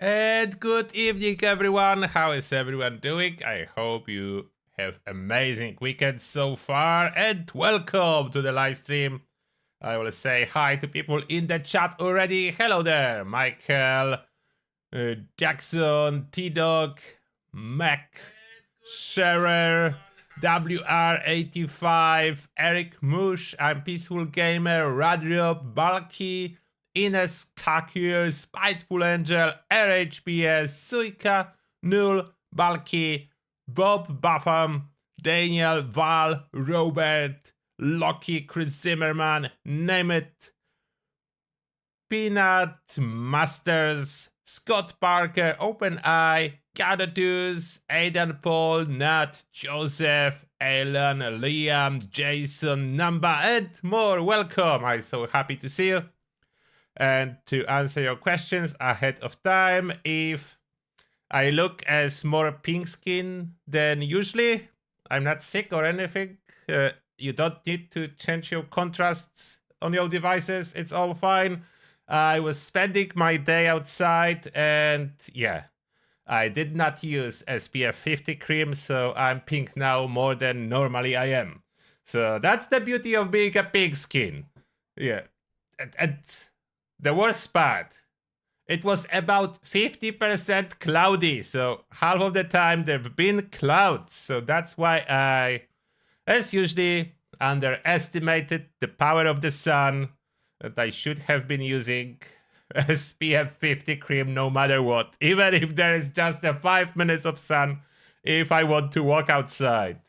And good evening, everyone. How is everyone doing? I hope you have amazing weekend so far, and welcome to the live stream. I will say hi to people in the chat already. Hello there, Michael, Jackson, T-Dog, Mac, Scherer, WR85, Eric Mush, I'm Peaceful Gamer, Radriop, Balky, Ines Kakir, Spiteful Angel, RHBS, Suika, Null, Balky, Bob Buffam, Daniel, Val, Robert, Loki, Chris Zimmerman, Name It, Peanut, Masters, Scott Parker, OpenEye, Gadadus, Aidan Paul, Nat, Joseph, Alan, Liam, Jason, Namba, and more. Welcome. I'm so happy to see you. And to answer your questions ahead of time, if I look as more pink skin than usually, I'm not sick or anything. You don't need to change your contrasts on your devices. It's all fine. I was spending my day outside and yeah, I did not use SPF 50 cream, so I'm pink now more than normally I am. So that's the beauty of being a pink skin. Yeah. And the worst part, it was about 50% cloudy, so half of the time there've been clouds. So that's why I, as usually, underestimated the power of the sun, that I should have been using SPF 50 cream no matter what, even if there is just a 5 minutes of sun if I want to walk outside.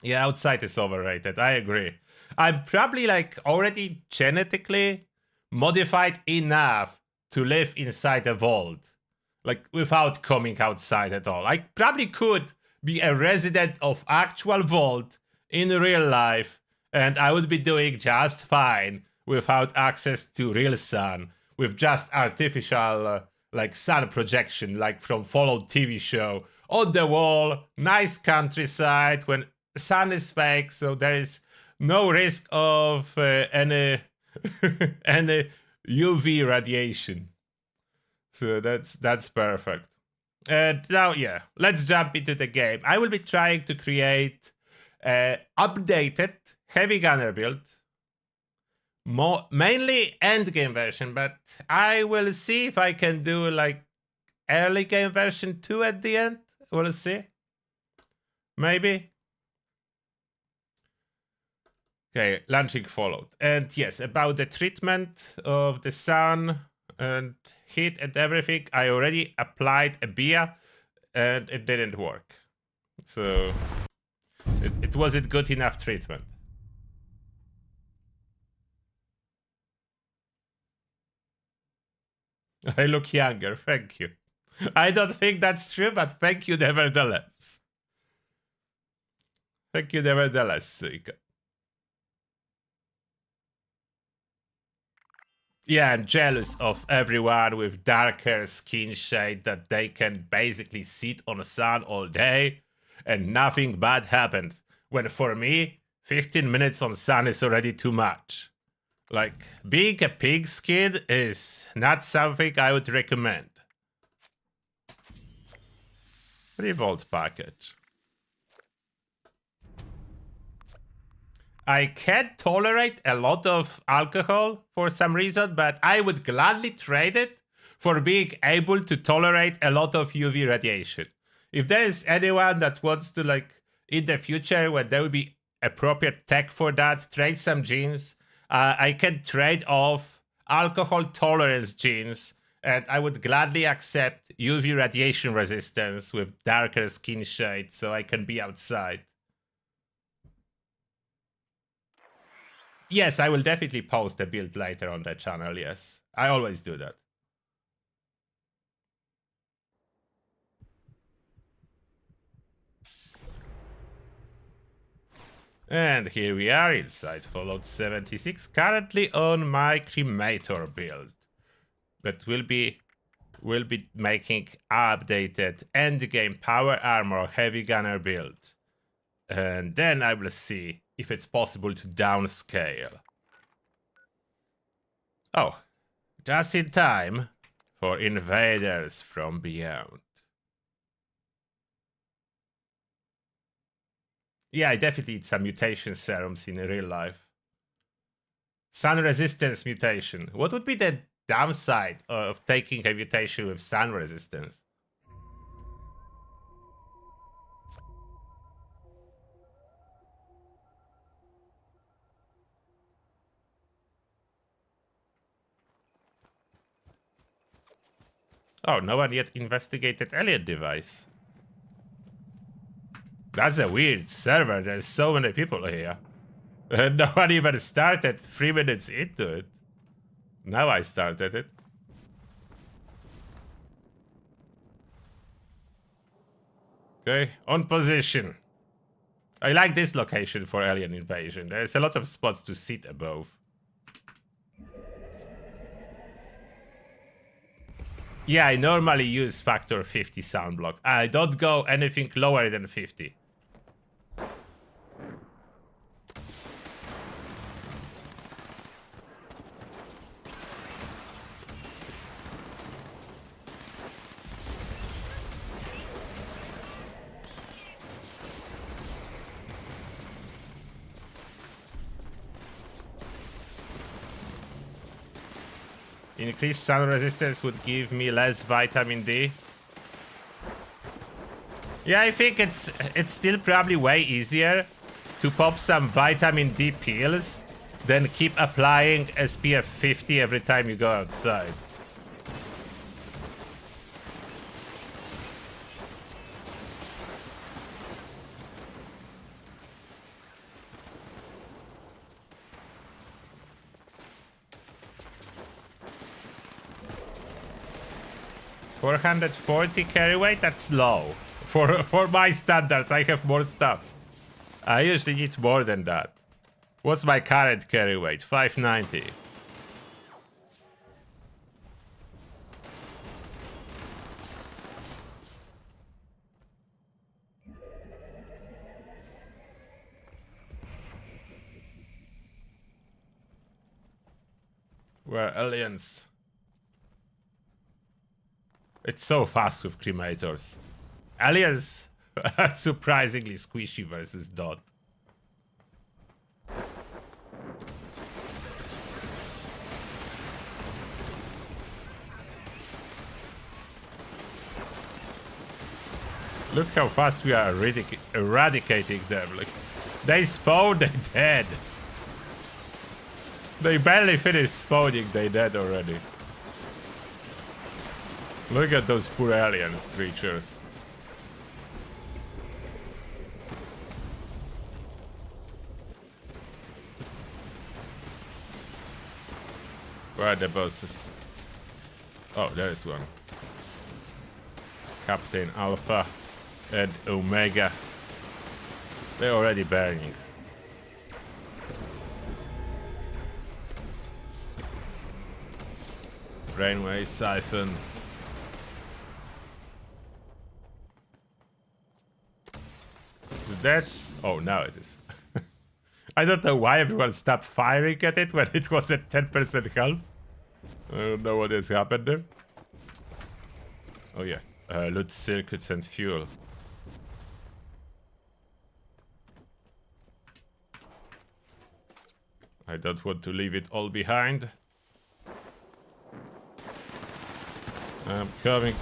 Yeah, outside is overrated, I agree. I'm probably like already genetically modified enough to live inside a vault, like without coming outside at all. I probably could be a resident of actual vault in real life, and I would be doing just fine without access to real sun, with just artificial like sun projection, like from Fallout TV show on the wall, nice countryside when sun is fake, so there is no risk of any any UV radiation. So that's perfect. And now, yeah, let's jump into the game. I will be trying to create an updated heavy gunner build, mainly end game version, but I will see if I can do like early game version 2 at the end. We'll see. Maybe. Okay, launching Fallout. And yes, about the treatment of the sun and heat and everything, I already applied a beer and it didn't work. So it wasn't good enough treatment. I look younger, thank you. I don't think that's true, but thank you nevertheless. Thank you nevertheless, Suika. Yeah, I'm jealous of everyone with darker skin shade that they can basically sit on the sun all day and nothing bad happens. When for me, 15 minutes on sun is already too much. Like, being a pig skin is not something I would recommend. Revolt package. I can't tolerate a lot of alcohol for some reason, but I would gladly trade it for being able to tolerate a lot of UV radiation. If there is anyone that wants to, like, in the future, when there will be appropriate tech for that, trade some genes, I can trade off alcohol tolerance genes, and I would gladly accept UV radiation resistance with darker skin shade so I can be outside. Yes, I will definitely post a build later on the channel, yes. I always do that. And here we are inside Fallout 76, currently on my cremator build. But we'll be making updated endgame power armor heavy gunner build. And then I will see if it's possible to downscale. Oh, just in time for invaders from beyond. Yeah, I definitely eat some mutation serums in real life. Sun resistance mutation. What would be the downside of taking a mutation with sun resistance? Oh, no one yet investigated alien device. That's a weird server. There's so many people here. No one even started 3 minutes into it. Now I started it. Okay, on position. I like this location for alien invasion. There's a lot of spots to sit above. Yeah, I normally use factor 50 sound block. I don't go anything lower than 50. Increased sun resistance would give me less vitamin D. Yeah, I think it's still probably way easier to pop some vitamin D pills than keep applying SPF 50 every time you go outside. $440 carry weight? That's low. For my standards, I have more stuff. I usually need more than that. What's my current carry weight? 590. We're aliens. It's so fast with cremators. Aliens are surprisingly squishy versus Dot. Look how fast we are eradicating them. Like, they spawn, they're dead. They barely finished spawning, they dead already. Look at those poor aliens creatures. Where are the bosses? Oh, there is one. Captain Alpha and Omega. They're already burning. Brainwave siphon. Is that? Oh, now it is. I don't know why everyone stopped firing at it when it was at 10% health. I don't know what has happened there. Oh yeah, loot circuits and fuel. I don't want to leave it all behind. I'm coming.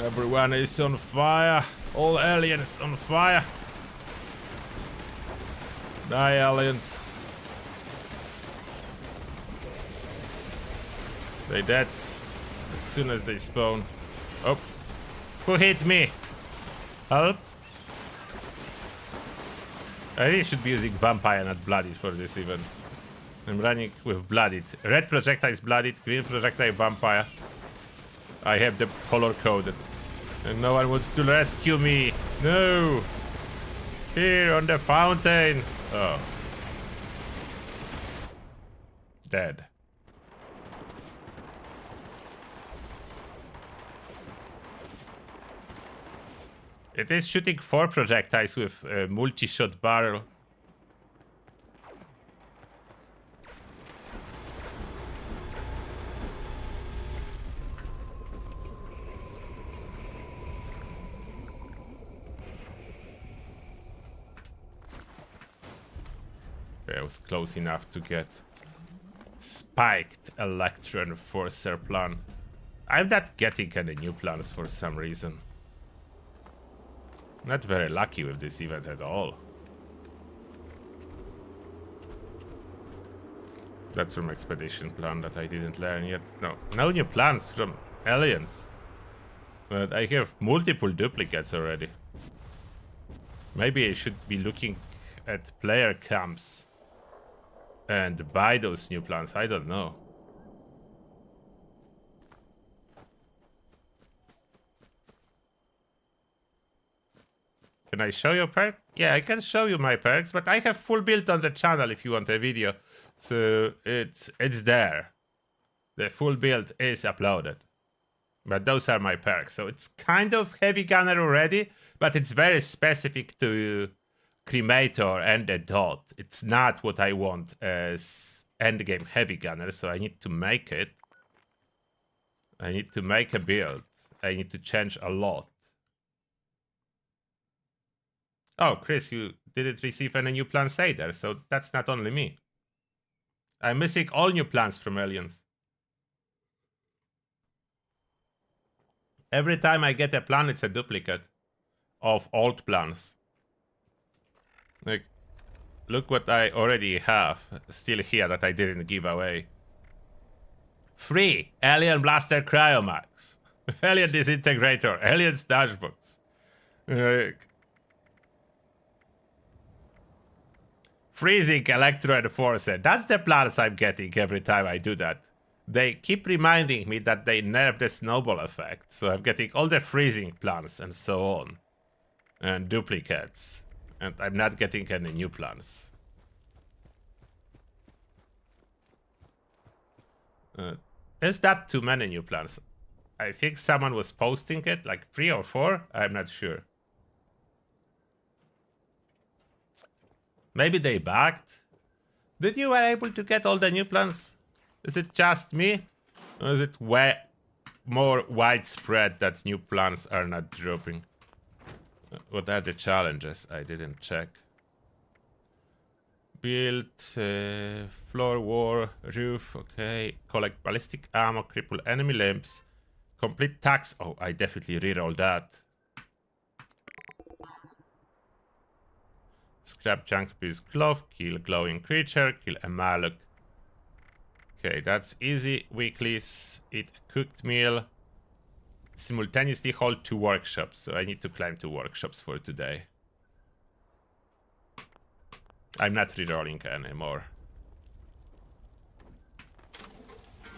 Everyone is on fire. All aliens on fire. Die, aliens. They dead as soon as they spawn. Oh. Who hit me? Help? I really should be using Vampire, not Blooded for this even. I'm running with Blooded. Red projectile is Blooded, green projectile Vampire. I have the color coded. And no one wants to rescue me. No! Here on the fountain. Oh. Dead. It is shooting 4 projectiles with a multi-shot barrel. I was close enough to get spiked Electro Enforcer plan. I'm not getting any new plans for some reason. Not very lucky with this event at all. That's from Expedition plan that I didn't learn yet. No new plans from Aliens. But I have multiple duplicates already. Maybe I should be looking at player camps and buy those new plans. I don't know. Can I show you a perk? Yeah, I can show you my perks, but I have full build on the channel if you want a video. So it's there. The full build is uploaded. But those are my perks. So it's kind of heavy gunner already, but it's very specific to Cremator and a dot. It's not what I want as endgame heavy gunner, so I need to make it. I need to make a build. I need to change a lot. Oh, Chris, you didn't receive any new plans either, so that's not only me. I'm missing all new plans from Aliens. Every time I get a plan, it's a duplicate of old plans. Like, look what I already have still here that I didn't give away. Free Alien Blaster Cryomax, Alien Disintegrator, Alien Dashbox. Freezing Electro Enforcer. That's the plans I'm getting every time I do that. They keep reminding me that they nerfed the snowball effect, so I'm getting all the freezing plans and so on. And duplicates. And I'm not getting any new plans. Is that too many new plans? I think someone was posting it, like 3 or 4, I'm not sure. Maybe they backed. Did you were able to get all the new plans? Is it just me? Or is it way more widespread that new plans are not dropping? What are the challenges? I didn't check. Build, floor war, roof, okay. Collect ballistic ammo, cripple enemy limbs. Complete tax. Oh, I definitely reroll that. Scrap junk to use glove, kill glowing creature, kill a maluk. Okay, that's easy. Weeklies, eat a cooked meal. Simultaneously hold 2 workshops, so I need to climb 2 workshops for today. I'm not rerolling anymore.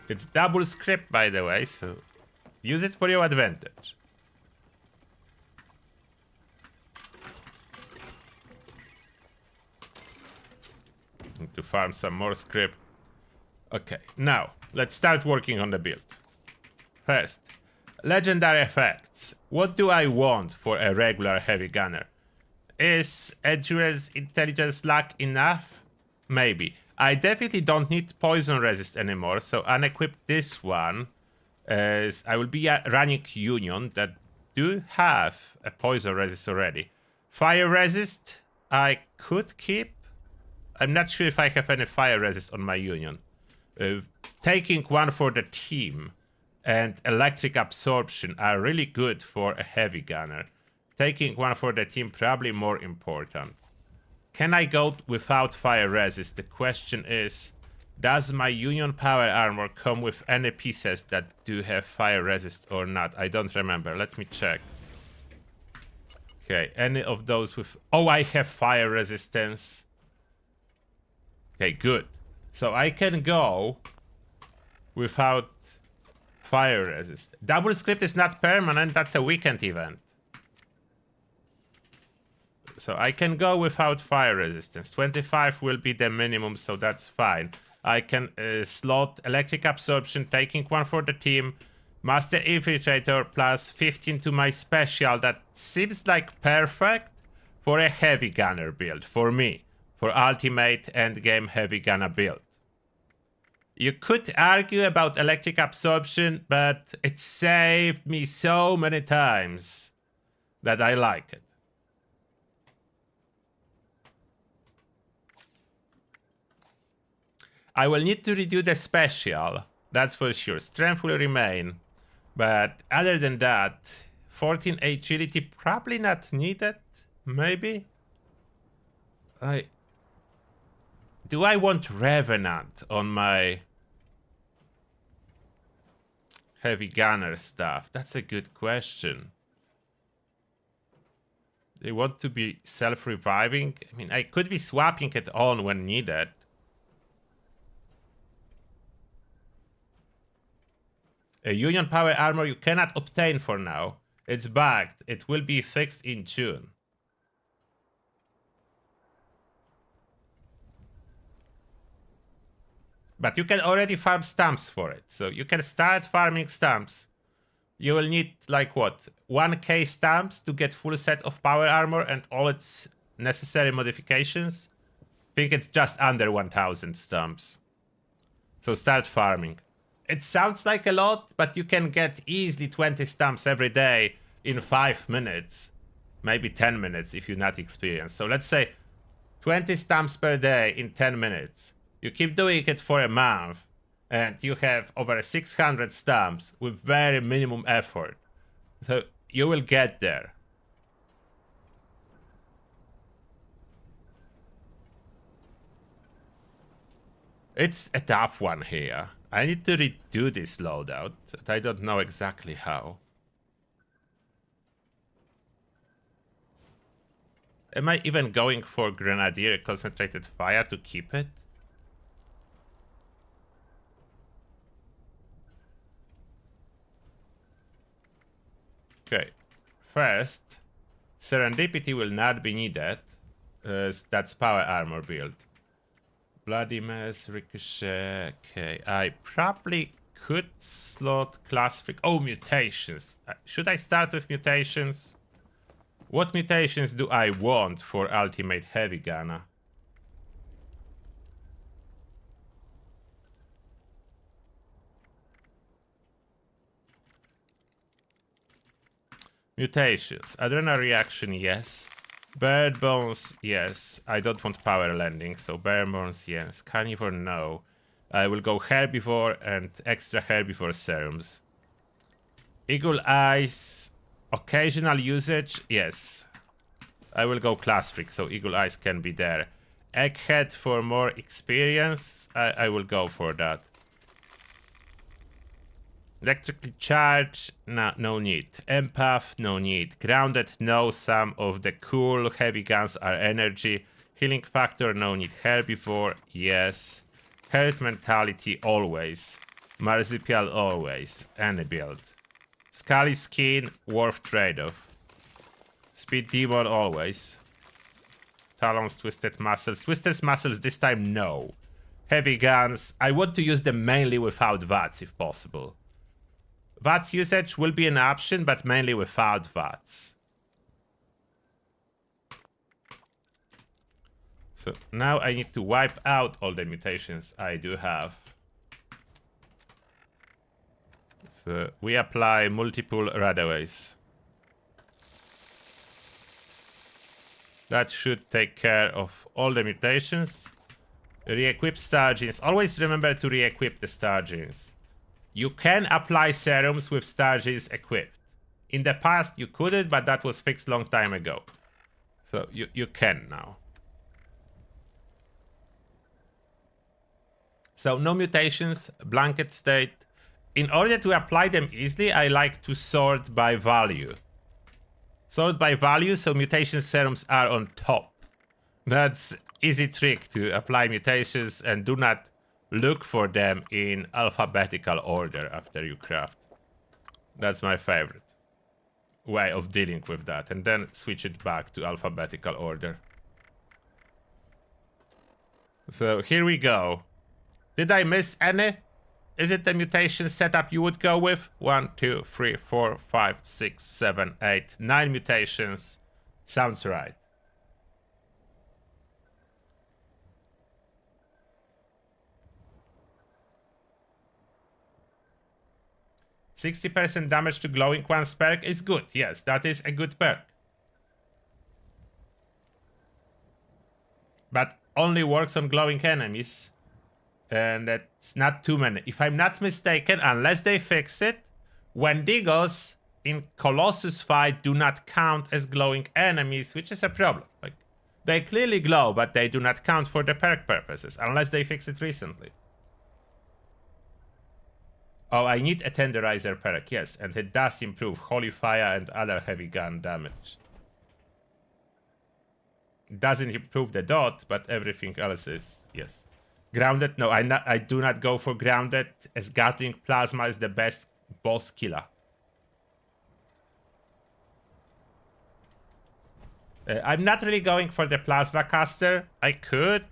It's double script, by the way, so use it for your advantage. Need to farm some more script. Okay, now let's start working on the build. First, legendary effects. What do I want for a regular heavy gunner? Is Edge's intelligence luck enough? Maybe. I definitely don't need poison resist anymore, so unequip this one. As I will be running Union that do have a poison resist already. Fire resist I could keep. I'm not sure if I have any fire resist on my Union. Taking one for the team and electric absorption are really good for a heavy gunner. Taking one for the team probably more important. Can I go without fire resist? The question is, does my Union power armor come with any pieces that do have fire resist or not? I don't remember. Let me check. Okay, any of those with... Oh, I have fire resistance. Okay, good. So I can go without fire resist. Double script is not permanent, that's a weekend event. So I can go without fire resistance. 25 will be the minimum, so that's fine. I can slot electric absorption, taking one for the team, Master Infiltrator plus 15 to my special. That seems like perfect for a heavy gunner build for me. For ultimate endgame heavy gunner build. You could argue about electric absorption, but it saved me so many times that I like it. I will need to redo the special, that's for sure. Strength will remain, but other than that, 14 agility probably not needed, maybe? Do I want Revenant on my heavy gunner stuff? That's a good question. They want to be self-reviving? I mean, I could be swapping it on when needed. A Union Power Armor you cannot obtain for now. It's bugged. It will be fixed in June. But you can already farm stamps for it. So you can start farming stamps. You will need, like what, 1k stamps to get full set of power armor and all its necessary modifications. I think it's just under 1000 stamps. So start farming. It sounds like a lot, but you can get easily 20 stamps every day in 5 minutes. Maybe 10 minutes if you're not experienced. So let's say 20 stamps per day in 10 minutes. You keep doing it for a month, and you have over 600 stamps with very minimum effort. So you will get there. It's a tough one here. I need to redo this loadout, but I don't know exactly how. Am I even going for Grenadier Concentrated Fire to keep it? Okay, first, Serendipity will not be needed. That's power armor build. Bloody Mess, Ricochet. Okay, I probably could slot classic. Oh, mutations. Should I start with mutations? What mutations do I want for Ultimate Heavy Gunner? Mutations. Adrenal reaction, yes. Bird bones, yes. I don't want power landing, so bird bones, yes. Carnivore, no. I will go herbivore and extra herbivore serums. Eagle eyes, occasional usage, yes. I will go class freak, so eagle eyes can be there. Egghead for more experience, I will go for that. Electrically charged, no need. Empath, no need. Grounded, no. Some of the cool heavy guns are energy. Healing factor, no need. Herbivore, yes. Herd mentality, always. Marsupial, always. Any build. Scully skin, worth trade-off. Speed demon, always. Talons, twisted muscles. Twisted muscles, this time, no. Heavy guns, I want to use them mainly without VATS if possible. VATS usage will be an option, but mainly without VATS. So now I need to wipe out all the mutations I do have. So we apply multiple radaways. That should take care of all the mutations. Re-equip star genes. Always remember to re-equip the star genes. You can apply serums with star genes equipped. In the past you couldn't, but that was fixed long time ago. So you can now. So no mutations, blanket state. In order to apply them easily, I like to sort by value. Sort by value, so mutation serums are on top. That's easy trick to apply mutations, and do not look for them in alphabetical order after you craft. That's my favorite way of dealing with that, and then switch it back to alphabetical order. So here we go. Did I miss any? is it the mutation setup you would go with? 1, 2, 3, 4, 5, 6, 7, 8, 9 mutations. Sounds right. %60 damage to glowing one's perk is good. Yes, that is a good perk. But only works on glowing enemies. And that's not too many. If I'm not mistaken, unless they fix it, Wendigos in Colossus fight do not count as glowing enemies, which is a problem. Like, they clearly glow, but they do not count for the perk purposes, unless they fix it recently. Oh, I need a Tenderizer perk, yes, and it does improve Holy Fire and other heavy gun damage. It doesn't improve the dot, but everything else is, yes. Grounded? No, I do not go for Grounded, as Gatling Plasma is the best boss killer. I'm not really going for the Plasma Caster. I could,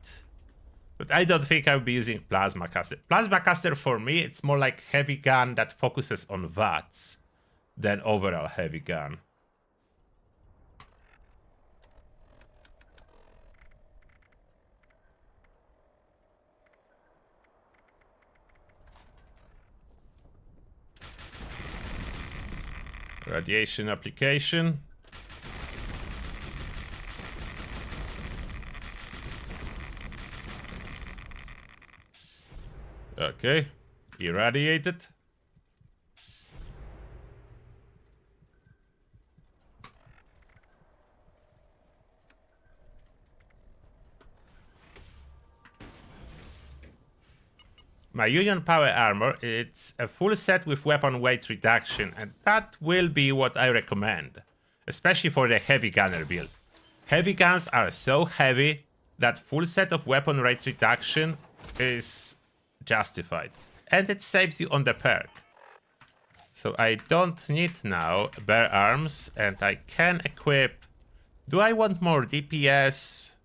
but I don't think I'll be using Plasma Caster. Plasma Caster for me, it's more like heavy gun that focuses on VATS than overall heavy gun. Radiation application. Okay, irradiated. My Union Power Armor, it's a full set with weapon weight reduction, and that will be what I recommend, especially for the heavy gunner build. Heavy guns are so heavy that full set of weapon weight reduction is justified, and it saves you on the perk. So I don't need now Bear Arms, and I can equip... Do I want more DPS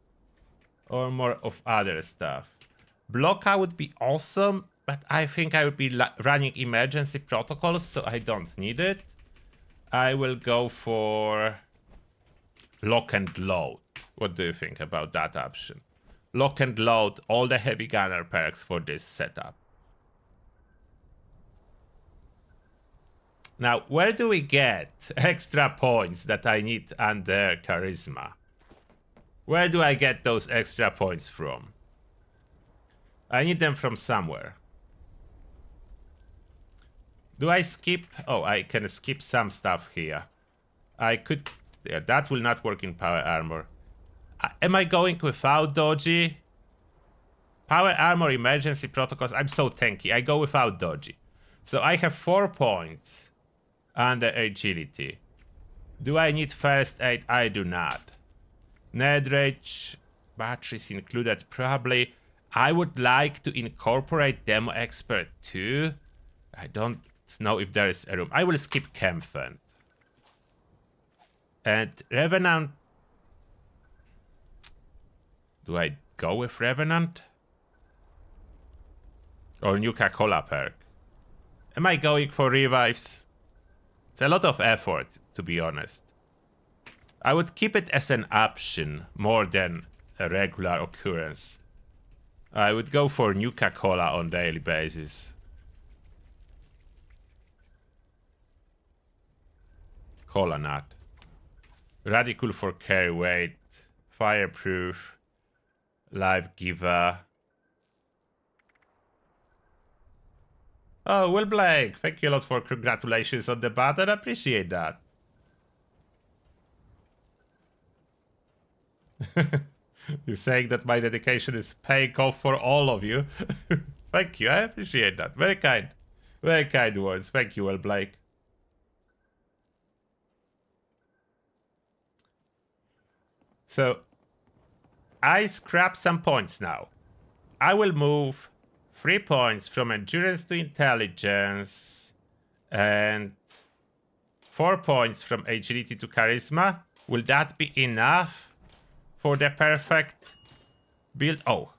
or more of other stuff? Blocka would be awesome, but I think I would be running emergency protocols, so I don't need it. I will go for Lock and Load. What do you think about that option? Lock and Load all the heavy gunner perks for this setup. Now, where do we get extra points that I need under Charisma? Where do I get those extra points from? I need them from somewhere. Do I skip? Oh, I can skip some stuff here. I could... Yeah, that will not work in Power Armor. Am I going without Dodgy? Power Armor Emergency Protocols. I'm so tanky. I go without Dodgy. So I have 4 points under Agility. Do I need First Aid? I do not. Ned Rage batteries included, probably. I would like to incorporate Demo Expert too. I don't know if there is a room. I will skip Campfent. And Revenant. Do I go with Revenant? Or Nuka-Cola perk? Am I going for revives? It's a lot of effort, to be honest. I would keep it as an option more than a regular occurrence. I would go for Nuka-Cola on daily basis. Cola nut. Radical for carry weight. Fireproof. Life giver. Oh, Will Blake, thank you a lot for congratulations on the button. I appreciate that. You're saying that my dedication is paying off for all of you. Thank you, I appreciate that. Very kind. Very kind words. Thank you, Will Blake. So, I scrap some points now. I will move 3 points from Endurance to Intelligence and 4 points from Agility to Charisma. Will that be enough for the perfect build? Oh.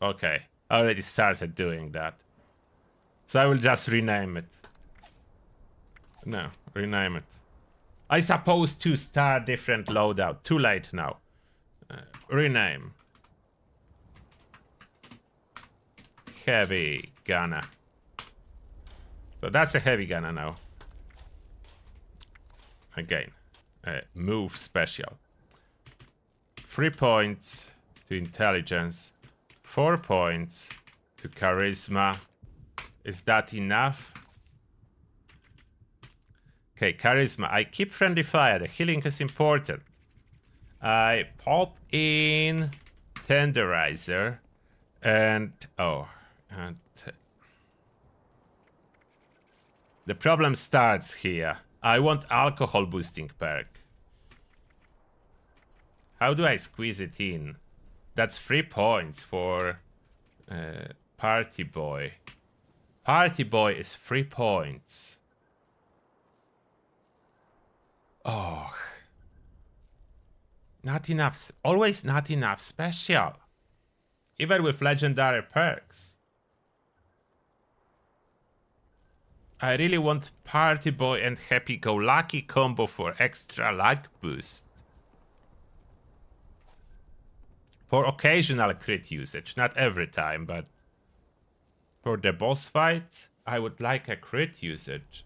Okay, I already started doing that. So I will just rename it. No, rename it. I suppose to start different loadout. Too late now. Rename. Heavy gunner. So that's a heavy gunner now. Again, move special. 3 points to intelligence. 4 points to charisma. Is that enough? Okay, charisma. I keep friendly fire. The healing is important. I pop in tenderizer and the problem starts here. I want alcohol boosting perk. How do I squeeze it in? That's 3 points for party boy. Party boy is 3 points. Oh. Not enough. Always not enough special. Even with legendary perks. I really want Party Boy and Happy-Go-Lucky combo for extra luck boost. For occasional crit usage. Not every time, but for the boss fights, I would like a crit usage.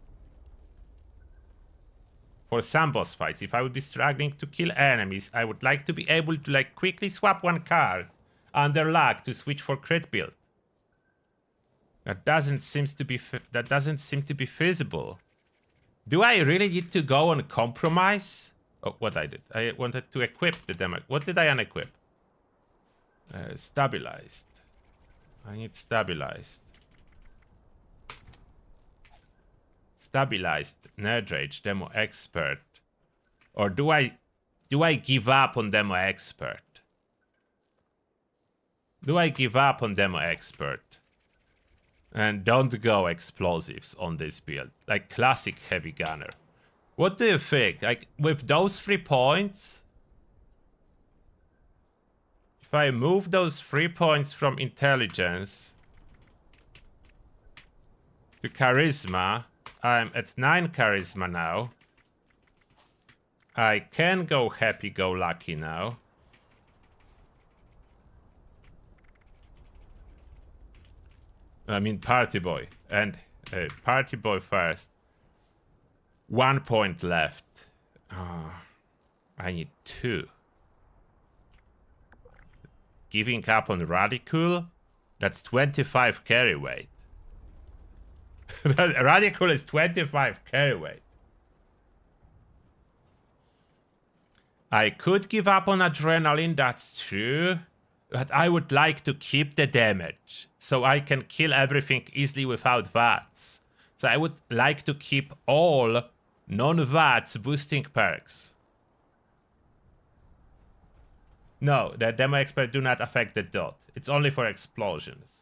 For some boss fights, if I would be struggling to kill enemies, I would like to be able to like quickly swap one card under luck to switch for crit build. That doesn't seem to be feasible. Do I really need to go on compromise? Oh, what I did. I wanted to equip the demo. What did I unequip? Stabilized. I need stabilized. Stabilized Nerd Rage Demo Expert. Or do I give up on Demo Expert? Do I give up on Demo Expert? And don't go explosives on this build. Like classic heavy gunner. What do you think? Like with those 3 points? If I move those 3 points from intelligence to charisma, I'm at 9 charisma now. I can go happy-go-lucky now. I mean party boy. And party boy first. 1 point left. Oh, I need 2. Giving up on Radical? That's 25 carry weight. Radical is 25 carry weight. I could give up on Adrenaline, that's true. But I would like to keep the damage. So I can kill everything easily without VATS. So I would like to keep all non-VATS boosting perks. No, the Demo Expert do not affect the dot. It's only for explosions.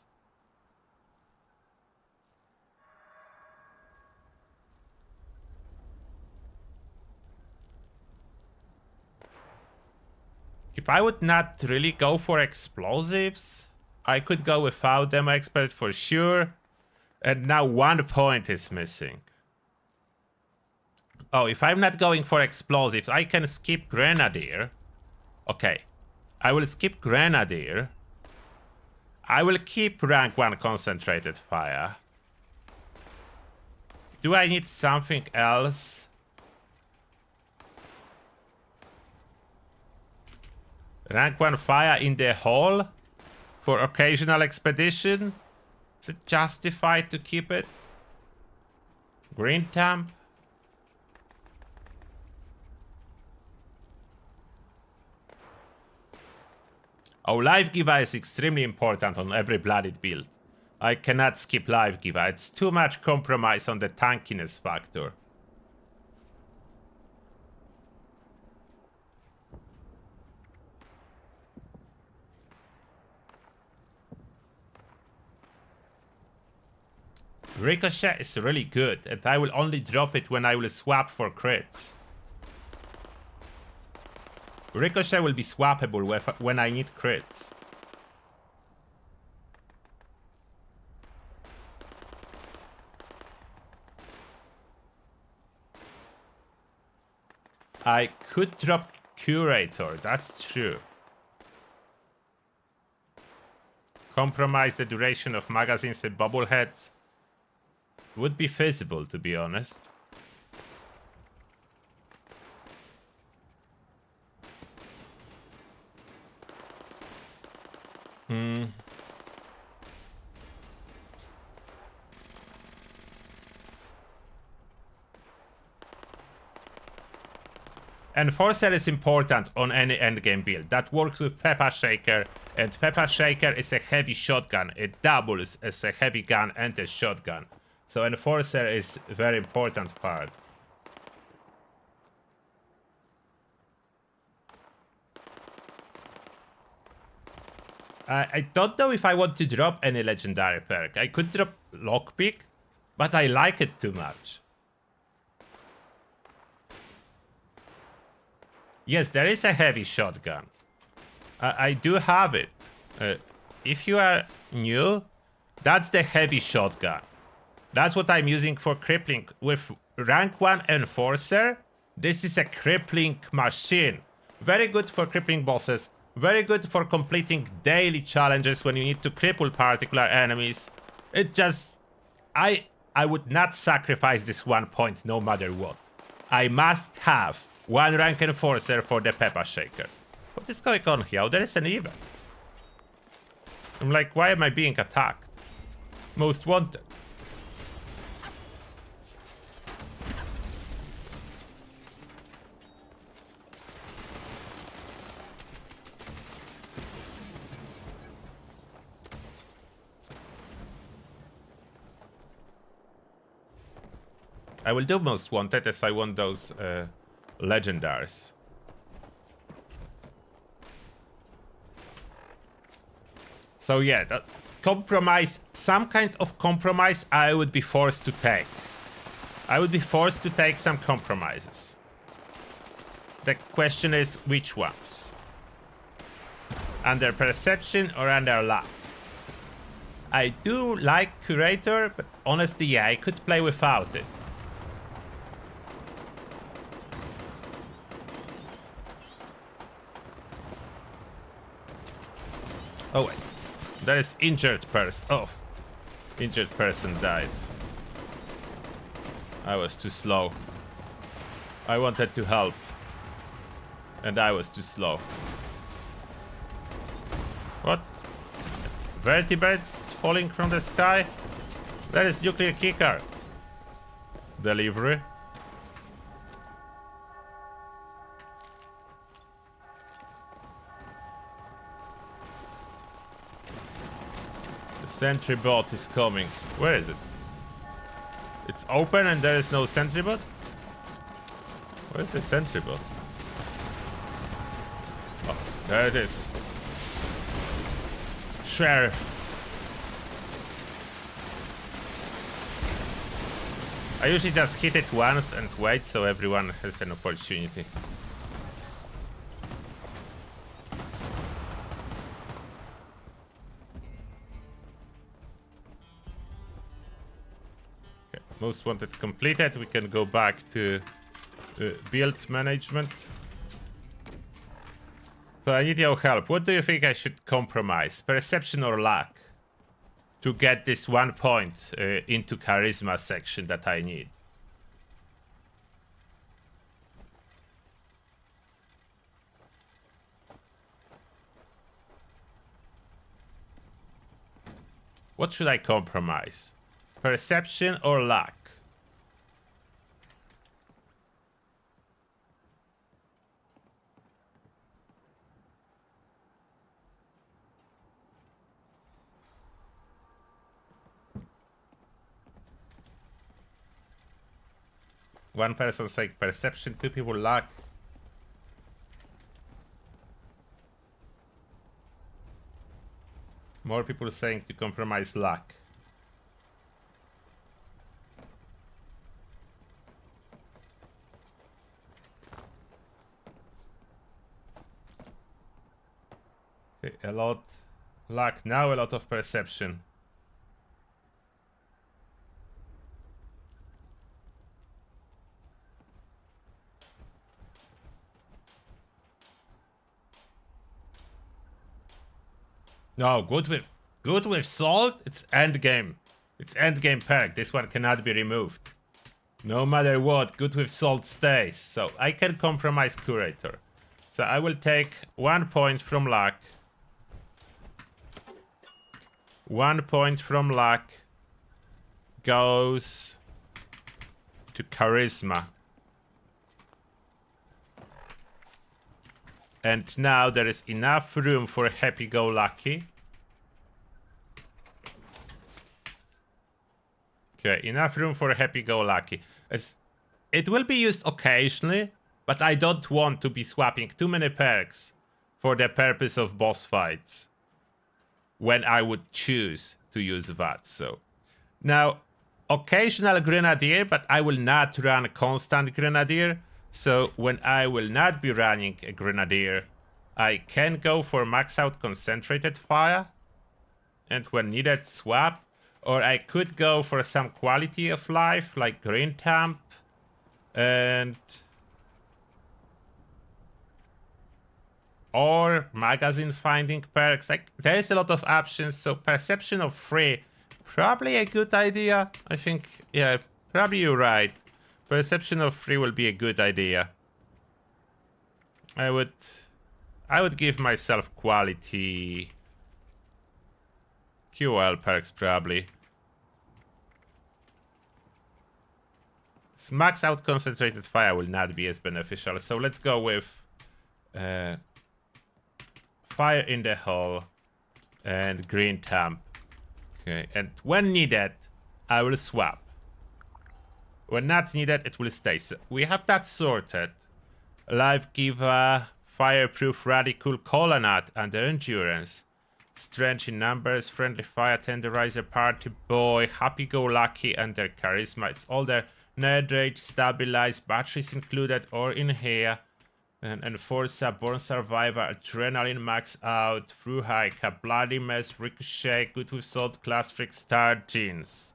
If I would not really go for explosives, I could go without Demo Expert for sure. And now 1 point is missing. Oh, if I'm not going for explosives, I can skip Grenadier. Okay. I will skip Grenadier. I will keep rank 1 concentrated fire. Do I need something else? Rank 1 fire in the hall? For occasional expedition? Is it justified to keep it? Green Thumb? Oh, Life Giver is extremely important on every blooded build. I cannot skip Life Giver. It's too much compromise on the tankiness factor. Ricochet is really good, and I will only drop it when I will swap for crits. Ricochet will be swappable when I need crits. I could drop Curator, that's true. Compromise the duration of magazines and bobbleheads. Would be feasible, to be honest. Enforcer is important on any endgame build. That works with Peppa Shaker, and Peppa Shaker is a heavy shotgun. It doubles as a heavy gun and a shotgun. So Enforcer is a very important part. I don't know if I want to drop any legendary perk. I could drop Lockpick, but I like it too much. Yes, there is a heavy shotgun. I do have it. If you are new, that's the heavy shotgun. That's what I'm using for crippling. With rank 1 Enforcer, this is a crippling machine. Very good for crippling bosses. Very good for completing daily challenges when you need to cripple particular enemies. It just... I would not sacrifice this 1 point no matter what. I must have 1 rank Enforcer for the Peppa Shaker. What is going on here? Oh, there is an event. I'm like, why am I being attacked? Most wanted. I will do most wanted as I want those legendaries. So yeah, that compromise, some kind of compromise I would be forced to take. I would be forced to take some compromises. The question is which ones? Under perception or under luck? I do like Curator, but honestly, yeah, I could play without it. Oh wait, there is injured person. Oh, injured person died. I was too slow. I wanted to help, and I was too slow. What? Vertebrates falling from the sky? That is nuclear kicker. Delivery. Sentry bot is coming. Where is it? It's open and there is no sentry bot? Where's the sentry bot? Oh, there it is. Sheriff. I usually just hit it once and wait so everyone has an opportunity. Most wanted completed. We can go back to build management. So I need your help. What do you think I should compromise? Perception or luck? To get this 1 point into charisma section that I need. What should I compromise? Perception or luck? One person saying perception, 2 people luck. More people saying to compromise luck. Okay, a lot luck, now a lot of perception. No, good with salt. It's end game. It's end game perk. This one cannot be removed. No matter what, good with salt stays. So I can compromise curator. So I will take 1 point from luck. 1 point from luck goes to charisma. And now there is enough room for happy-go-lucky. Okay, enough room for happy-go-lucky. It will be used occasionally, but I don't want to be swapping too many perks for the purpose of boss fights when I would choose to use that. So now, occasional grenadier, but I will not run constant grenadier. So when I will not be running a grenadier, I can go for max out concentrated fire, and when needed swap, or I could go for some quality of life like green tamp and or magazine finding perks. Like there is a lot of options, so perception of 3 probably a good idea. I think, yeah, probably you're right. Perception of 3 will be a good idea. I would give myself quality QL perks probably. Max out concentrated fire will not be as beneficial, so let's go with fire in the hole and green tamp. Okay, and when needed, I will swap. When not needed, it will stay. So we have that sorted. Life Giver, Fireproof Radical, Colonat under Endurance. Strange in Numbers, Friendly Fire, Tenderizer, Party Boy, Happy Go Lucky under Charisma. It's all there. Nerd Rage, Stabilize, Batteries included or in here. And Enforcer, Born Survivor, Adrenaline Max Out, Through Hike, a Bloody Mess, Ricochet, Good with Salt, Class Freak, Star Jeans.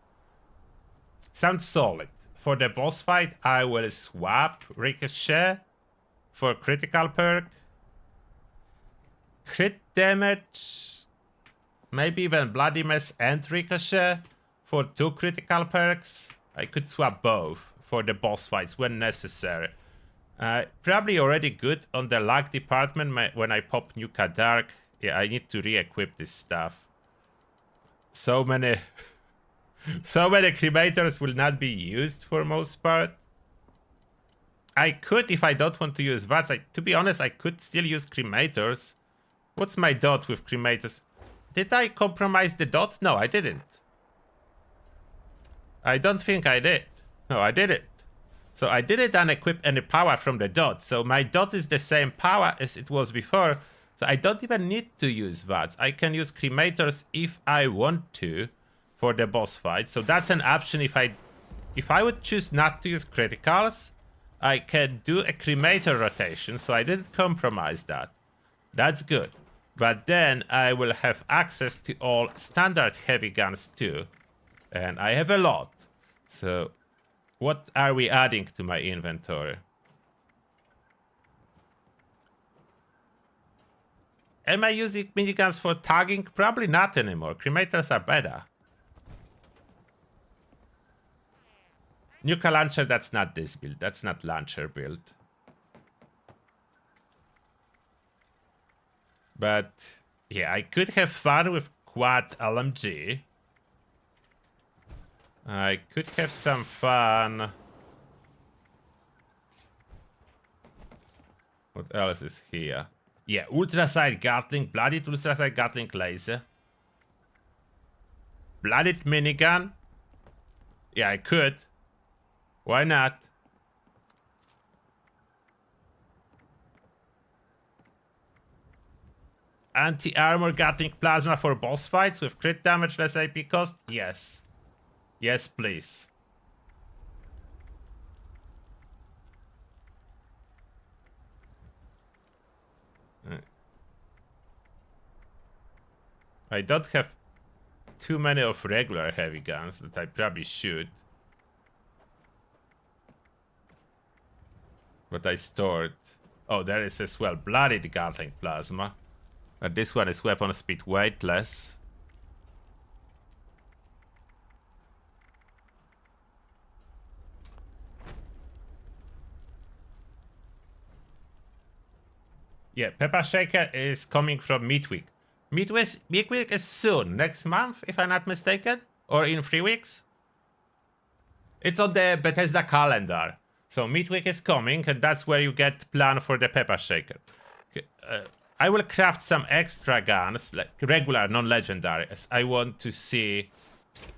Sounds solid. For the boss fight, I will swap Ricochet for critical perk. Crit damage, maybe even Bloody Mess and Ricochet for 2 critical perks. I could swap both for the boss fights when necessary. Probably already good on the luck department when I pop Nuka Dark. Yeah, I need to re-equip this stuff. So many cremators will not be used for most part. I could, if I don't want to use VATS, to be honest, I could still use cremators. What's my dot with cremators? Did I compromise the dot? No, I didn't. I don't think I did. No, I didn't. So I didn't unequip any power from the dot. So my dot is the same power as it was before. So I don't even need to use VATS. I can use cremators if I want to for the boss fight. So that's an option. If I would choose not to use criticals, I can do a cremator rotation. So I didn't compromise that. That's good. But then I will have access to all standard heavy guns too. And I have a lot. So what are we adding to my inventory? Am I using miniguns for tagging? Probably not anymore. Cremators are better. Nuka launcher, that's not this build. That's not launcher build. But yeah, I could have fun with quad LMG. I could have some fun. What else is here? Yeah, ultraside Gatling, blooded ultraside Gatling laser. Blooded minigun. Yeah, I could. Why not? Anti-armor Gatling plasma for boss fights with crit damage, less AP cost? Yes. Yes, please. I don't have too many of regular heavy guns that I probably should. But I stored... Oh, there is as well blooded Gatling plasma. But this one is weapon speed weightless. Yeah, Pepper Shaker is coming from midweek. Midweek is soon, next month, if I'm not mistaken, or in 3 weeks. It's on the Bethesda calendar. So midweek is coming, and that's where you get plan for the Pepper Shaker. I will craft some extra guns, like regular, non-legendary, as I want to see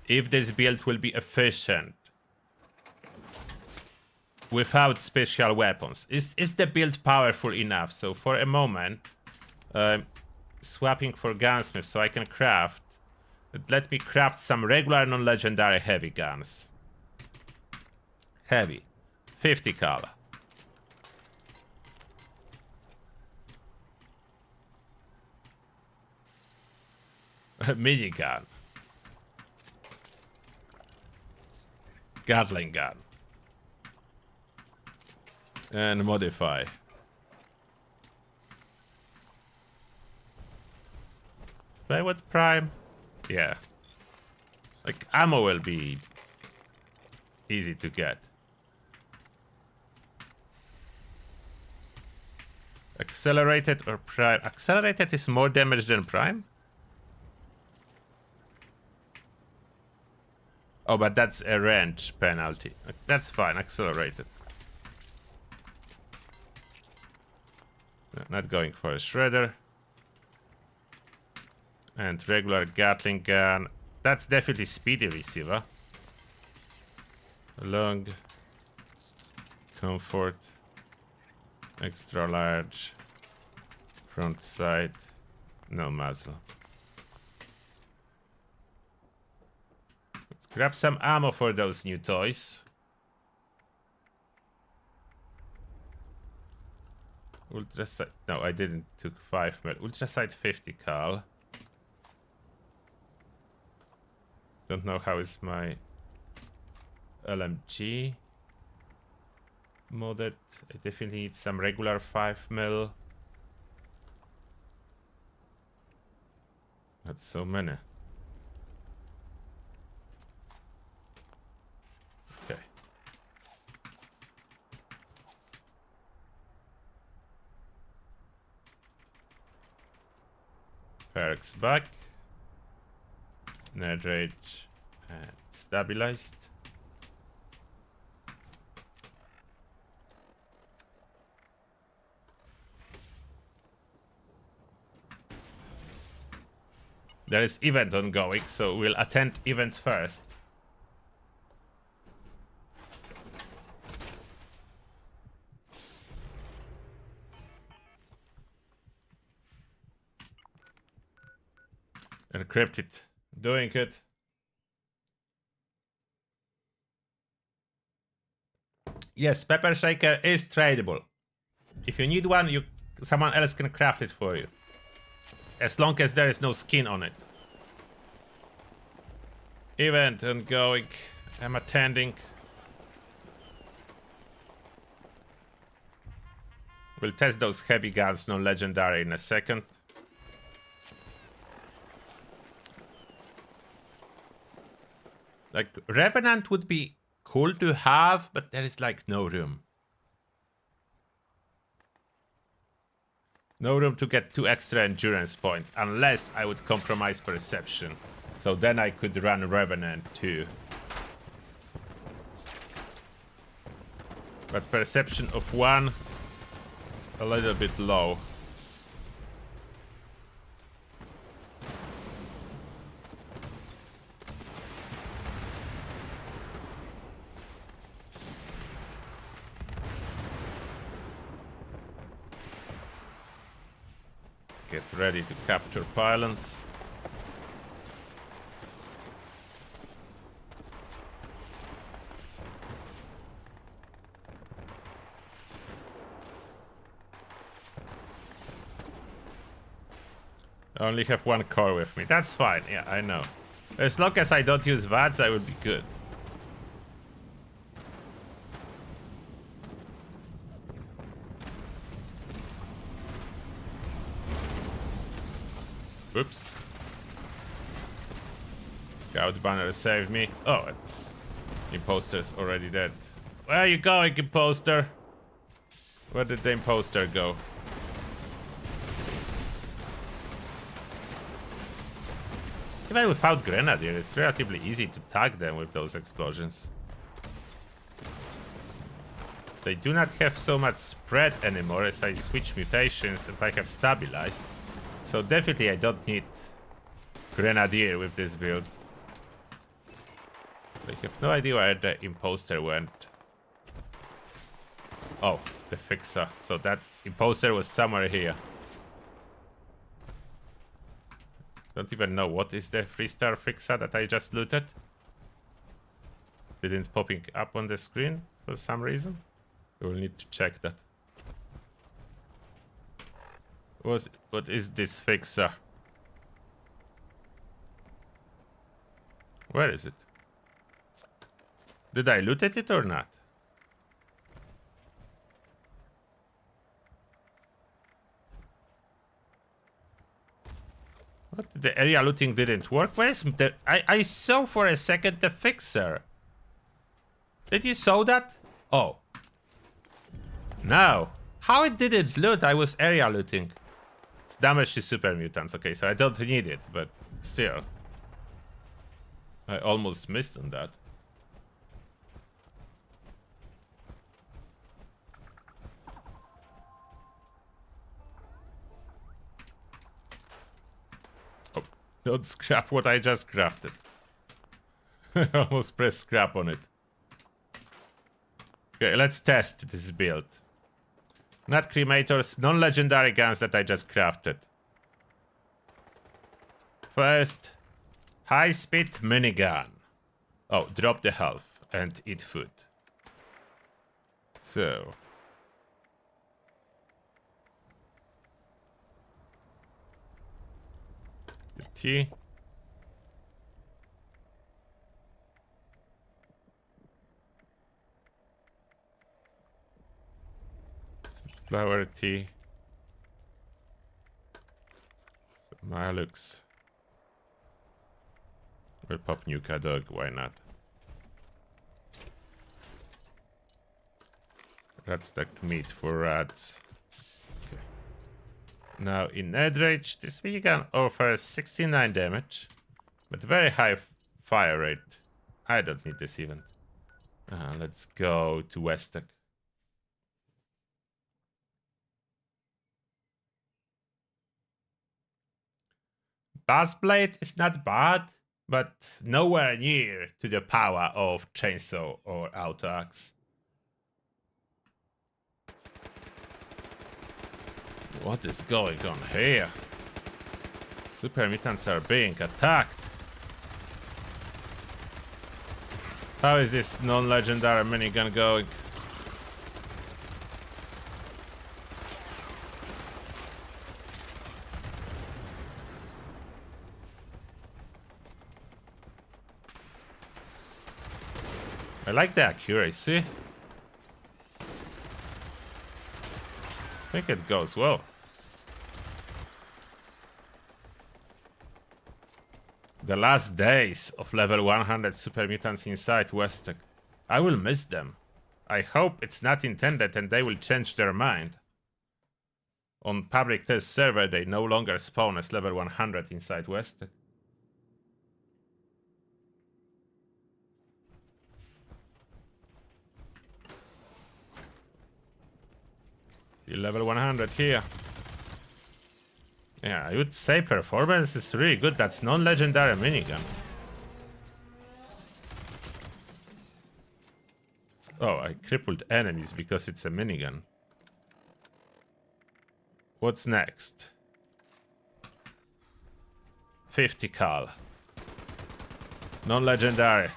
if this build will be efficient without special weapons. Is the build powerful enough? So for a moment, swapping for gunsmith so I can craft. Let me craft some regular non-legendary heavy guns. Heavy. 50 cal. Minigun. Gatling gun. And modify. Play with prime? Yeah. Like, ammo will be easy to get. Accelerated or prime? Accelerated is more damage than prime? Oh, but that's a range penalty. That's fine, accelerated. No, not going for a shredder. And regular Gatling gun. That's definitely speedy receiver. Long. Comfort. Extra large. Front sight. No muzzle. Let's grab some ammo for those new toys. Ultra sight. No, I didn't. Took 5 mil. Ultra sight 50 cal. Don't know how is my LMG modded. I definitely need some regular 5 mil. That's so many. Okay. Perks back. Nerd rage and stabilized. There is event ongoing, so we'll attend event first. Encrypted. Doing it. Yes, Pepper Shaker is tradable. If you need one, someone else can craft it for you. As long as there is no skin on it. Event ongoing. I'm attending. We'll test those heavy guns, no legendary, in a second. Like, Revenant would be cool to have, but there is like no room. No room to get 2 extra endurance points, unless I would compromise perception. So then I could run Revenant too. But perception of 1 is a little bit low. Get ready to capture pylons. I only have 1 core with me. That's fine. Yeah, I know. As long as I don't use VADs, I will be good. Oops. Scout banner saved me. Oh, imposter's already dead. Where are you going, imposter? Where did the imposter go? Even without Grenadier, it's relatively easy to tag them with those explosions. They do not have so much spread anymore as I switch mutations and I have stabilized. So definitely I don't need Grenadier with this build. I have no idea where the imposter went. Oh, the fixer. So that imposter was somewhere here. Don't even know what is the 3-star fixer that I just looted. Didn't popping up on the screen for some reason. We will need to check that. What is this fixer? Where is it? Did I loot it or not? What? The area looting didn't work? Where is the... I saw for a second the fixer. Did you saw that? Oh. No. How it didn't loot? I was area looting. It's damage to super mutants. Okay, so I don't need it, but still. I almost missed on that. Oh, don't scrap what I just crafted. I almost pressed scrap on it. Okay, let's test this build. Not cremators, non-legendary guns that I just crafted. First, high-speed minigun. Oh, drop the health and eat food. So. The tea. Flower tea. Malux. We'll pop Nuka Dog, why not? Rat stacked meat for rats. Okay. Now in Edrage, this minigun offers 69 damage, but very high fire rate. I don't need this even. Let's go to Westek. Bassblade is not bad, but nowhere near to the power of chainsaw or auto axe. What is going on here? Super mutants are being attacked. How is this non-legendary minigun going? I like the accuracy. I think it goes well. The last days of level 100 super mutants inside Westek. I will miss them. I hope it's not intended and they will change their mind. On public test server they no longer spawn as level 100 inside Westek. Level 100 here. Yeah, I would say performance is really good. That's non-legendary minigun. Oh, I crippled enemies because it's a minigun. What's next? 50 cal. Non-legendary.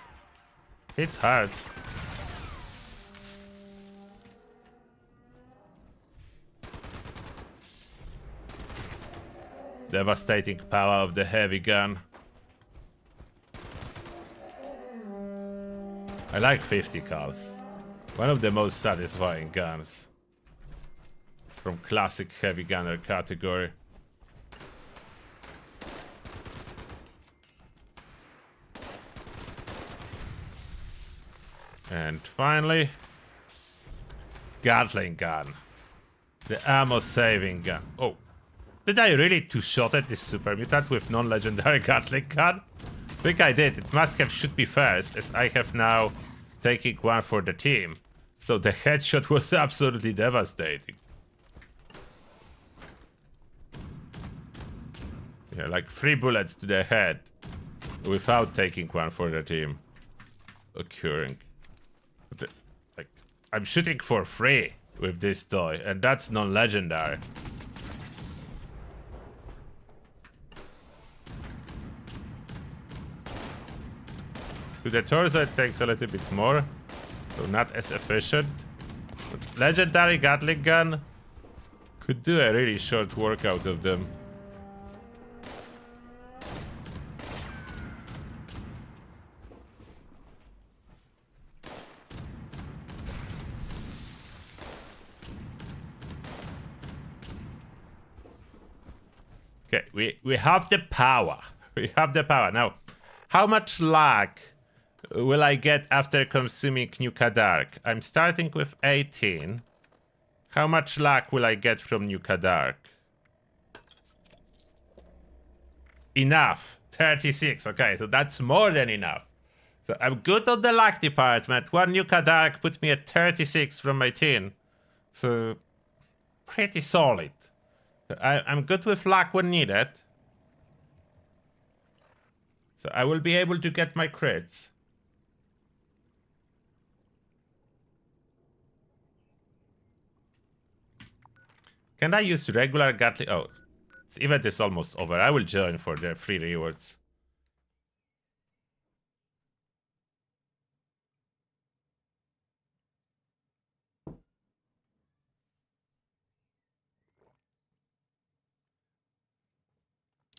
Hits hard. Devastating power of the heavy gun. I like 50 cals. One of the most satisfying guns from classic heavy gunner category. And finally, Gatling gun. The ammo saving gun. Oh, did I really two-shot at this super mutant with non-legendary Gatling gun? I think I did. It must have shoot me first, as I have now taking one for the team. So the headshot was absolutely devastating. Yeah, like 3 bullets to the head without taking one for the team occurring. Like, I'm shooting for free with this toy, and that's non-legendary. To the torso it takes a little bit more, so not as efficient. But legendary Gatling gun could do a really short workout of them. Okay, we have the power. We have the power. Now, how much luck will I get after consuming Nuka Dark? I'm starting with 18. How much luck will I get from Nuka Dark? Enough. 36. Okay, so that's more than enough. So I'm good on the luck department. One Nuka Dark put me at 36 from 18. So pretty solid. I'm good with luck when needed. So I will be able to get my crits. Can I use regular Gatling? Oh, this event is almost over. I will join for the free rewards.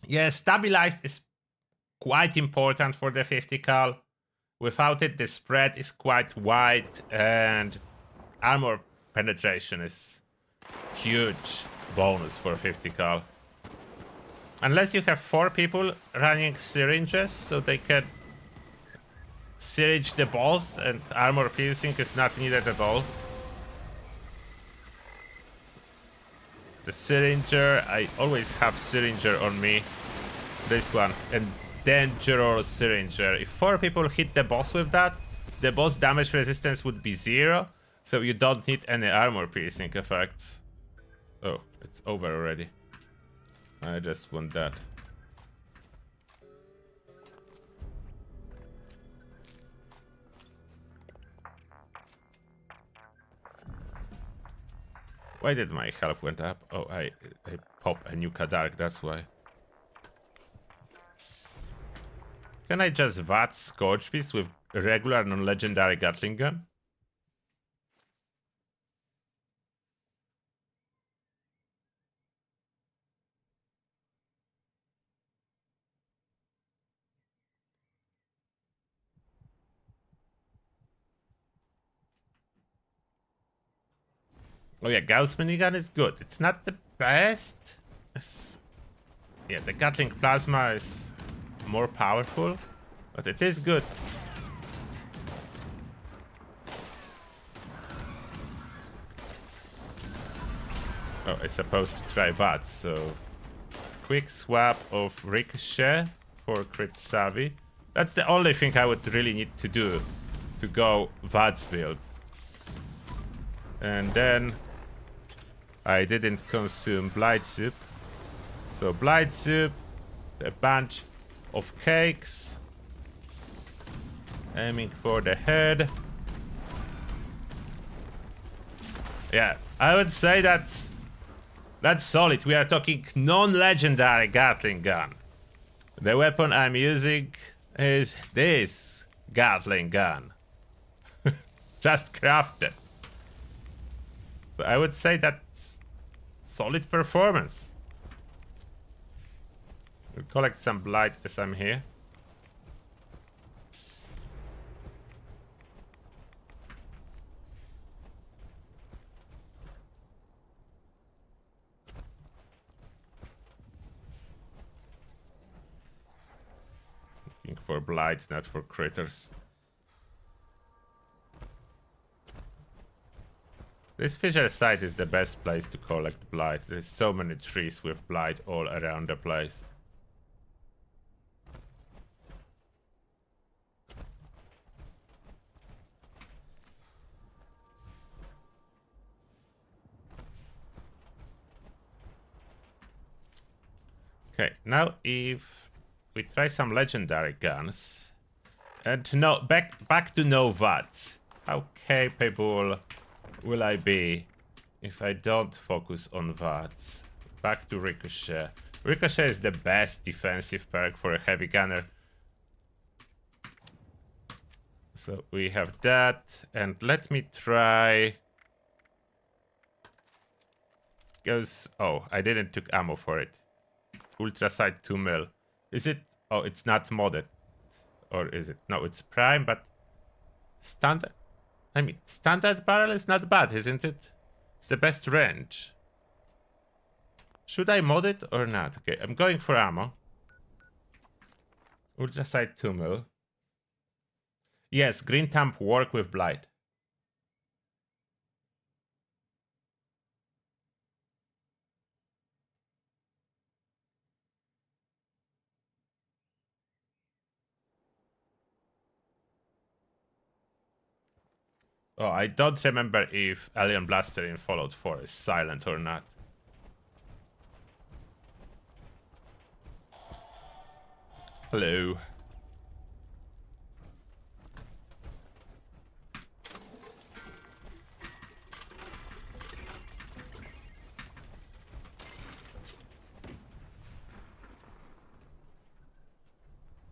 Yeah, stabilized is quite important for the 50 cal. Without it, the spread is quite wide and armor penetration is huge bonus for 50 cal. Unless you have 4 people running syringes, so they can syringe the boss and armor piercing is not needed at all. The syringer, I always have syringer on me. This one, and dangerous syringer. If 4 people hit the boss with that, the boss damage resistance would be 0, so you don't need any armor piercing effects. Oh, it's over already. I just want that. Why did my health went up? Oh, I pop a Nuka Dark, that's why. Can I just VAT Scorch Beast with regular non-legendary Gatling gun? Oh yeah, Gauss minigun is good. It's not the best. Yeah, the Gatling Plasma is more powerful, but it is good. Oh, I'm supposed to try VATS, so quick swap of Ricochet for Crit Savvy. That's the only thing I would really need to do to go VATS build. And then I didn't consume Blight Soup. So Blight Soup, a bunch of cakes. Aiming for the head. Yeah, I would say that's solid. We are talking non-legendary Gatling gun. The weapon I'm using is this Gatling gun. Just crafted. So I would say that's solid performance. We'll collect some blight as I'm here. Looking for blight, not for critters. This fissure site is the best place to collect blight. There's so many trees with blight all around the place. Okay, now if we try some legendary guns, and no, back to no VATs. How capable will I be if I don't focus on VATs? Back to Ricochet. Ricochet is the best defensive perk for a heavy gunner. So we have that, and let me try. Goes. Oh, I didn't took ammo for it. Ultra sight 2 mil. Is it? Oh, it's not modded. Or is it? No, it's prime, but standard. I mean, standard barrel is not bad, isn't it? It's the best range. Should I mod it or not? Okay, I'm going for ammo. Ultra sight 2 mil. Yes, green thumb work with blight. Oh, I don't remember if Alien Blaster in Fallout 4 is silent or not. Hello.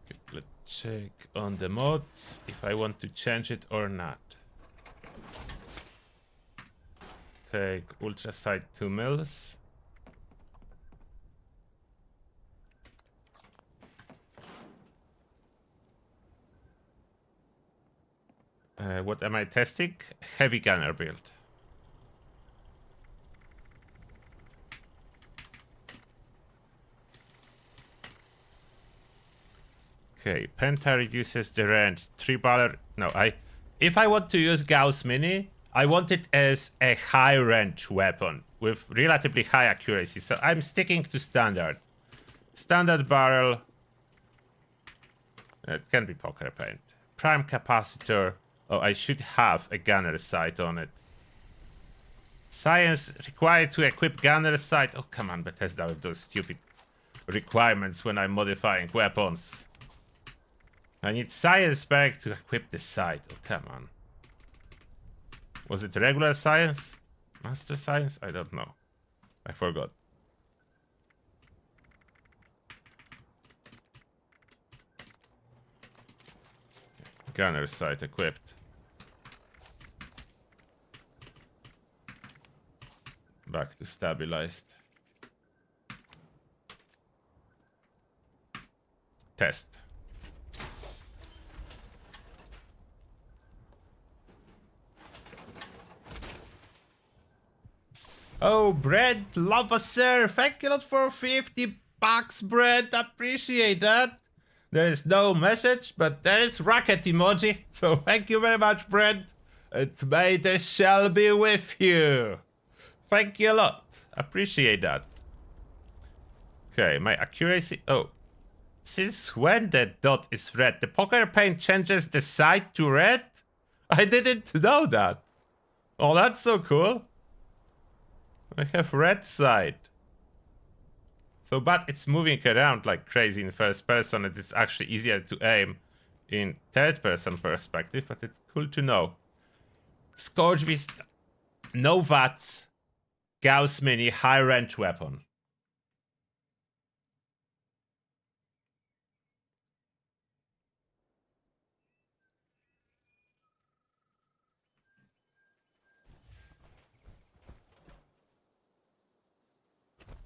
Okay, let's check on the mods if I want to change it or not. Take Ultra Sight 2 mils. What am I testing? Heavy gunner build. Okay, Penta reduces the range. 3-baller. No, if I want to use Gauss Mini, I want it as a high range weapon with relatively high accuracy. So I'm sticking to standard. Standard barrel. It can be poker paint. Prime capacitor. Oh, I should have a gunner sight on it. Science required to equip gunner sight. Oh, come on, Bethesda with those stupid requirements when I'm modifying weapons. I need science perk to equip the sight. Oh, come on. Was it regular science? Master science? I don't know. I forgot. Gunner sight equipped. Back to stabilized. Test. Oh, Brett, love sir. Thank you a lot for 50 bucks, Brett. Appreciate that. There is no message, but there is rocket emoji. So thank you very much, Brett. And may the shall be with you. Thank you a lot. Appreciate that. Okay, my accuracy. Oh, since when the dot is red? The poker paint changes the sight to red? I didn't know that. Oh, that's so cool. I have red sight. So, but it's moving around like crazy in first person, and it's actually easier to aim in third person perspective, but it's cool to know. Scourge Beast, no VATs, Gauss Mini, high range weapon.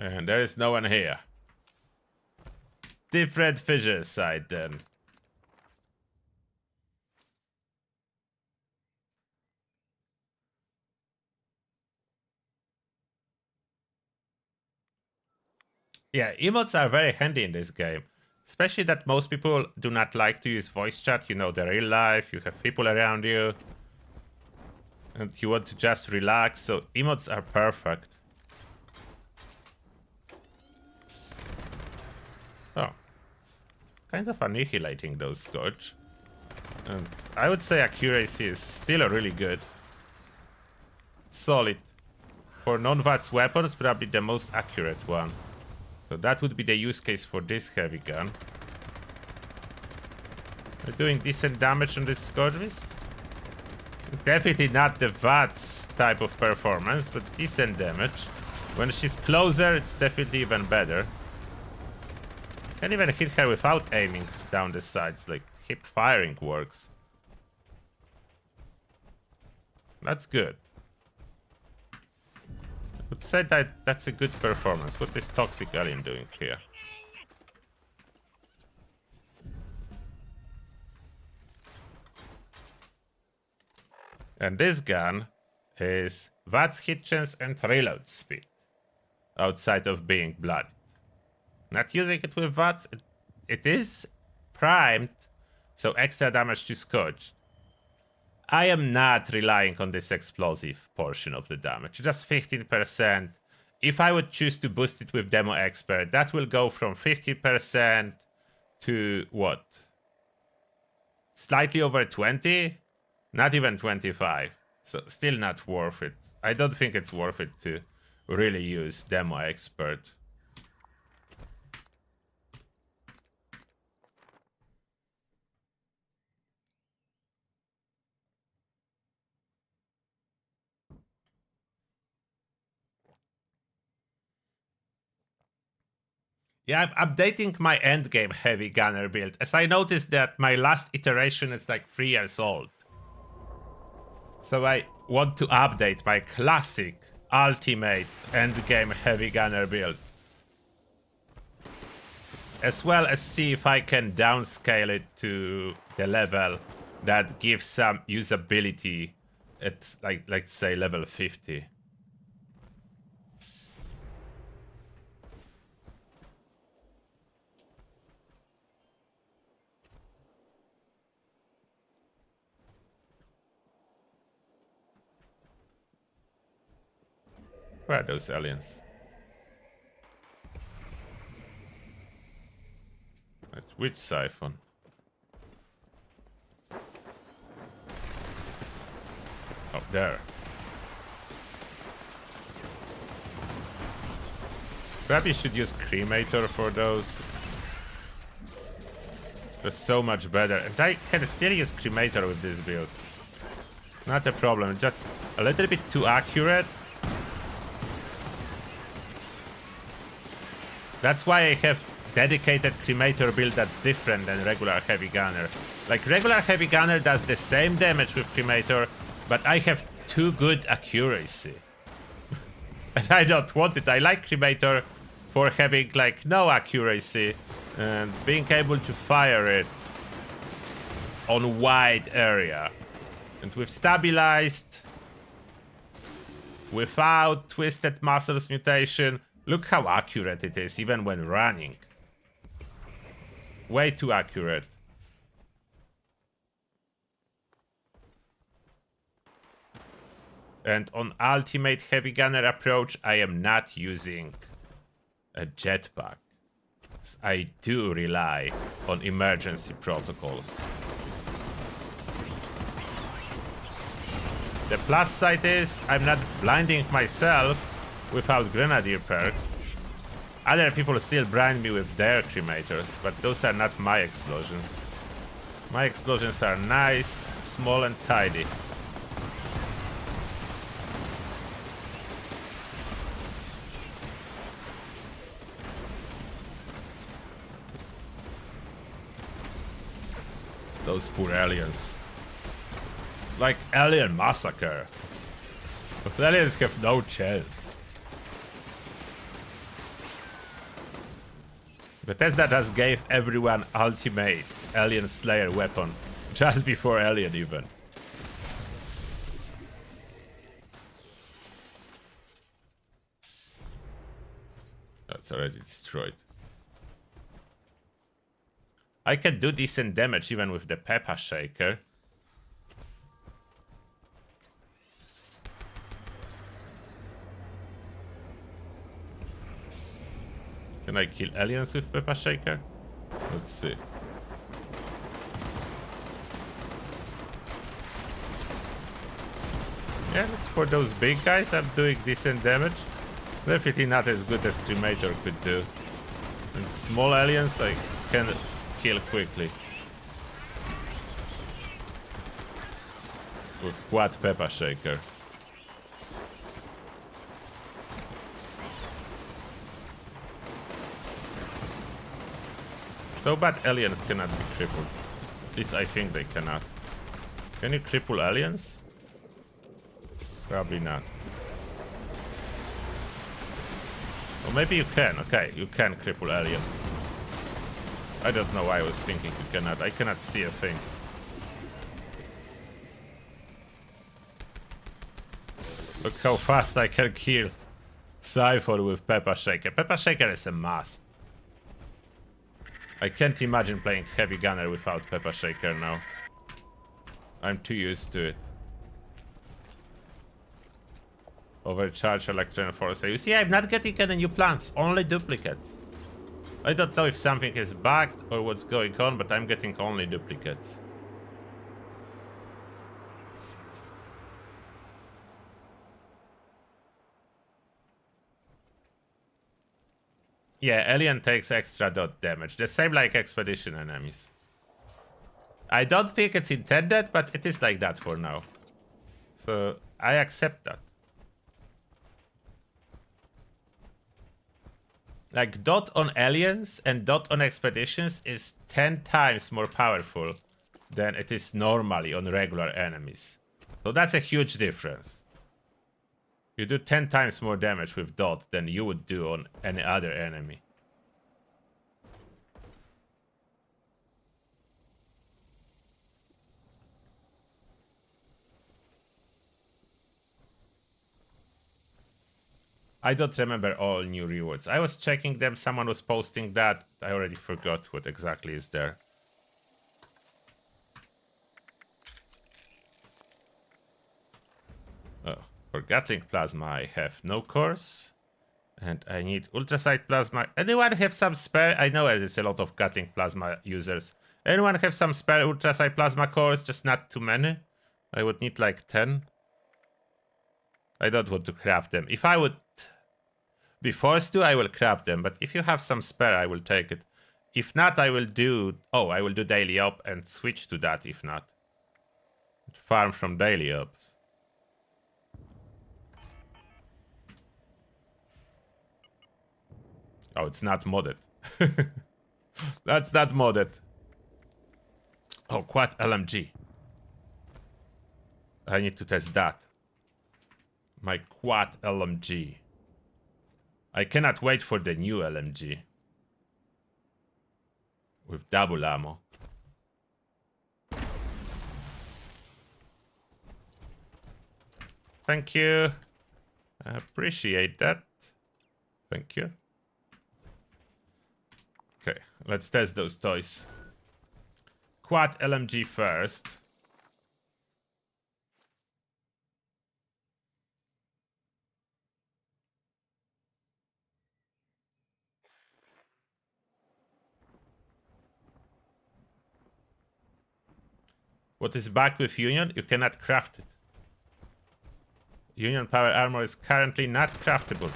And there is no one here. Different fissure side then. Yeah, emotes are very handy in this game. Especially that most people do not like to use voice chat. You know, the real life, you have people around you. and you want to just relax, so emotes are perfect. Oh, it's kind of annihilating those Scorch. And I would say accuracy is still really good. Solid. For non-VATS weapons, probably the most accurate one. So that would be the use case for this heavy gun. We're doing decent damage on this Scourges. Definitely not the VATS type of performance, but decent damage. When she's closer, it's definitely even better. Can't even hit her without aiming down the sides, like hip firing works. That's good. I would say that that's a good performance. What is Toxic Alien doing here? And this gun is VATS hit chance and reload speed, outside of being blooded. Not using it with VATS, it is primed, so extra damage to Scourge. I am not relying on this explosive portion of the damage, just 15%. If I would choose to boost it with Demo Expert, that will go from 50% to what? Slightly over 20? Not even 25. So still not worth it. I don't think it's worth it to really use Demo Expert. Yeah, I'm updating my endgame heavy gunner build, as I noticed that my last iteration is like 3 years old. So I want to update my classic ultimate endgame heavy gunner build. As well as see if I can downscale it to the level that gives some usability at, like, let's say level 50. Where are those aliens? At which siphon? Oh, there. Probably should use Cremator for those. That's so much better. And I can still use Cremator with this build. It's not a problem, just a little bit too accurate. That's why I have dedicated Cremator build that's different than regular Heavy Gunner. Like, regular Heavy Gunner does the same damage with Cremator, but I have too good accuracy. And I don't want it. I like Cremator for having, like, no accuracy and being able to fire it on wide area. And with Stabilized, without Twisted Muscles mutation, look how accurate it is, even when running. Way too accurate. And on Ultimate Heavy Gunner approach, I am not using a jetpack. I do rely on emergency protocols. The plus side is, I'm not blinding myself without Grenadier perk. Other people still blind me with their Cremators, but those are not my explosions. My explosions are nice, small and tidy. Those poor aliens. Like Alien Massacre. Those aliens have no chance. Bethesda just gave everyone ultimate Alien Slayer weapon just before Alien even. That's already destroyed. I can do decent damage even with the Peppa Shaker. I kill aliens with Peppa Shaker? Let's see. Yeah, it's for those big guys. I'm doing decent damage. Definitely not as good as Cremator could do. And small aliens I can kill quickly. With quad Peppa Shaker. So bad aliens cannot be crippled. At least I think they cannot. Can you cripple aliens? Probably not. Or maybe you can. Okay, you can cripple alien. I don't know why I was thinking you cannot. I cannot see a thing. Look how fast I can kill Cypher with Peppa Shaker. Peppa Shaker is a must. I can't imagine playing Heavy Gunner without Peppa Shaker now. I'm too used to it. Overcharge Electron Force. You see, I'm not getting any new plants, only duplicates. I don't know if something is bugged or what's going on, but I'm getting only duplicates. Yeah, alien takes extra dot damage, the same like expedition enemies. I don't think it's intended, but it is like that for now. So I accept that. Like dot on aliens and dot on expeditions is 10 times more powerful than it is normally on regular enemies. So that's a huge difference. You do 10 times more damage with dot than you would do on any other enemy. I don't remember all new rewards. I was checking them, someone was posting that. I already forgot what exactly is there. Oh, for Gatling Plasma I have no cores. And I need Ultrasight Plasma. Anyone have some spare? I know there's a lot of Gatling Plasma users. Anyone have some spare Ultrasight Plasma cores? Just not too many. I would need like 10. I don't want to craft them. If I would be forced to, I will craft them. But if you have some spare, I will take it. If not, I will do... Oh, I will do daily op and switch to that if not. Farm from daily ops. Oh, it's not modded. That's not modded. Oh, quad LMG. I need to test that. My quad LMG. I cannot wait for the new LMG. With double ammo. Thank you. I appreciate that. Thank you. Okay, let's test those toys. Quad LMG first. What is back with Union? You cannot craft it. Union power armor is currently not craftable.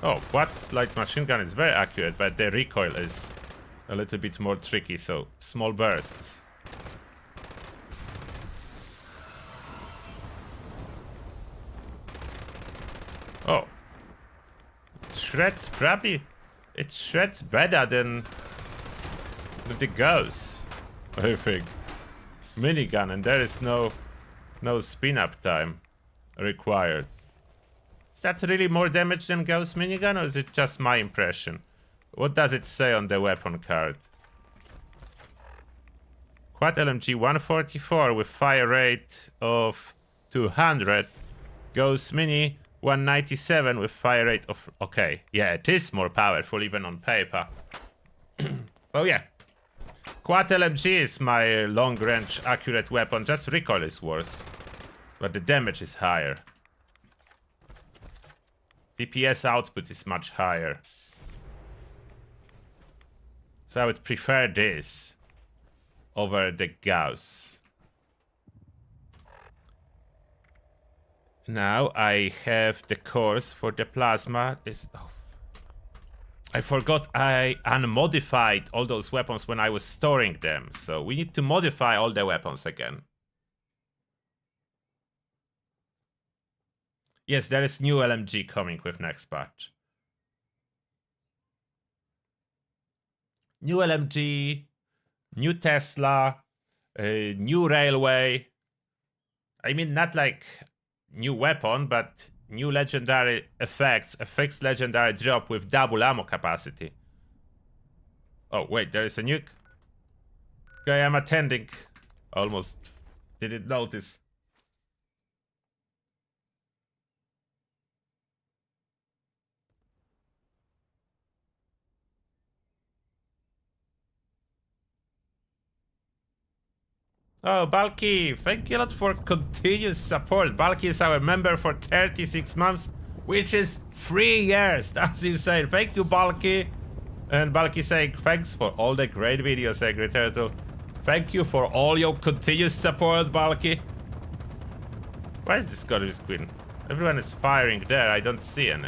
Oh, what? Light machine gun is very accurate, but the recoil is a little bit more tricky, so small bursts. Oh. It shreds probably. It shreds better than the Gauss, I think. Minigun, and there is no spin up time required. Is that really more damage than Gauss minigun, or is it just my impression? What does it say on the weapon card? Quad LMG 144 with fire rate of 200. Gauss Mini 197 with fire rate of... Okay, yeah, it is more powerful even on paper. Oh yeah. Quad LMG is my long-range accurate weapon, just recoil is worse. But the damage is higher. DPS output is much higher. So I would prefer this over the Gauss. Now I have the cores for the plasma. I forgot I unmodified all those weapons when I was storing them. So we need to modify all the weapons again. Yes, there is new LMG coming with next patch. New LMG, new Tesla, new railway. I mean, not like new weapon, but new legendary effects. A fixed legendary drop with double ammo capacity. Oh, wait, there is a nuke. Okay, I'm attending. Almost didn't notice. Oh, Balky, thank you a lot for continuous support. Balky is our member for 36 months, which is 3 years. That's insane. Thank you, Balky. And Balky saying, thanks for all the great videos, Angry Turtle. Thank you for all your continuous support, Balky. Why is this color screen? Everyone is firing there. I don't see any.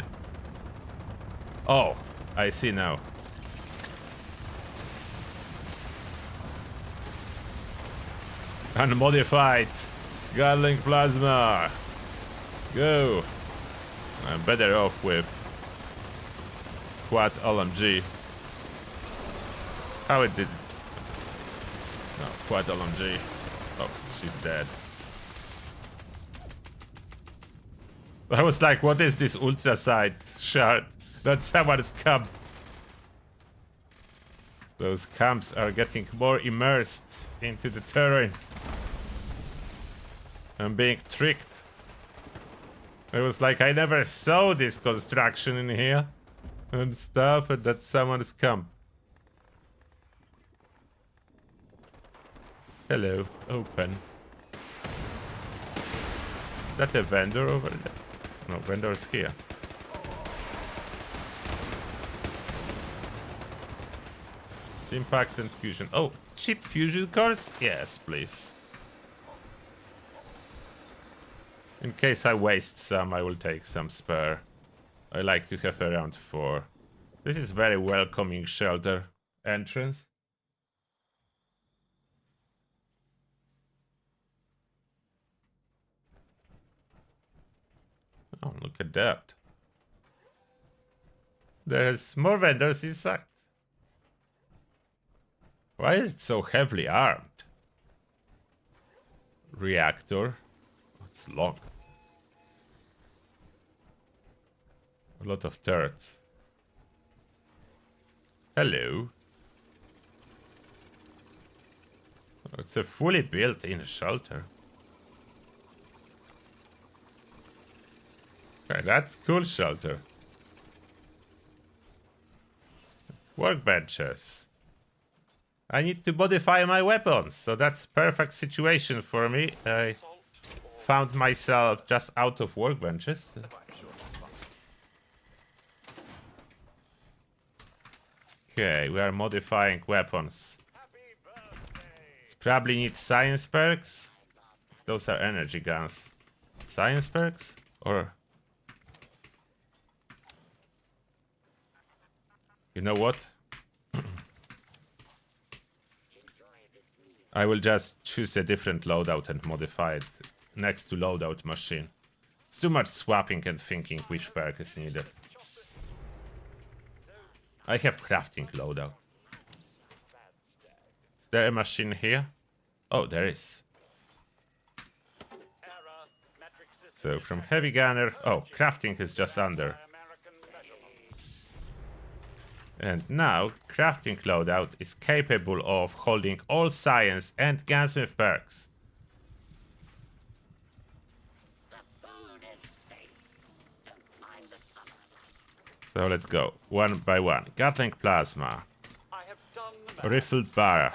Oh, I see now. Unmodified Gatling Plasma. Go. I'm better off with quad LMG. How it did? No, quad LMG. Oh, she's dead. I was like, what is this ultra sight shard? That's someone's camp. Those camps are getting more immersed into the terrain. I'm being tricked. It was like I never saw this construction in here and stuff, and that's someone's camp. Hello, open. Is that a vendor over there? No, vendor's here. Steam packs and fusion. Oh, cheap fusion cores? Yes, please. In case I waste some, I will take some spare. I like to have around 4. This is very welcoming shelter entrance. Oh, look at that. There's more vendors inside. Why is it so heavily armed? Reactor. It's locked. A lot of turrets. Hello. Oh, it's a fully built-in shelter. Okay, that's cool shelter. Workbenches. I need to modify my weapons, so that's perfect situation for me. I found myself just out of workbenches. Okay, we are modifying weapons. Probably need science perks. Those are energy guns. Science perks? Or... You know what? I will just choose a different loadout and modify it next to loadout machine. It's too much swapping and thinking which perk is needed. I have crafting loadout. Is there a machine here? Oh, there is. So from heavy gunner... Oh, crafting is just under. And now, crafting loadout is capable of holding all science and gunsmith perks. So let's go, one by one. Gatling plasma. Rifled bar.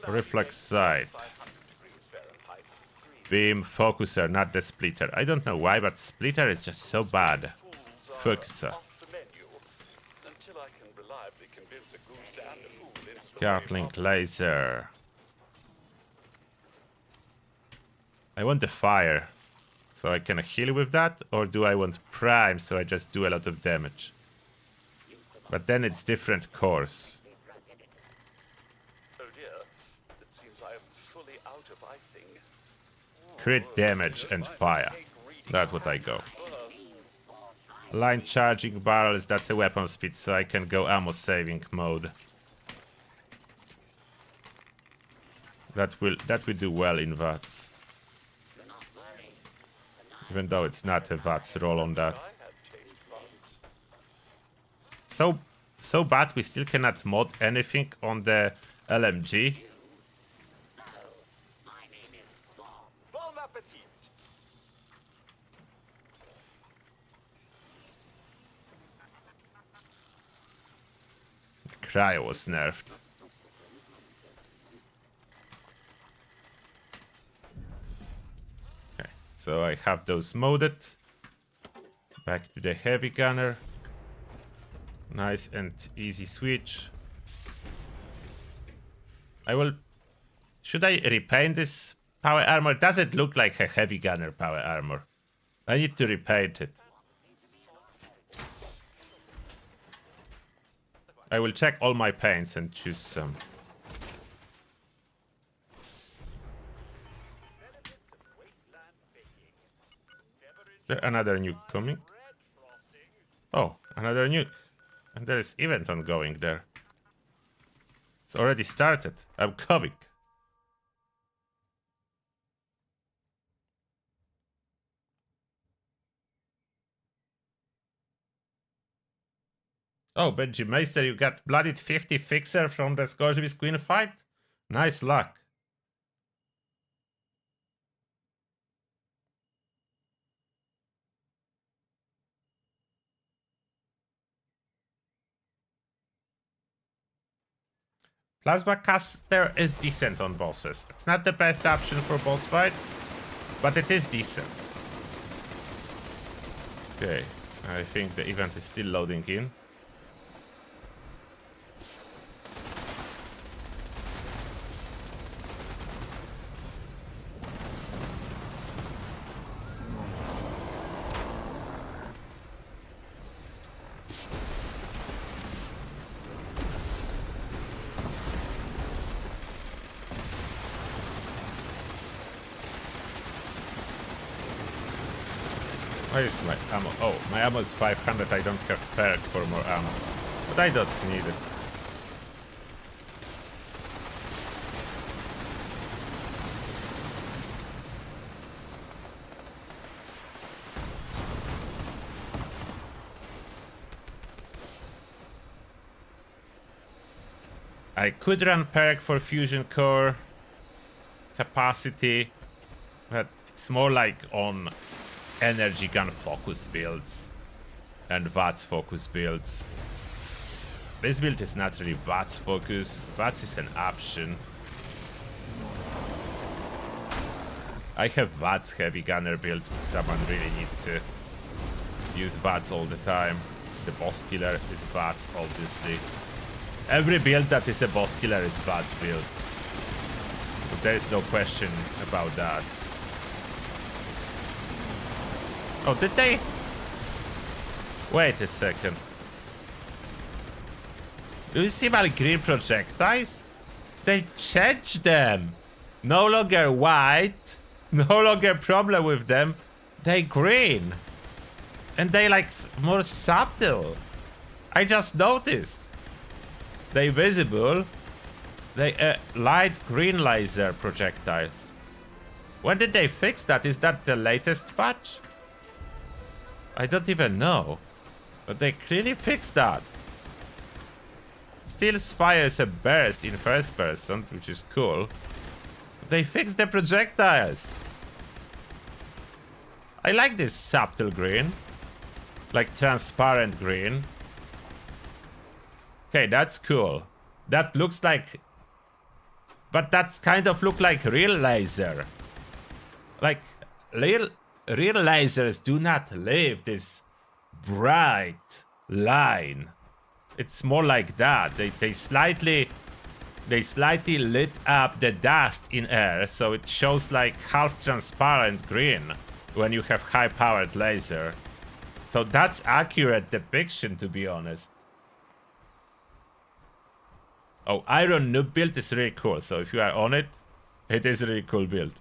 Reflex sight. Beam focuser, not the splitter. I don't know why, but splitter is just so bad. Focuser. Gatling laser. I want the fire, so I can heal with that, or do I want prime, so I just do a lot of damage? But then it's different course. Crit damage and fire. That's what I go. Line charging barrels, that's a weapon speed, so I can go ammo saving mode. That will do well in VATS. Even though it's not a VATS roll on that. So bad we still cannot mod anything on the LMG. Cryo was nerfed. Okay, so I have those modded. Back to the heavy gunner. Nice and easy switch. Should I repaint this power armor? Does it look like a heavy gunner power armor? I need to repaint it. I will check all my paints and choose some. Is there another nuke coming? Oh, another nuke. And there is event ongoing there. It's already started. I'm coming. Oh, Benji Meister, you got bloodied 50 fixer from the Scourge's Queen fight? Nice luck. Plasma Caster is decent on bosses. It's not the best option for boss fights, but it is decent. Okay, I think the event is still loading in. Where is my ammo? Oh, my ammo is 500. I don't have perk for more ammo. But I don't need it. I could run perk for fusion core capacity, but it's more like on energy gun focused builds and VATS focused builds. This build is not really VATS focused. VATS is an option. I have VATS heavy gunner build if someone really needs to use VATS all the time. The boss killer is VATS, obviously. Every build that is a boss killer is VATS build. But there is no question about that. Oh, did they? Wait a second. Do you see my green projectiles? They changed them. No longer white. No longer problem with them. They green. And they like more subtle. I just noticed. They visible. They light green laser projectiles. When did they fix that? Is that the latest patch? I don't even know. But they clearly fixed that. Still fires a burst in first person, which is cool. But they fixed the projectiles. I like this subtle green. Like transparent green. Okay, that's cool. That looks like... But that's kind of look like real laser. Like, real lasers do not leave this bright line. It's more like that. They slightly lit up the dust in air, so it shows like half transparent green when you have high powered laser. So that's accurate depiction, to be honest. Oh, iron noob build is really cool. So if you are on it, it is a really cool build.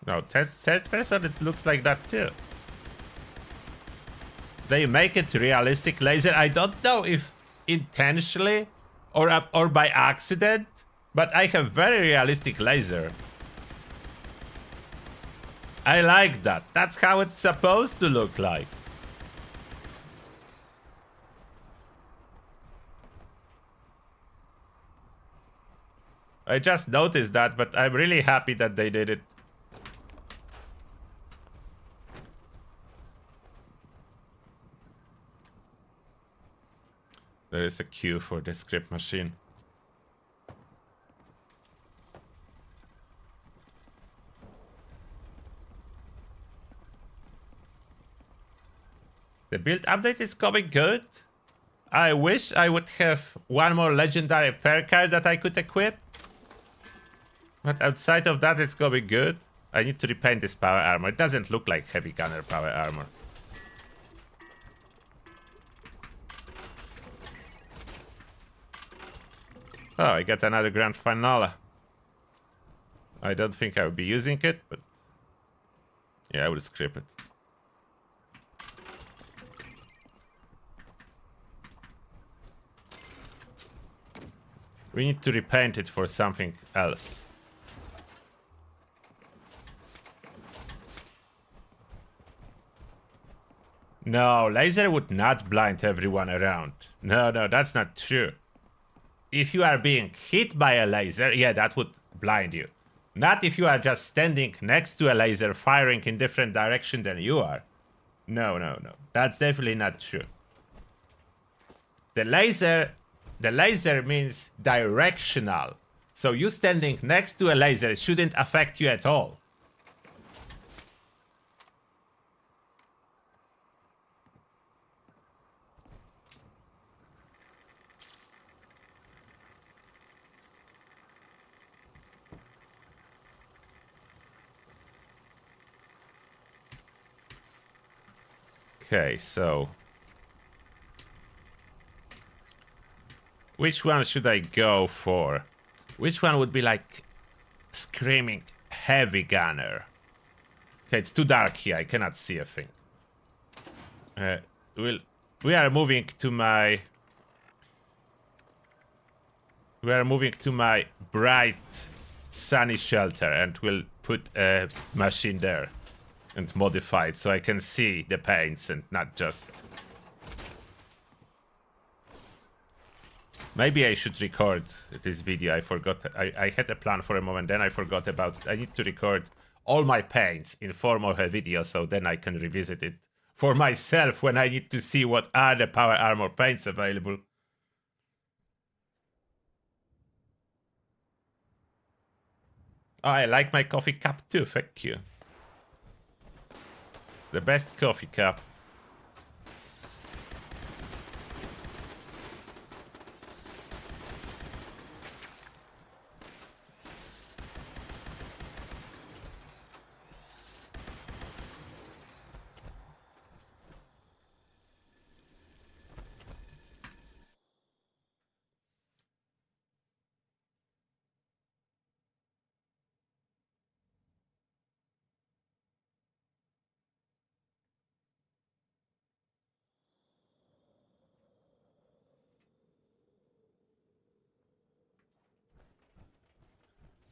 No, third person, it looks like that too. They make it realistic laser. I don't know if intentionally or by accident, but I have very realistic laser. I like that. That's how it's supposed to look like. I just noticed that, but I'm really happy that they did it. There is a queue for the script machine. The build update is coming good. I wish I would have one more legendary perk card that I could equip. But outside of that, it's going good. I need to repaint this power armor. It doesn't look like heavy gunner power armor. Oh, I got another grand finale. I don't think I will be using it, but yeah, I will script it. We need to repaint it for something else. No, laser would not blind everyone around. No, that's not true. If you are being hit by a laser, yeah, that would blind you. Not if you are just standing next to a laser firing in different direction than you are. No. That's definitely not true. The laser means directional. So you standing next to a laser shouldn't affect you at all. Okay, so which one should I go for? Which one would be like screaming heavy gunner? Okay, it's too dark here. I cannot see a thing. We are moving to my bright sunny shelter, and we'll put a machine there and modify it so I can see the paints and not just... Maybe I should record this video. I forgot. I had a plan for a moment, then I forgot about it. I need to record all my paints in form of a video, so then I can revisit it for myself when I need to see what are the power armor paints available. Oh, I like my coffee cup too, thank you. The best coffee cup.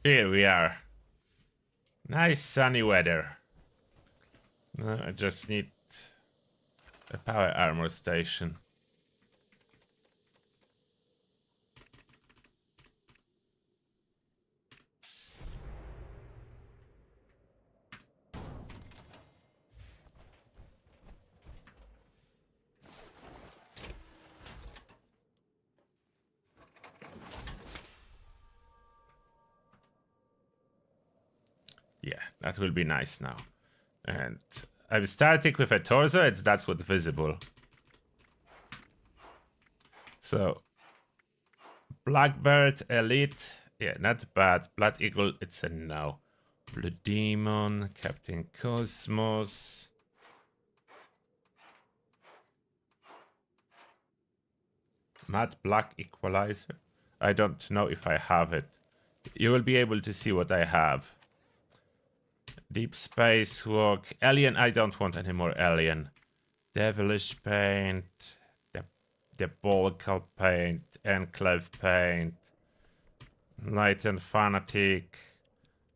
Here we are. Nice sunny weather. I just need a power armor station. That will be nice now. And I'm starting with a torso, that's what's visible. So, Blackbird, Elite, yeah, not bad. Blood Eagle, it's a no. Blue Demon, Captain Cosmos. Matte Black Equalizer. I don't know if I have it. You will be able to see what I have. Deep Space Walk. Alien, I don't want any more Alien. Devilish Paint. The Volcal Paint. Enclave Paint. Light and Fanatic.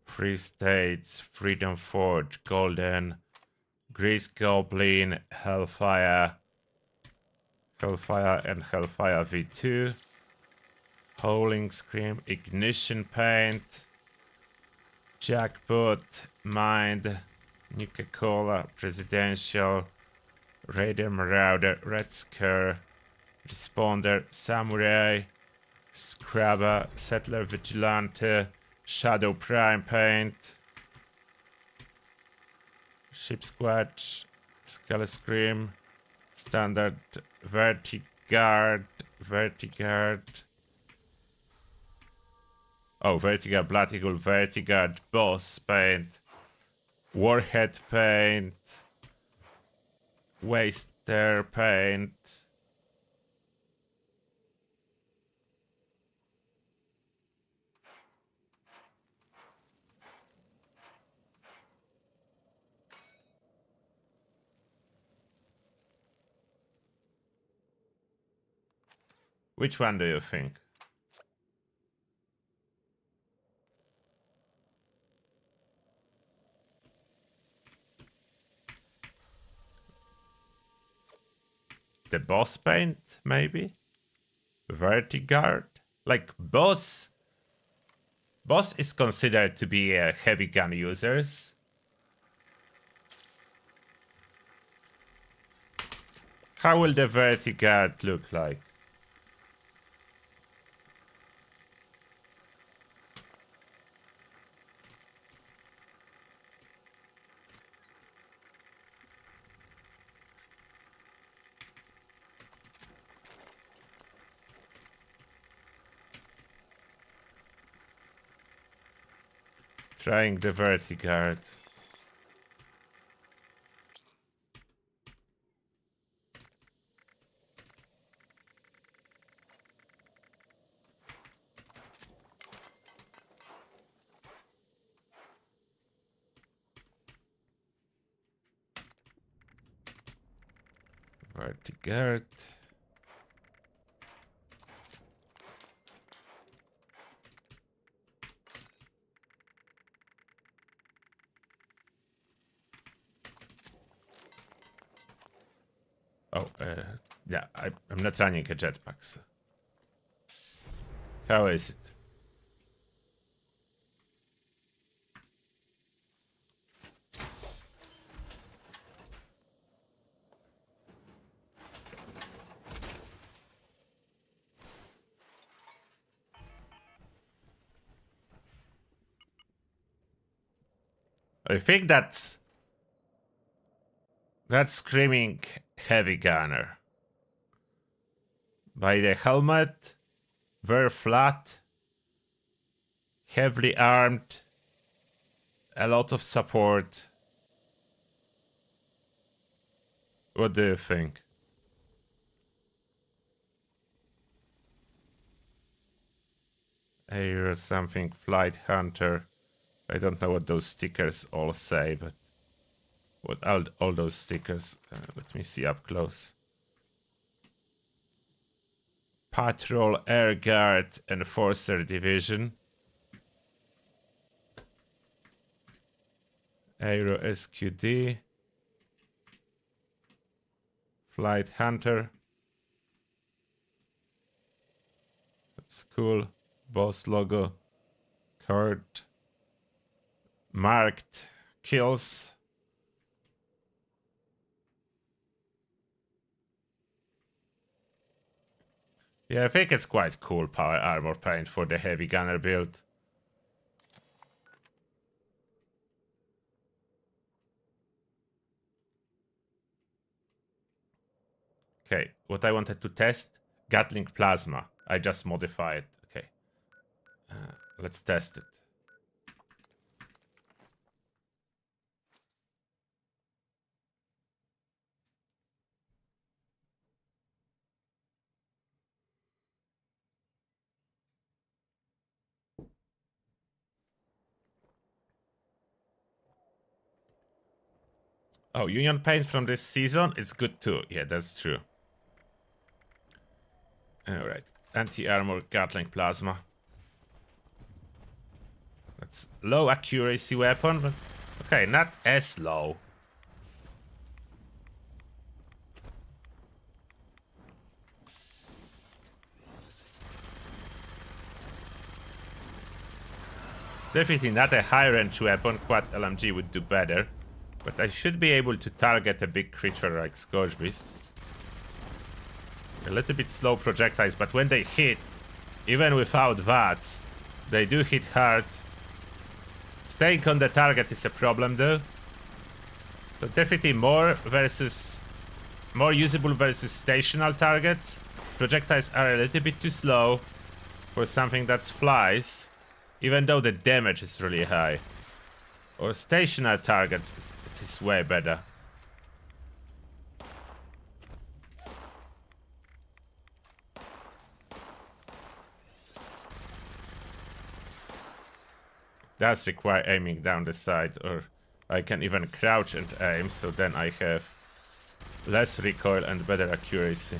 Free States. Freedom Forge. Golden. Grease Goblin. Hellfire. Hellfire and Hellfire V2. Howling Scream. Ignition Paint. Jackpot, Mind, Nuka-Cola, Presidential, Raider Marauder, Red Scare, Responder, Samurai, Scrabber, Settler Vigilante, Shadow Prime Paint, Ship Squatch, Skull Scream, Standard Vertigard, Oh, Vertigard, Blood Eagle, Vertigard, Boss Paint, Warhead Paint, Waster Paint. Which one do you think? The Boss Paint, maybe? Vertigard? Like, Boss is considered to be a heavy gun users. How will the Vertigard look like? Trying the Vertigard. Vertigard. Oh, yeah, I'm not running a jetpack. So. How is it? I think that's screaming heavy gunner. By the helmet, very flat, heavily armed, a lot of support. What do you think? Air something, Flight Hunter. I don't know what those stickers all say, but what all those stickers. Let me see up close. Patrol, Air Guard, Enforcer Division. Aero SQD. Flight Hunter. That's cool. Boss logo. Card. Marked kills. Yeah, I think it's quite cool power armor paint for the heavy gunner build. Okay, what I wanted to test, Gatling plasma. I just modify it. Okay, let's test it. Oh, Union Paint from this season, it's good too. Yeah, that's true. Alright, anti-armor Gatling plasma. That's low accuracy weapon, but okay, not as low. Definitely not a high range weapon, quad LMG would do better. But I should be able to target a big creature like Scourge Beast. A little bit slow projectiles, but when they hit, even without VATS, they do hit hard. Staying on the target is a problem though. So definitely more usable versus stational targets. Projectiles are a little bit too slow for something that flies, even though the damage is really high. Or stationary targets, it is way better. Does require aiming down the side, or I can even crouch and aim, so then I have less recoil and better accuracy.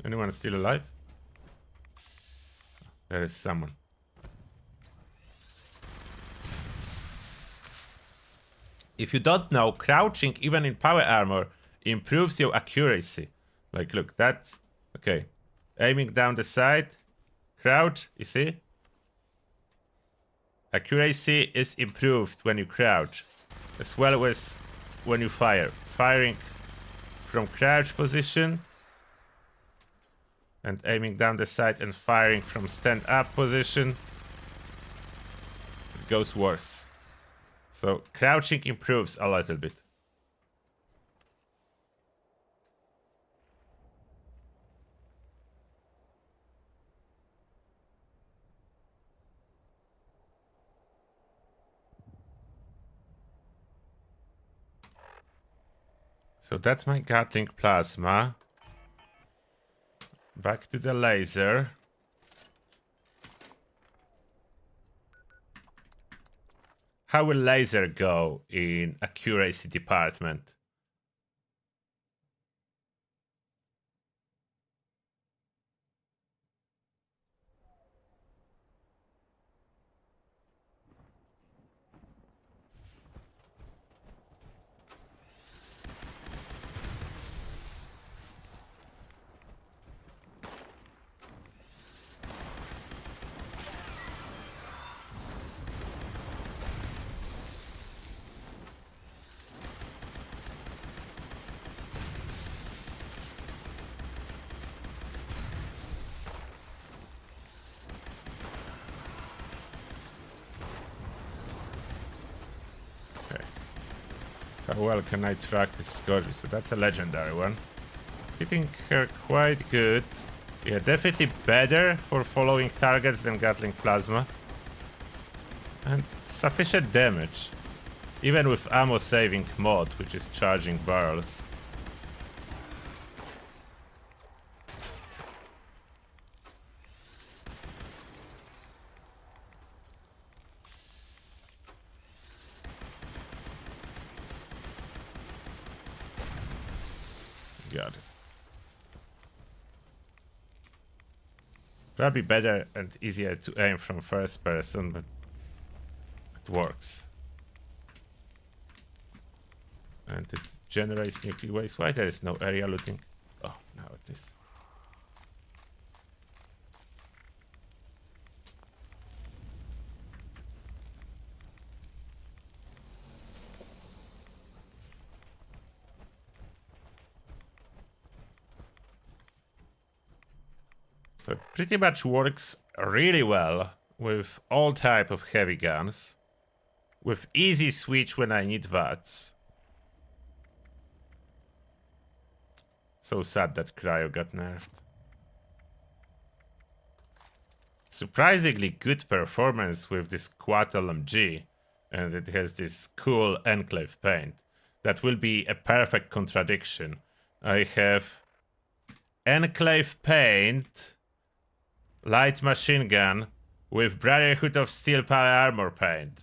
Anyone still alive? There is someone. If you don't know, crouching even in power armor improves your accuracy. Like, look, that's okay. Aiming down the side, crouch, you see? Accuracy is improved when you crouch, as well as when you fire. Firing from crouch position and aiming down the side and firing from stand up position, it goes worse. So crouching improves a little bit. So that's my Gatling plasma. Back to the laser. How will laser go in accuracy department? How well can I track this Scourge? So that's a legendary one. Hitting her quite good. Yeah, definitely better for following targets than Gatling plasma. And sufficient damage. Even with ammo saving mod, which is charging barrels. Got it. Probably better and easier to aim from first person, but it works. And it generates nuclear waste. Why there is no area looting? Oh, now it is. So it pretty much works really well with all type of heavy guns. With easy switch when I need VATS. So sad that Cryo got nerfed. Surprisingly good performance with this quad LMG. And it has this cool enclave paint. That will be a perfect contradiction. I have enclave paint, light machine gun, with Brotherhood of Steel power armor paint.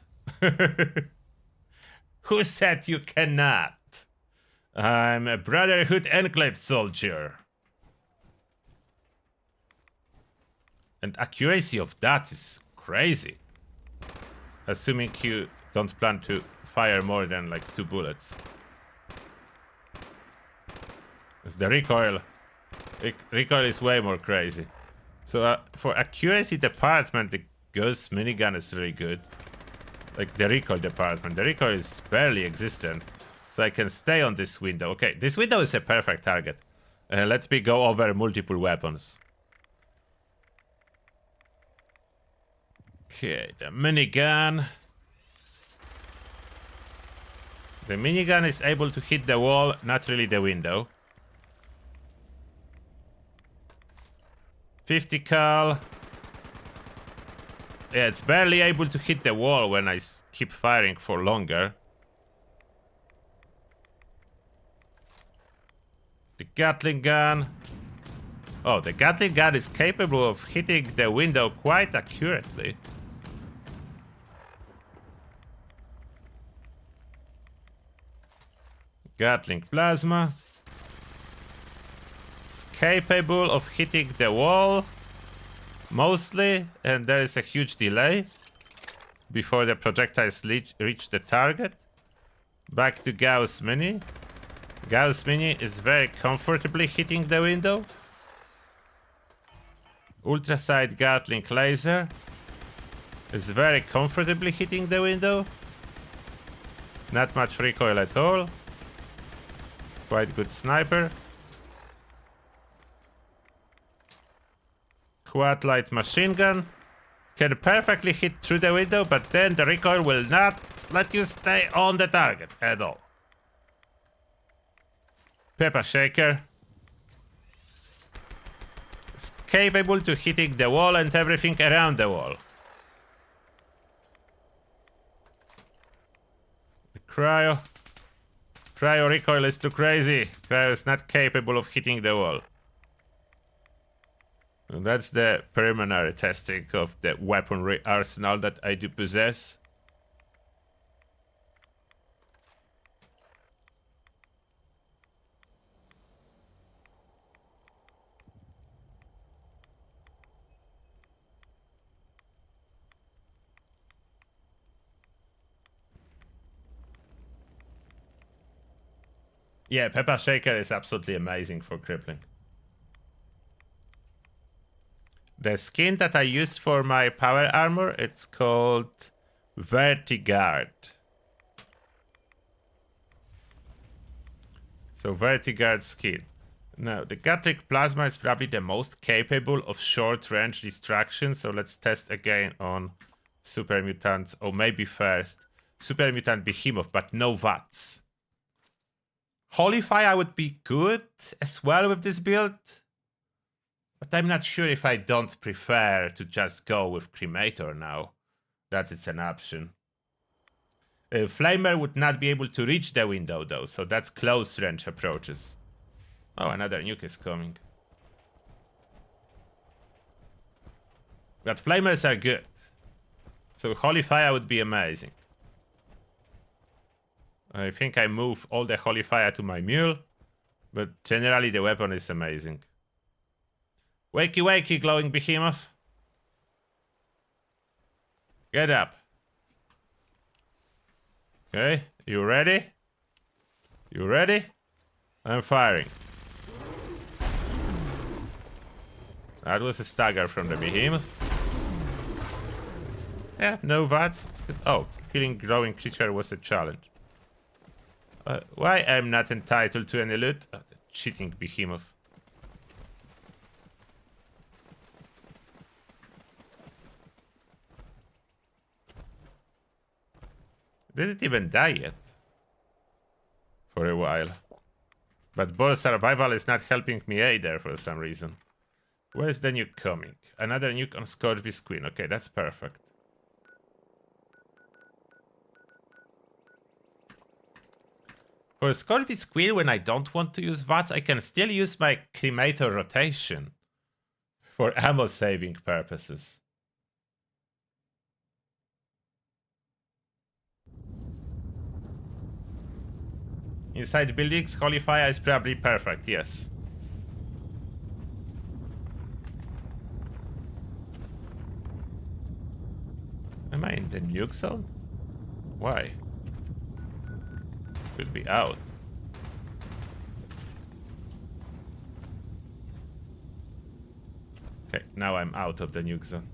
Who said you cannot? I'm a Brotherhood enclave soldier. And accuracy of that is crazy. Assuming you don't plan to fire more than like 2 bullets. It's the recoil. Recoil is way more crazy. So for accuracy department, the Ghost minigun is really good. Like the recoil department. The recoil is barely existent. So I can stay on this window. Okay, this window is a perfect target. Let me go over multiple weapons. Okay, the minigun. The minigun is able to hit the wall, not really the window. 50 cal. Yeah, it's barely able to hit the wall when I keep firing for longer. The Gatling gun. Oh, the Gatling gun is capable of hitting the window quite accurately. Gatling plasma. It's capable of hitting the wall. Mostly, and there is a huge delay before the projectiles reach the target. Back to Gauss Mini. Gauss Mini is very comfortably hitting the window. Ultraside Gatling laser is very comfortably hitting the window. Not much recoil at all. Quite good sniper. Quad light machine gun can perfectly hit through the window, but then the recoil will not let you stay on the target at all. Pepper shaker is capable to hitting the wall and everything around the wall. The cryo recoil is too crazy. Cryo is not capable of hitting the wall. And that's the preliminary testing of the weaponry arsenal that I do possess. Yeah, Pepper Shaker is absolutely amazing for crippling. The skin that I use for my power armor, it's called Vertigard. So Vertigard skin. Now, the Gatling Plasma is probably the most capable of short-range destruction, so let's test again on Super Mutants, or maybe first Super Mutant Behemoth, but no VATS. Holy Fire would be good as well with this build. But I'm not sure if I don't prefer to just go with Cremator now. That it's an option. Flamer would not be able to reach the window though, so that's close range approaches. Oh, another nuke is coming. But Flamers are good. So Holy Fire would be amazing. I think I move all the Holy Fire to my mule, but generally the weapon is amazing. Wakey wakey, glowing behemoth. Get up. Okay, you ready? You ready? I'm firing. That was a stagger from the behemoth. Yeah, no VATS. It's good. Oh, killing glowing creature was a challenge. Why I'm not entitled to any loot? Oh, the cheating behemoth. Didn't even die yet. For a while. But boar survival is not helping me either for some reason. Where's the nuke coming? Another nuke on Scorchbeast Queen. Okay, that's perfect. For Scorchbeast Queen, when I don't want to use VATS, I can still use my Cremator rotation. For ammo saving purposes. Inside buildings, Holy Fire is probably perfect, yes. Am I in the nuke zone? Why? Could be out. Okay, now I'm out of the nuke zone.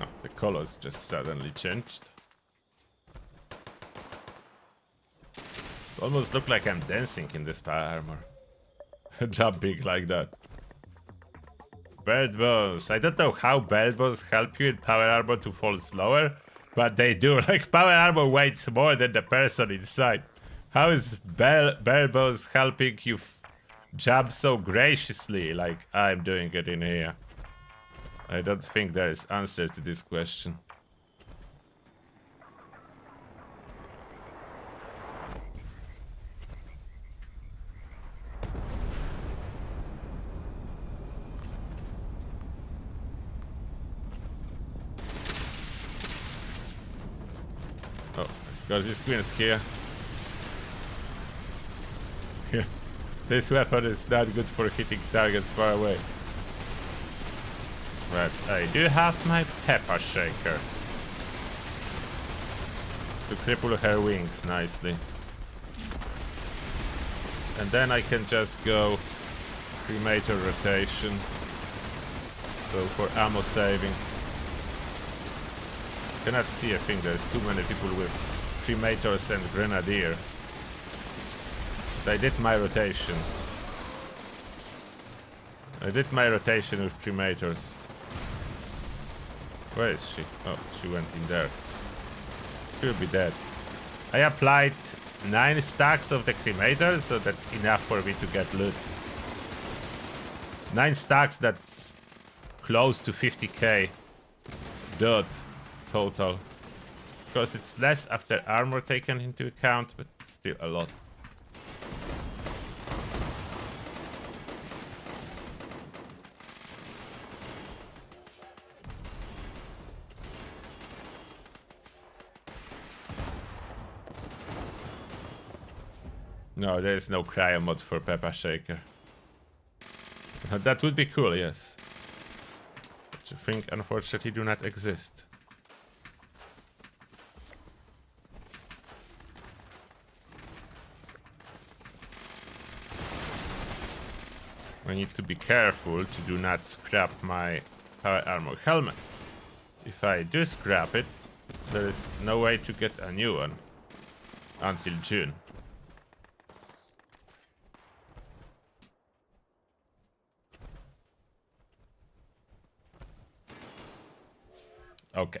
Oh, the colors just suddenly changed. It almost look like I'm dancing in this power armor. Jump big like that. Bird bones. I don't know how bird bones help you in power armor to fall slower, but they do. Like, power armor weighs more than the person inside. How is bird bones helping you jump so graciously like I'm doing it in here? I don't think there is answer to this question. Oh, Scorchbeast Queen is here. Yeah. This weapon is not good for hitting targets far away. But I do have my pepper shaker. To cripple her wings nicely. And then I can just go cremator rotation. So for ammo saving. Cannot see a thing, there's too many people with cremators and grenadier. But I did my rotation. I did my rotation with cremators. Where is she? Oh, she went in there. She'll be dead. I applied 9 stacks of the cremator, so that's enough for me to get loot. 9 stacks, that's close to 50k loot total. Of course, it's less after armor taken into account, but still a lot. No, there is no cryo mod for Peppa Shaker. That would be cool, yes. Which I think unfortunately do not exist. I need to be careful to do not scrap my power armor helmet. If I do scrap it, there is no way to get a new one until June. Okay.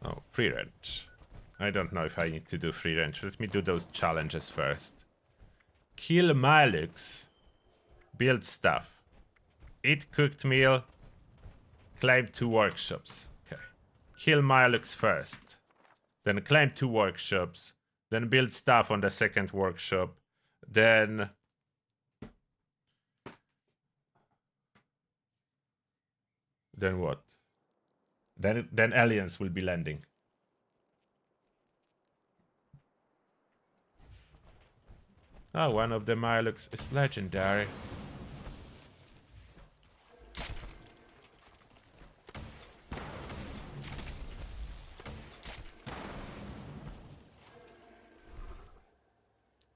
Oh, free range. I don't know if I need to do free range. Let me do those challenges first. Kill Malux. Build stuff. Eat cooked meal. Claim 2 workshops. Okay. Kill Malux first. Then claim 2 workshops. Then build stuff on the second workshop. Then... Then what? Then aliens will be landing. Oh, one of the Milux is legendary.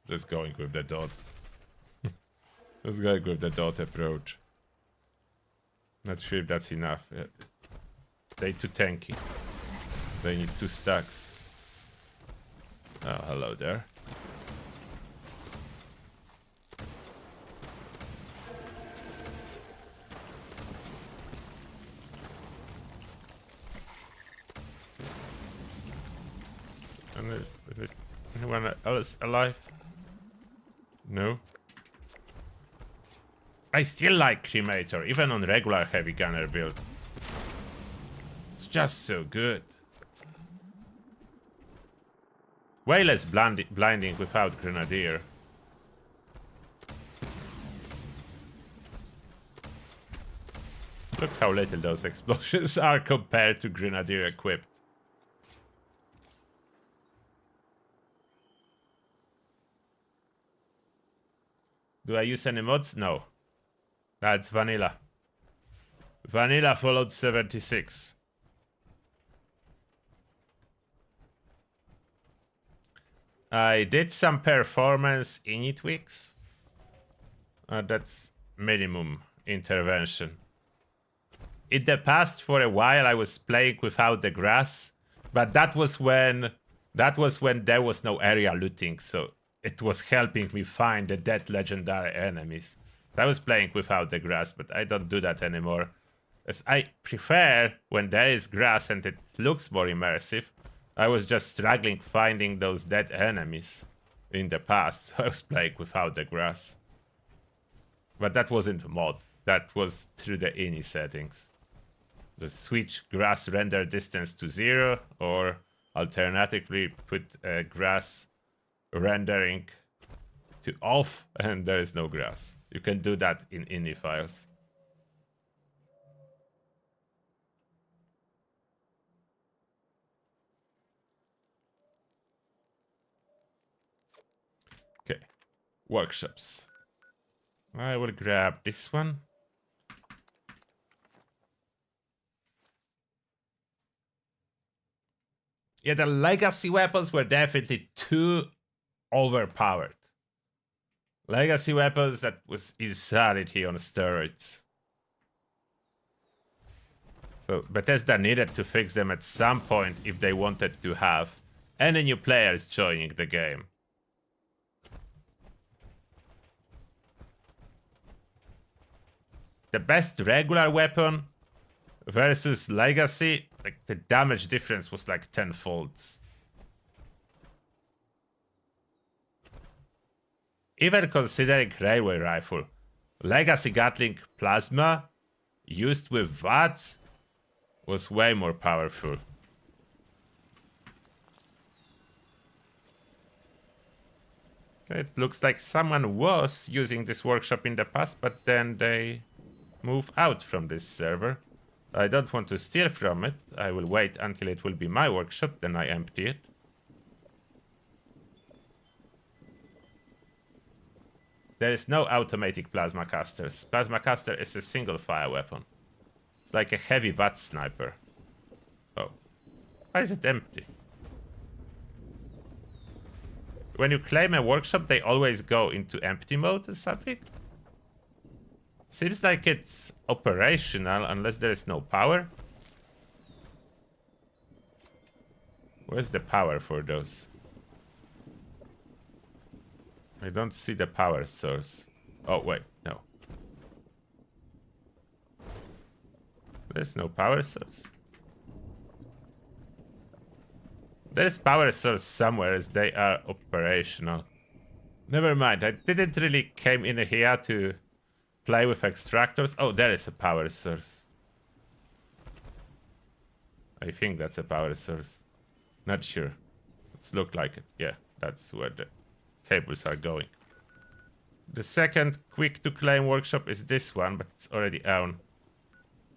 Just going with the dot. Just going with the dot approach. Not sure if that's enough. They too tanky. They need 2 stacks. Oh, hello there. And is anyone else alive? No. I still like Cremator, even on regular heavy gunner build. It's just so good. Way less blinding without Grenadier. Look how little those explosions are compared to Grenadier equipped. Do I use any mods? No. That's vanilla. Vanilla followed 76. I did some performance init tweaks. That's minimum intervention. In the past, for a while, I was playing without the grass, but that was when there was no area looting, so it was helping me find the dead legendary enemies. I was playing without the grass, but I don't do that anymore, as I prefer when there is grass and it looks more immersive. I was just struggling finding those dead enemies in the past, so I was playing without the grass. But that wasn't a mod, that was through the ini settings. The switch grass render distance to 0, or alternatively put grass rendering to off and there is no grass. You can do that in ini files. Okay, workshops. I will grab this one. Yeah, the legacy weapons were definitely too overpowered. Legacy weapons, that was insanity on steroids. So Bethesda needed to fix them at some point if they wanted to have any new players joining the game. The best regular weapon versus legacy, like the damage difference was like 10-folds. Even considering railway rifle, legacy Gatling plasma used with VATS was way more powerful. It looks like someone was using this workshop in the past, but then they moved out from this server. I don't want to steal from it. I will wait until it will be my workshop, then I empty it. There is no automatic plasma casters. Plasma caster is a single fire weapon. It's like a heavy VAT sniper. Oh. Why is it empty? When you claim a workshop, they always go into empty mode or something? Seems like it's operational unless there is no power. Where's the power for those? I don't see the power source. Oh, wait, no. There's no power source. There's power source somewhere as they are operational. Never mind, I didn't really came in here to play with extractors. Oh, there is a power source. I think that's a power source. Not sure. Let's look like it. Yeah, that's where the cables are going. The second quick to claim workshop is this one, but it's already on.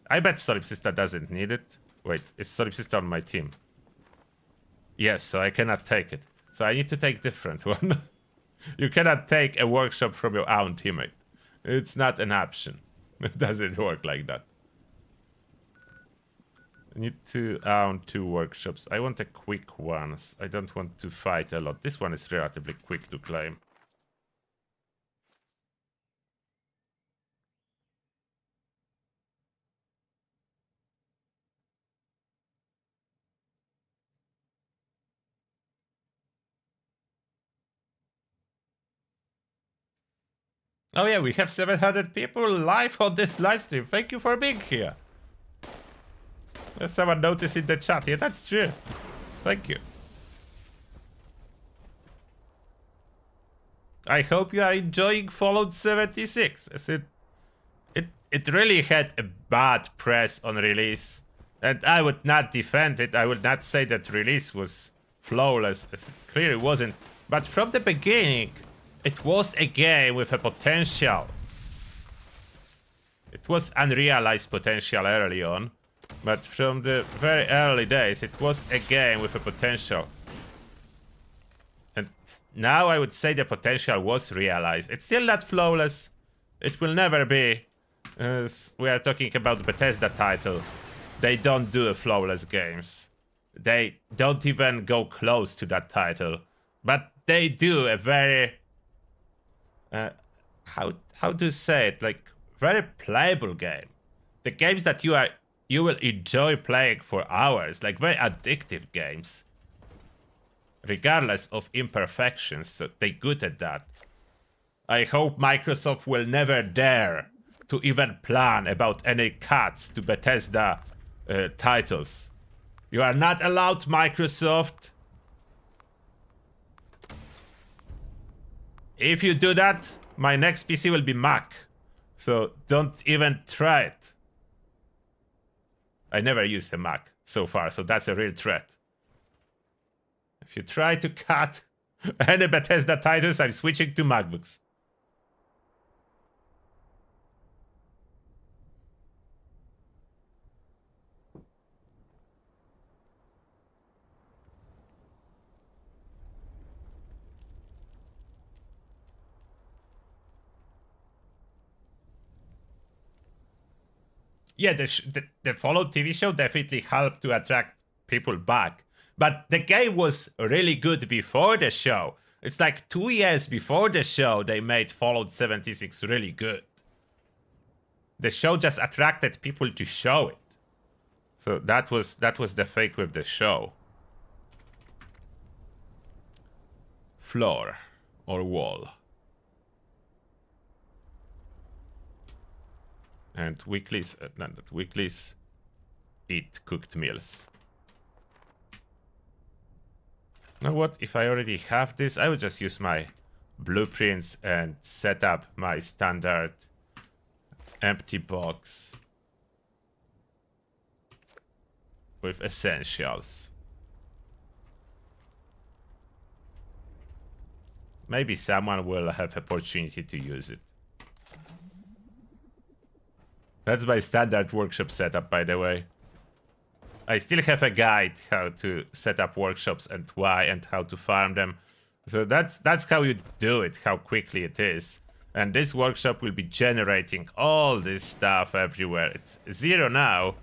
I bet Solipsista doesn't need it. Wait, is Solipsista on my team? Yes, so I cannot take it. So I need to take different one. You cannot take a workshop from your own teammate. It's not an option. It doesn't work like that. I need to own 2 workshops. I want a quick ones. I don't want to fight a lot. This one is relatively quick to claim. Oh yeah, we have 700 people live on this live stream. Thank you for being here. Someone noticed in the chat. Yeah, that's true. Thank you. I hope you are enjoying Fallout 76, as it really had a bad press on release. And I would not defend it. I would not say that release was flawless, as it clearly wasn't. But from the beginning, it was a game with a potential. It was unrealized potential early on. But from the very early days, it was a game with a potential. And now I would say the potential was realized. It's still not flawless. It will never be. As we are talking about Bethesda title. They don't do flawless games. They don't even go close to that title. But they do a very... how to say it? Like, very playable game. The games that you will enjoy playing for hours. Like, very addictive games. Regardless of imperfections. So they're good at that. I hope Microsoft will never dare to even plan about any cuts to Bethesda titles. You are not allowed, Microsoft. If you do that, my next PC will be Mac. So don't even try it. I never used a Mac so far, so that's a real threat. If you try to cut any Bethesda titles, I'm switching to MacBooks. Yeah, the Fallout TV show definitely helped to attract people back. But the game was really good before the show. It's like 2 years before the show they made Fallout 76 really good. The show just attracted people to show it. So that was the fake with the show. Floor or wall. And weeklies, not weeklies, eat cooked meals. Now what, if I already have this, I would just use my blueprints and set up my standard empty box with essentials. Maybe someone will have opportunity to use it. That's my standard workshop setup, by the way. I still have a guide how to set up workshops and why and how to farm them. So that's how you do it, how quickly it is. And this workshop will be generating all this stuff everywhere. It's 0 now,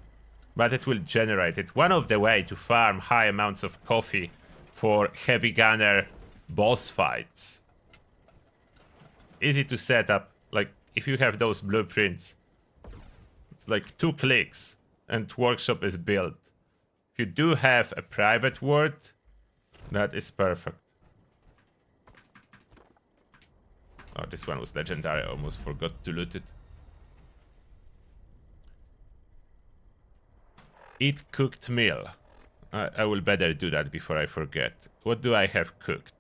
but it will generate it. One of the way to farm high amounts of coffee for heavy gunner boss fights. Easy to set up. Like, if you have those blueprints, it's like 2 clicks and workshop is built. If you do have a private word, that is perfect. Oh, this one was legendary. I almost forgot to loot it. Eat cooked meal. I will better do that before I forget. What do I have cooked?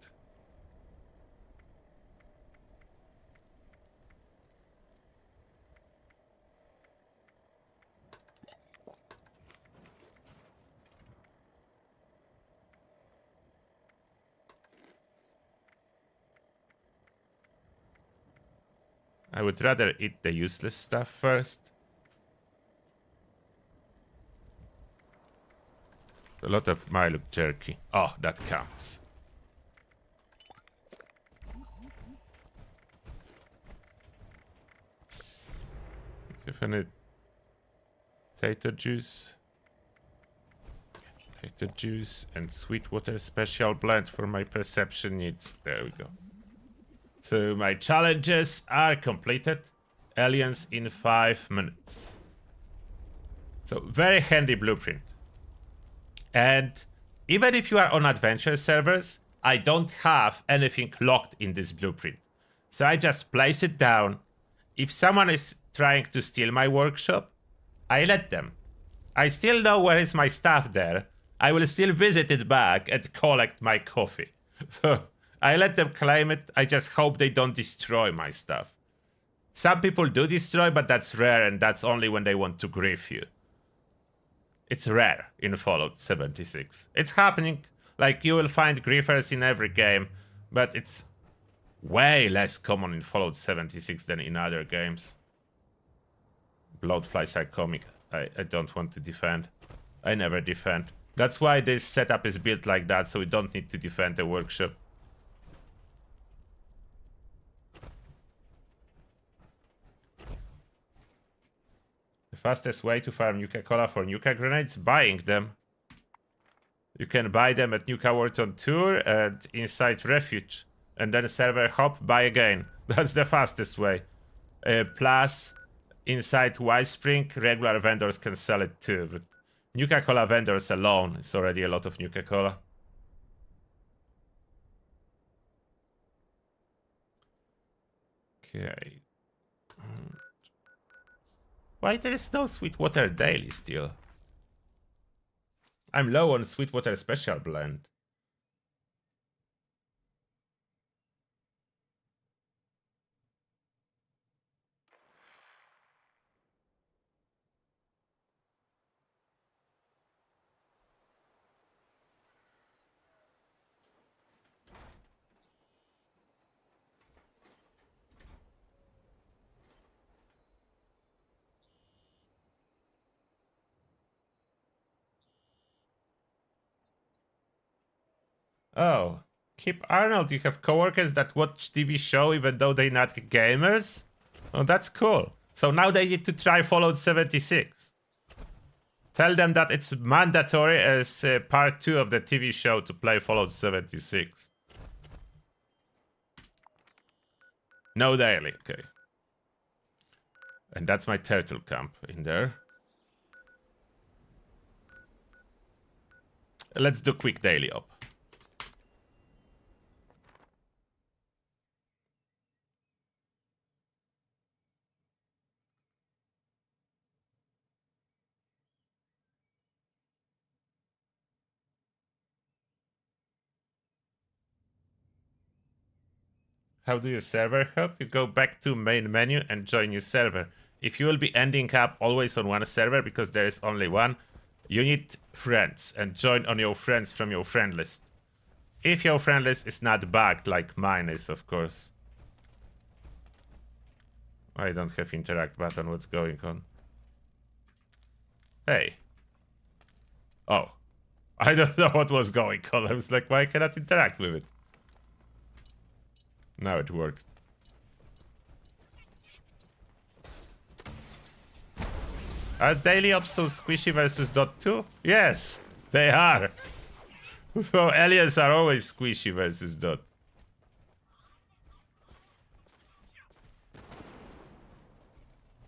I would rather eat the useless stuff first. A lot of Milo jerky. Oh, that counts. If any potato juice. Potato juice and Sweetwater special blend for my perception needs. There we go. So my challenges are completed. Aliens in 5 minutes. So very handy blueprint. And even if you are on adventure servers, I don't have anything locked in this blueprint. So I just place it down. If someone is trying to steal my workshop, I let them. I still know where is my stuff there. I will still visit it back and collect my coffee. So I let them claim it. I just hope they don't destroy my stuff. Some people do destroy, but that's rare, and that's only when they want to grief you. It's rare in Fallout 76. It's happening. Like, you will find griefers in every game, but it's way less common in Fallout 76 than in other games. Bloodflies are comic. I don't want to defend. I never defend. That's why this setup is built like that, so we don't need to defend the workshop. The fastest way to farm Nuka-Cola for Nuka grenades? Buying them. You can buy them at Nuka World on Tour and inside Refuge. And then server hop, buy again. That's the fastest way. Plus, inside Whitespring, regular vendors can sell it too. But Nuka-Cola vendors alone is already a lot of Nuka-Cola. Okay. Why there is no Sweetwater daily still? I'm low on Sweetwater special blend. Oh, Keep Arnold, you have coworkers that watch TV show even though they're not gamers? Oh, that's cool. So now they need to try Fallout 76. Tell them that it's mandatory as part 2 of the TV show to play Fallout 76. No daily, okay. And that's my turtle camp in there. Let's do quick daily up. How do you server hop? You go back to main menu and join your server. If you will be ending up always on one server because there is only one, you need friends and join on your friends from your friend list. If your friend list is not bugged like mine is, of course. I don't have interact button, what's going on? Hey. Oh. I don't know what was going on. I was like, why I cannot interact with it? Now it worked. Are daily ops so squishy versus .2? Yes, they are. So aliens are always squishy versus dot.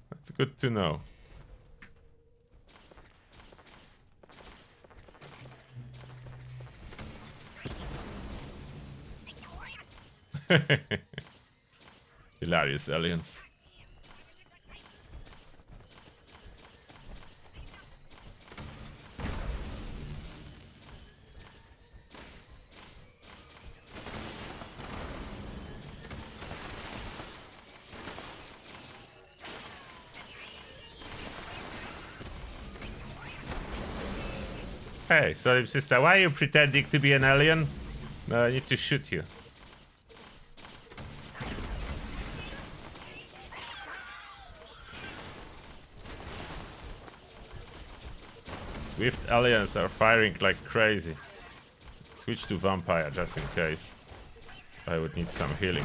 That's good to know. Hilarious aliens. Hey, sorry sister, why are you pretending to be an alien? No, I need to shoot you. Swift aliens are firing like crazy. Switch to vampire just in case. I would need some healing.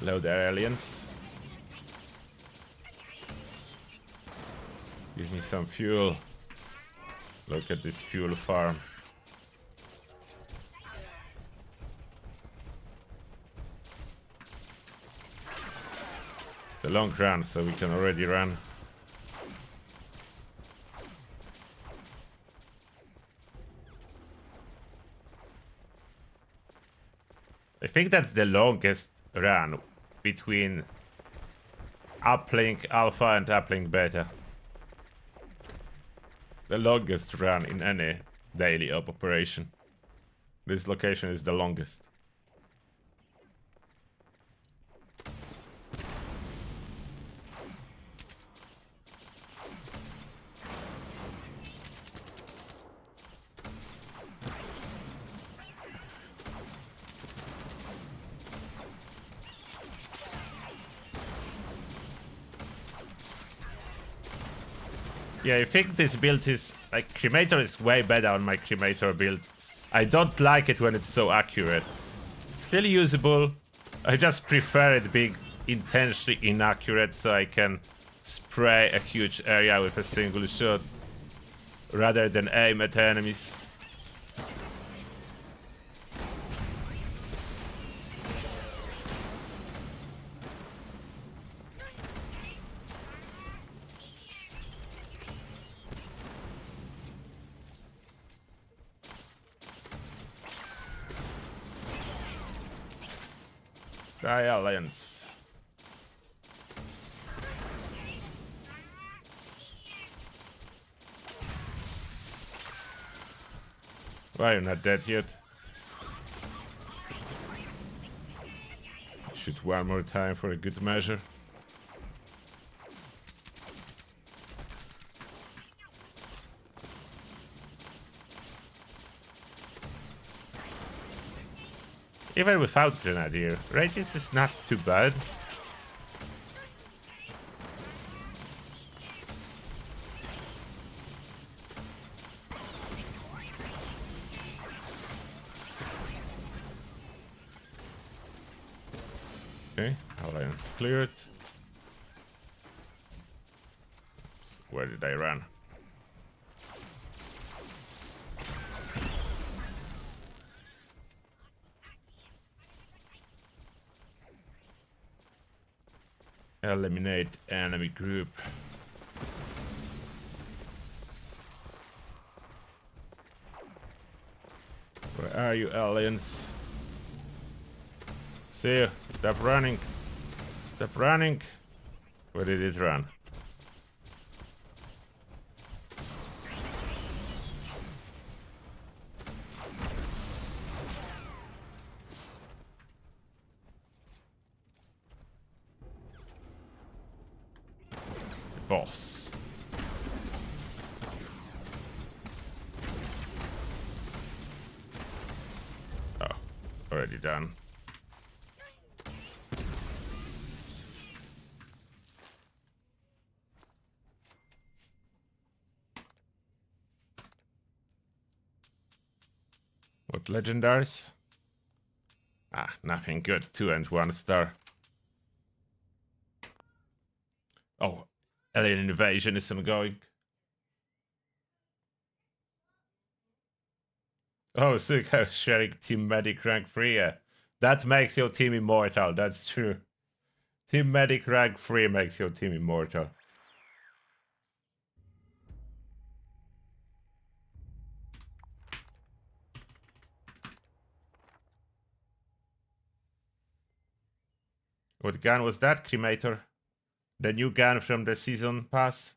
Load their aliens. Give me some fuel. Look at this fuel farm. It's a long run, so we can already run. I think that's the longest run between uplink alpha and uplink beta. It's the longest run in any daily operation. This location is the longest. Yeah, I think this build is like cremator is way better on my cremator build. I don't like it when it's so accurate. Still usable. I just prefer it being intentionally inaccurate so I can spray a huge area with a single shot rather than aim at enemies. Alliance. Why are you not dead yet? Shoot one more time for a good measure. Even without Grenadier, Radius is not too bad. Okay, Alliance cleared. Oops, where did I run? Eliminate enemy group. Where are you, aliens? See you. Stop running. Stop running. Where did it run? Boss. Oh, it's already done. What legendaries? Ah, nothing good. 2 and 1 star. Oh, alien invasion is ongoing. Oh, Suka sharing Team Medic rank 3. Yeah. That makes your team immortal. That's true. Team Medic rank 3 makes your team immortal. What gun was that, Cremator? The new gun from the season pass?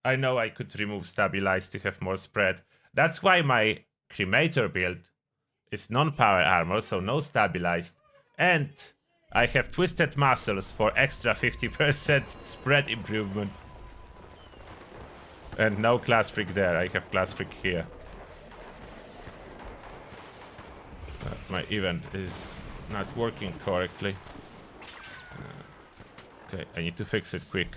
I know I could remove stabilize to have more spread. That's why my Cremator build is non-power armor, so no stabilized. And I have twisted muscles for extra 50% spread improvement. And no class freak there, I have class freak here. My event is not working correctly. Okay, I need to fix it quick.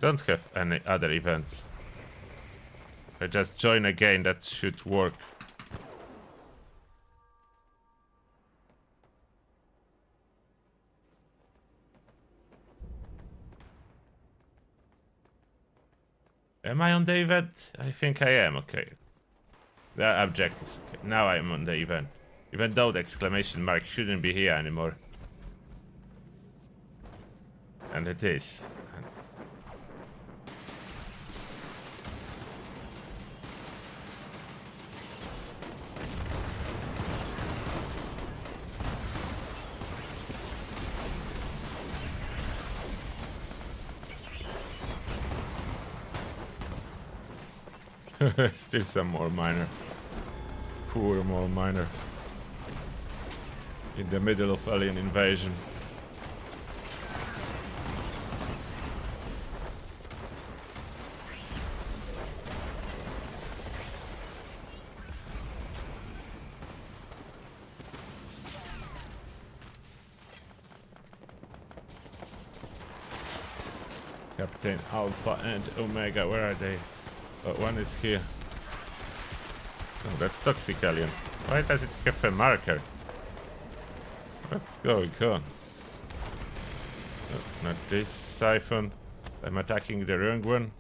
don't have any other events. I just join again, that should work. Am I on the event? I think I am, okay. There are objectives. Okay. Now I'm on the event. Even though the exclamation mark shouldn't be here anymore. And it is. Still some more miner. Poor more miner. In the middle of alien invasion. Captain Alpha and Omega, where are they? Oh, one is here. Oh, that's toxic alien. Why does it have a marker? What's going on? Oh, not this siphon. I'm attacking the wrong one.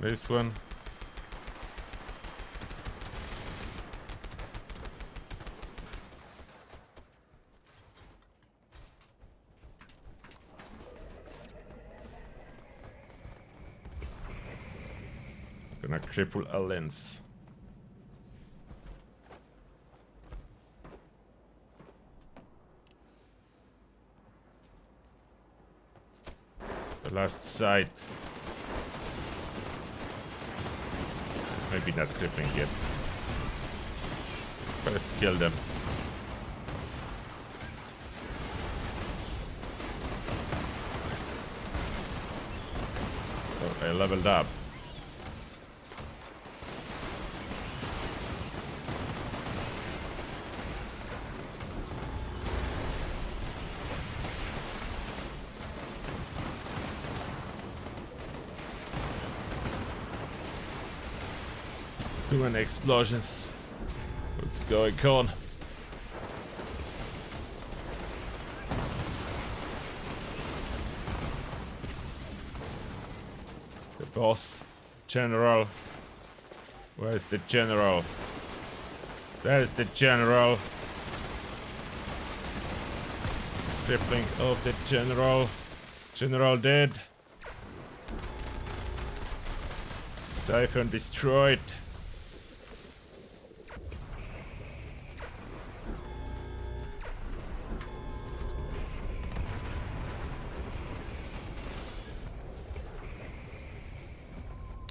This one. Gonna cripple aliens. The last site. Maybe not crippling yet. First kill them. Oh, I leveled up. Too many explosions. What's going on? The boss. General. Where's the general? There's the general. Crippling of the general. General dead. Siphon destroyed.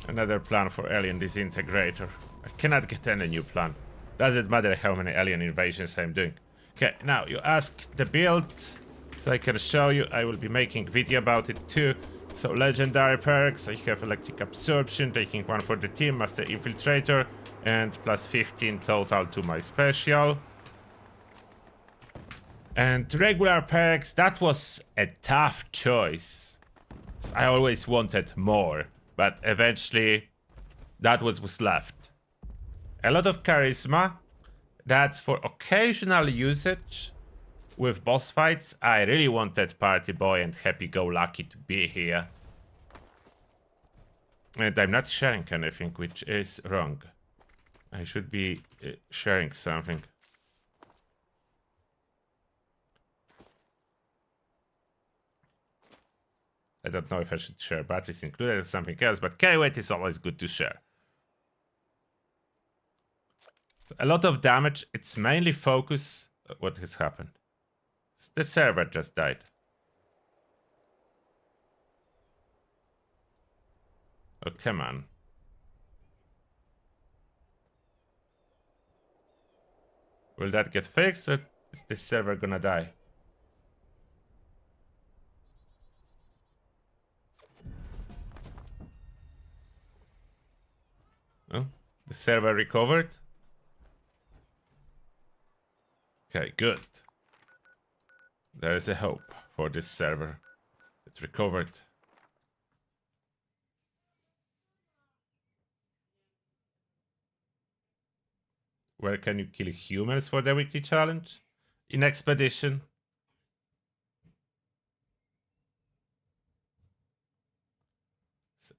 Another plan for alien disintegrator. I cannot get any new plan. Doesn't matter how many alien invasions I'm doing. Okay, now you ask the build, so I can show you. I will be making video about it too. So legendary perks, I have electric absorption, taking one for the team, master infiltrator, and plus 15 total to my special. And regular perks, that was a tough choice. I always wanted more. But eventually, that was left. A lot of charisma. That's for occasional usage with boss fights. I really wanted Party Boy and Happy-Go-Lucky to be here. And I'm not sharing anything, which is wrong. I should be sharing something. I don't know if I should share batteries included or something else, but carry weight is always good to share. So a lot of damage. It's mainly focus. What has happened? The server just died. Oh, come on. Will that get fixed, or is this server gonna die? Oh, the server recovered? Okay, good. There is a hope for this server. It recovered. Where can you kill humans for the weekly challenge? In Expedition.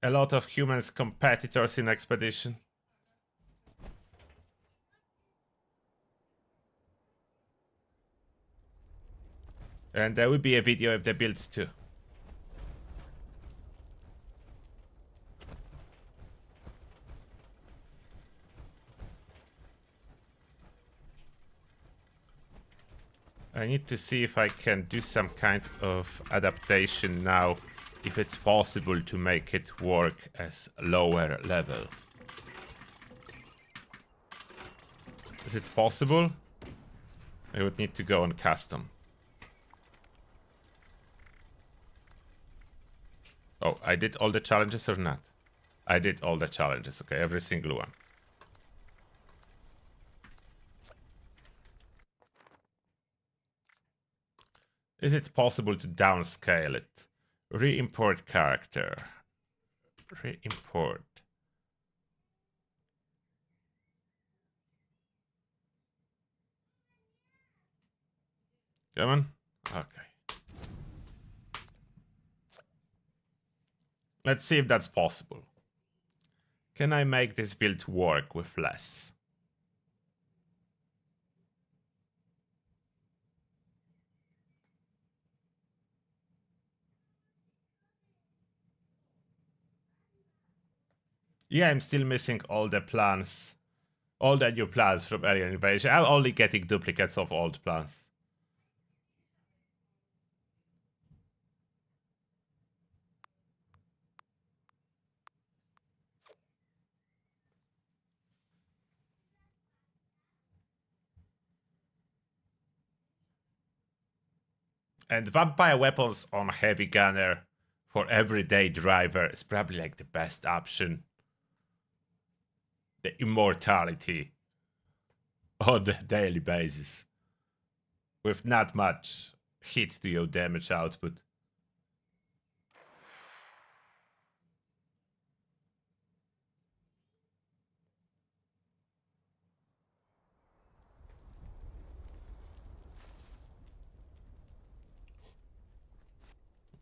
A lot of humans competitors in Expedition. And there will be a video of the builds too. I need to see if I can do some kind of adaptation now, if it's possible to make it work as lower level. Is it possible? I would need to go on custom. Oh, I did all the challenges or not? I did all the challenges, okay, every single one. Is it possible to downscale it? Re-import character. Re-import. Come on. Okay. Let's see if that's possible. Can I make this build work with less? Yeah, I'm still missing all the plans. All the new plans from Alien Invasion. I'm only getting duplicates of old plans. And vampire weapons on heavy gunner for everyday driver is probably like the best option. The immortality on the daily basis. With not much hit to your damage output.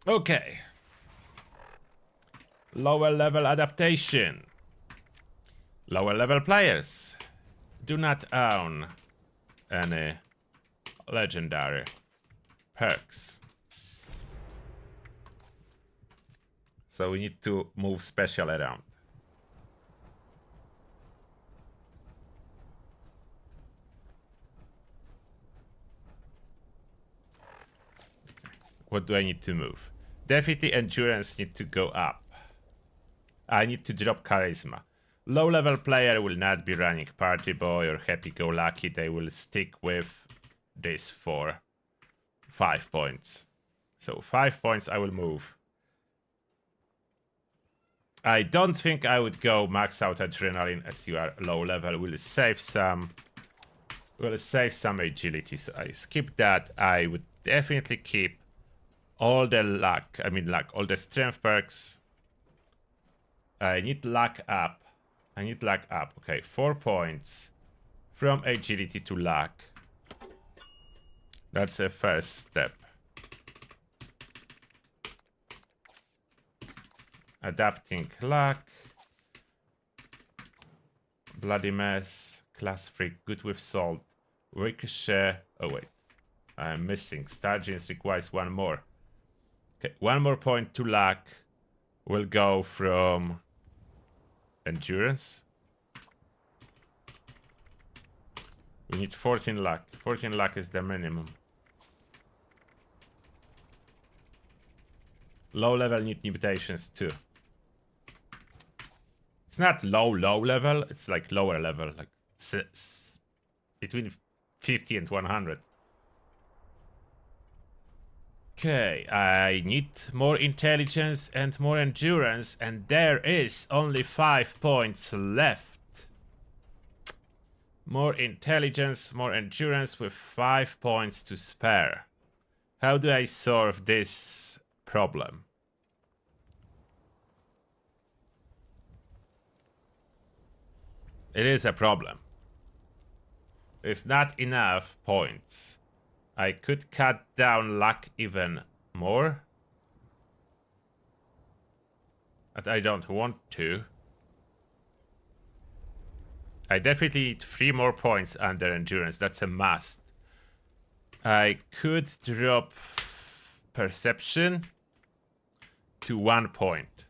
Okay. Lower level adaptation. Lower level players do not own any legendary perks. So we need to move special around. What do I need to move? Definitely endurance need to go up. I need to drop charisma. Low level player will not be running party boy or happy-go-lucky. They will stick with this for 5 points. So 5 points I will move. I don't think I would go max out adrenaline as you are low level. We'll save some agility. So I skip that. I would definitely keep all the luck. I mean luck, all the strength perks. I need luck up. Okay, 4 points from agility to luck. That's a first step. Adapting luck. Bloody mess. Class freak. Good with salt. Ricochet. Oh wait. I'm missing. Stargins requires one more. Okay, 1 more point to luck. We'll go from endurance. We need 14 luck. 14 luck is the minimum. Low level need limitations too. It's not low level, it's like lower level, like between 50 and 100. Okay, I need more intelligence and more endurance, and there is only 5 points left. More intelligence, more endurance with 5 points to spare. How do I solve this problem? It is a problem. It's not enough points. I could cut down luck even more. But I don't want to. I definitely need 3 more points under endurance. That's a must. I could drop perception to 1 point.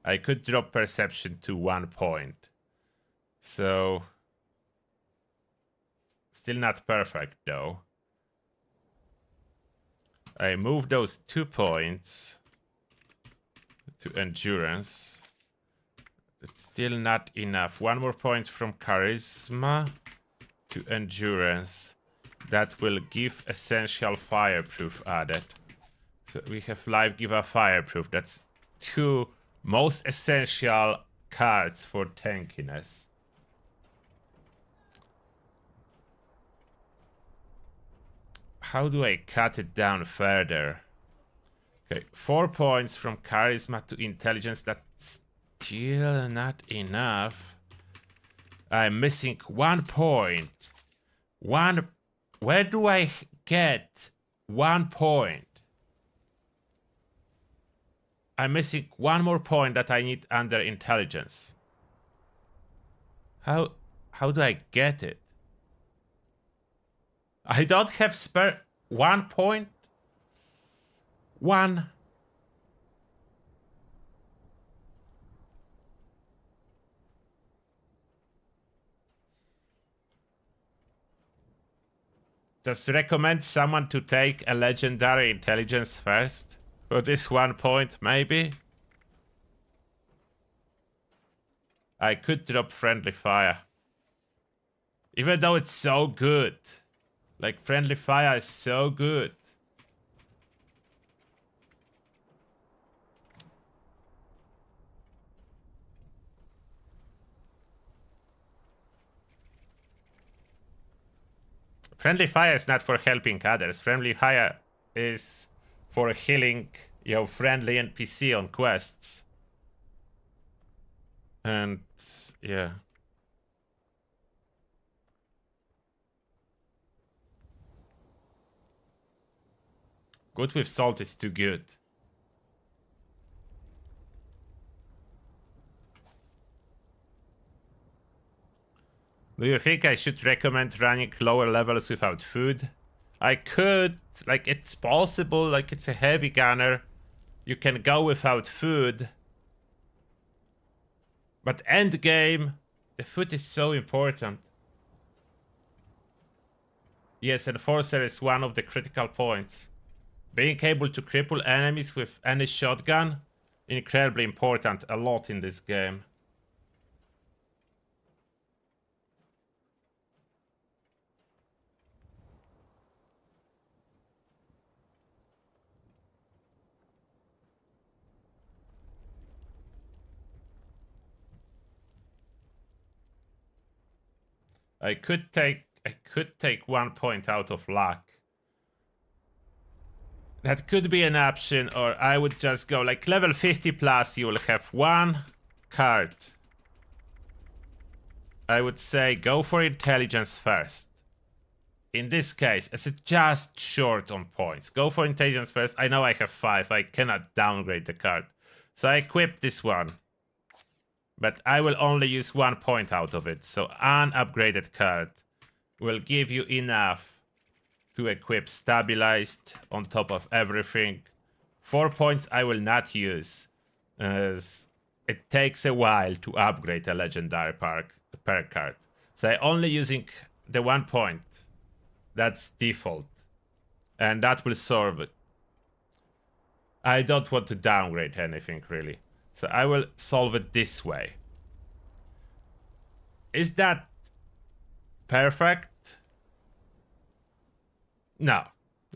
I could drop perception to 1 point. So still not perfect though. I move those 2 points to endurance. It's still not enough. 1 more point from charisma to endurance. That will give essential fireproof added. So we have life giver fireproof. That's 2 most essential cards for tankiness. How do I cut it down further? Okay, 4 points from charisma to intelligence. That's still not enough. I'm missing 1 point. Where do I get 1 point? I'm missing 1 more point that I need under intelligence. How do I get it? I don't have spare 1 point. 1. Just recommend someone to take a legendary intelligence first. For this 1 point, maybe. I could drop friendly fire. Even though it's so good. Like, friendly fire is so good. Friendly fire is not for helping others. Friendly fire is for healing your friendly NPC on quests. And yeah. Good with salt is too good. Do you think I should recommend running lower levels without food? I could, like, it's possible, like, it's a heavy gunner. You can go without food. But end game, the food is so important. Yes, Enforcer is one of the critical points. Being able to cripple enemies with any shotgun, incredibly important, a lot in this game. I could take 1 point out of luck. That could be an option, or I would just go like level 50 plus, you will have 1 card. I would say go for intelligence first. In this case, as it's just short on points, go for intelligence first. I know I have 5, I cannot downgrade the card. So I equip this one. But I will only use 1 point out of it. So an upgraded card will give you enough to equip stabilized on top of everything. 4 points I will not use, as it takes a while to upgrade a legendary perk card. So I'm only using the 1 point. That's default. And that will solve it. I don't want to downgrade anything really. So I will solve it this way. Is that perfect? No.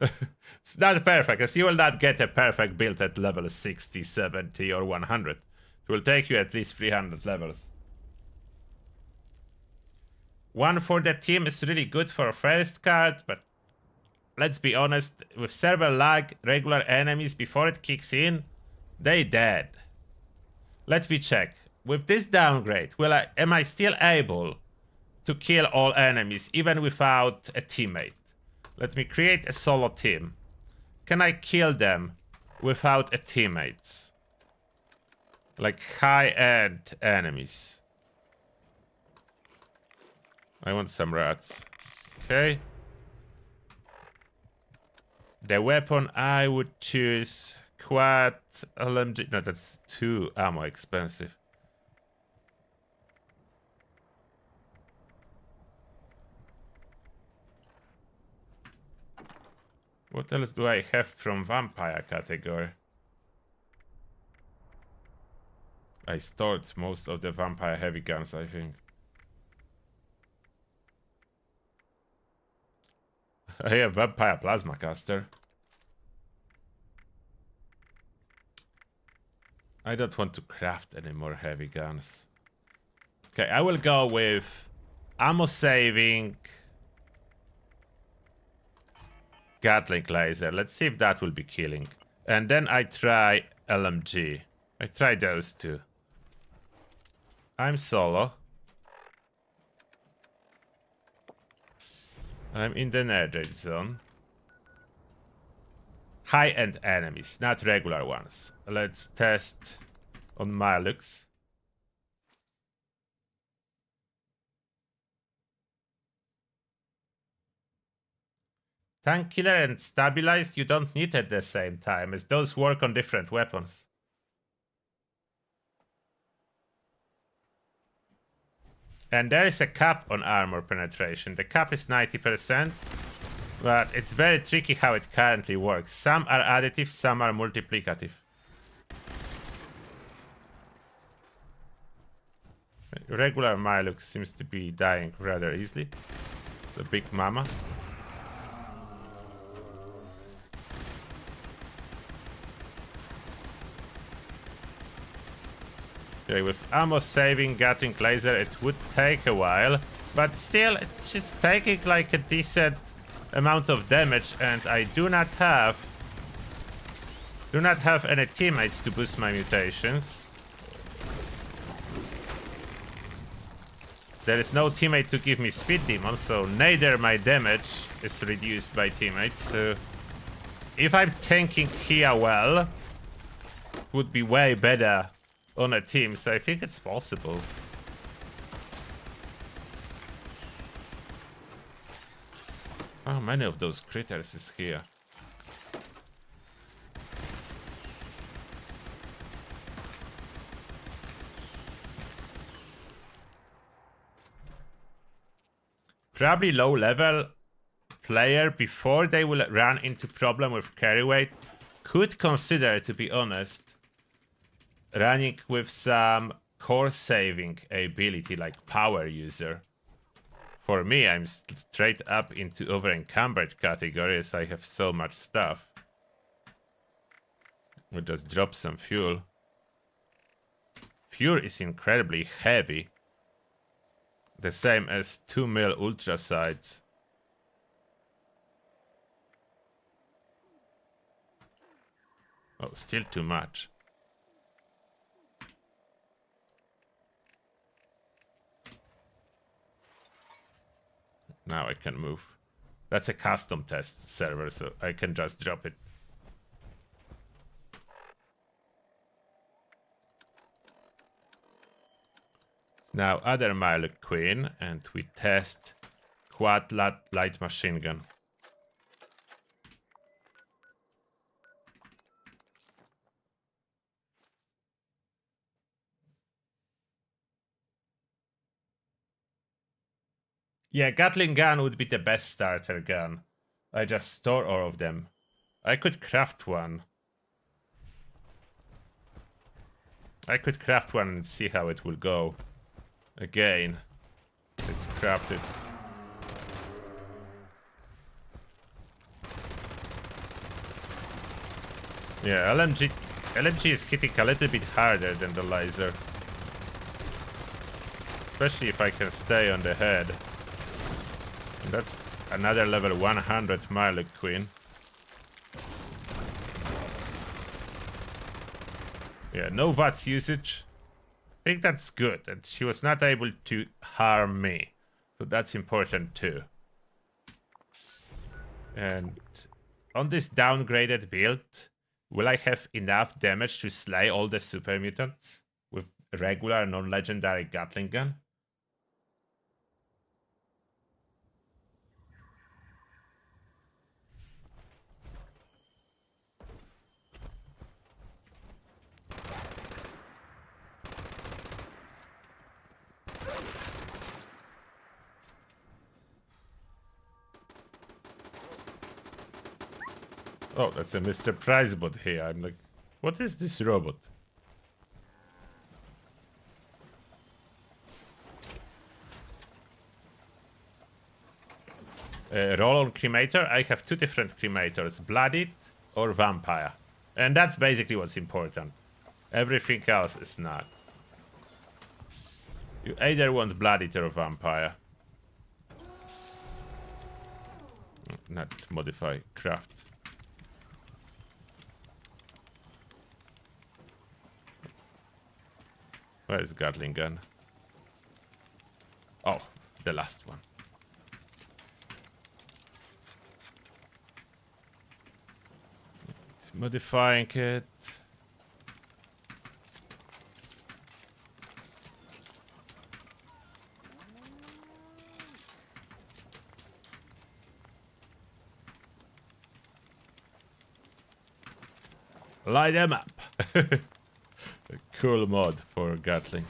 It's not perfect, as you will not get a perfect build at level 60, 70 or 100. It will take you at least 300 levels. 1 for the team is really good for a first card, but let's be honest, with server lag, regular enemies, before it kicks in, they dead. Let me check. With this downgrade, am I still able to kill all enemies, even without a teammate. Let me create a solo team. Can I kill them without a teammates? Like high-end enemies. I want some rats. Okay. The weapon I would choose quad LMG. No, that's too ammo expensive. What else do I have from vampire category? I stored most of the vampire heavy guns, I think. I have vampire plasma caster. I don't want to craft any more heavy guns. Okay, I will go with ammo saving Gatling laser. Let's see if that will be killing. And then I try LMG. I try those two. I'm solo. I'm in the nether zone. High-end enemies, not regular ones. Let's test on Malux. Tank killer and stabilized you don't need at the same time, as those work on different weapons. And there is a cap on armor penetration. The cap is 90%, but it's very tricky how it currently works. Some are additive, some are multiplicative. Regular Milux seems to be dying rather easily. The big mama. Okay, with ammo saving Gatling laser it would take a while, but still it's just taking like a decent amount of damage, and I do not have any teammates to boost my mutations. There is no teammate to give me speed demon, so neither my damage is reduced by teammates. So if I'm tanking here well, would be way better on a team, so I think it's possible. How many of those critters is here? Probably low level player, before they will run into problem with carry weight, could consider, to be honest, running with some core saving ability like power user. For me, I'm straight up into over encumbered category as I have so much stuff. We'll just drop some fuel. Fuel is incredibly heavy. The same as 2 mil ultra sights. Oh, still too much. Now I can move. That's a custom test server, so I can just drop it. Now other Miluk Queen, and we test quad light machine gun. Yeah, Gatling gun would be the best starter gun. I just store all of them. I could craft one. I could craft one and see how it will go. Again, let's craft it. Yeah, LMG is hitting a little bit harder than the laser. Especially if I can stay on the head. And that's another level 100 Miluk Queen. Yeah, no VATS usage. I think that's good, and she was not able to harm me. So that's important too. And on this downgraded build, will I have enough damage to slay all the super mutants with regular non-legendary Gatling gun? Oh, that's a Mr. Price bot here. I'm like, what is this robot? Roll on cremator. I have two different cremators, blooded or vampire. And that's basically what's important. Everything else is not. You either want blooded or vampire. Not modify, craft. Where is Gatling gun? Oh, the last one. Modifying it. Light them up. A cool mod for Gatling.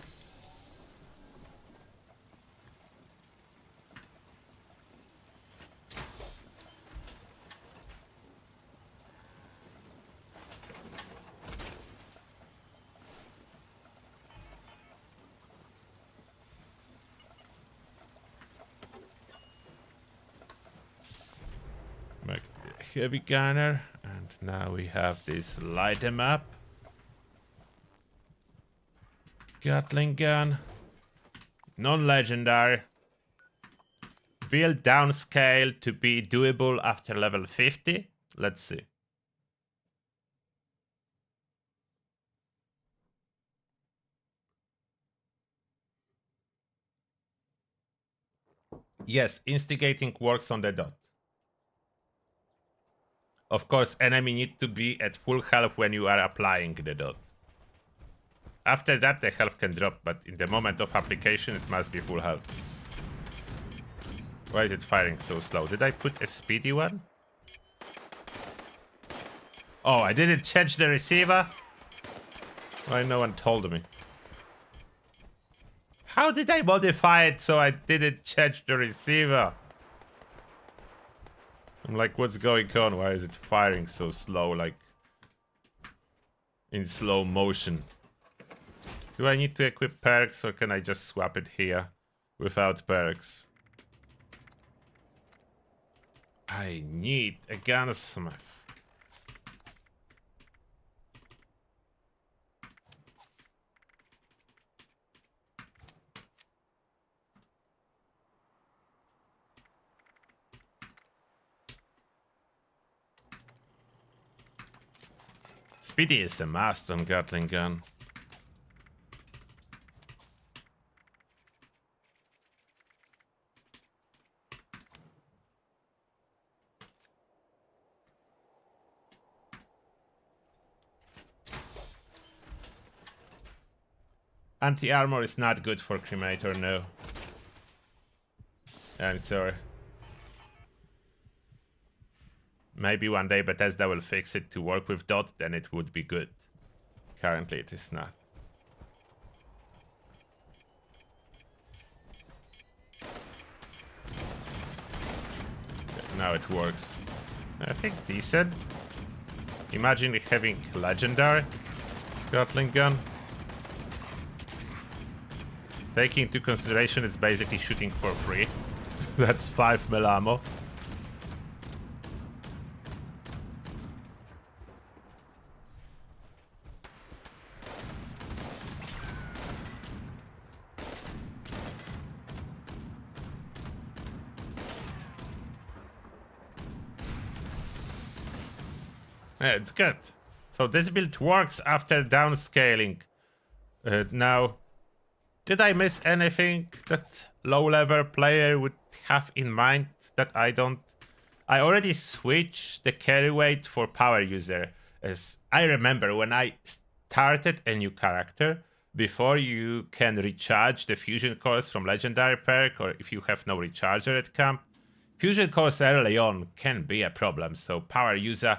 Make the heavy gunner, and now we have this light them up. Gatling gun. Non-legendary. Build downscale to be doable after level 50. Let's see. Yes, instigating works on the dot. Of course, enemy need to be at full health when you are applying the dot. After that, the health can drop, but in the moment of application, it must be full health. Why is it firing so slow? Did I put a speedy one? Oh, I didn't change the receiver? Why no one told me? How did I modify it so I didn't change the receiver? I'm like, what's going on? Why is it firing so slow, like in slow motion? Do I need to equip perks or can I just swap it here without perks? I need a gunsmith. Speedy is a must on Gatling gun. Anti-armor is not good for cremator, no. I'm sorry. Maybe one day Bethesda will fix it to work with dot, then it would be good. Currently it is not. Okay, now it works. I think decent. Imagine having legendary Gatling gun. Taking into consideration it's basically shooting for free. That's 5 mil ammo. Yeah, it's good. So this build works after downscaling. Now, did I miss anything that low-level player would have in mind that I don't. I already switched the carry weight for power user. As I remember when I started a new character, before you can recharge the fusion cores from legendary perk, or if you have no recharger at camp, fusion cores early on can be a problem. So power user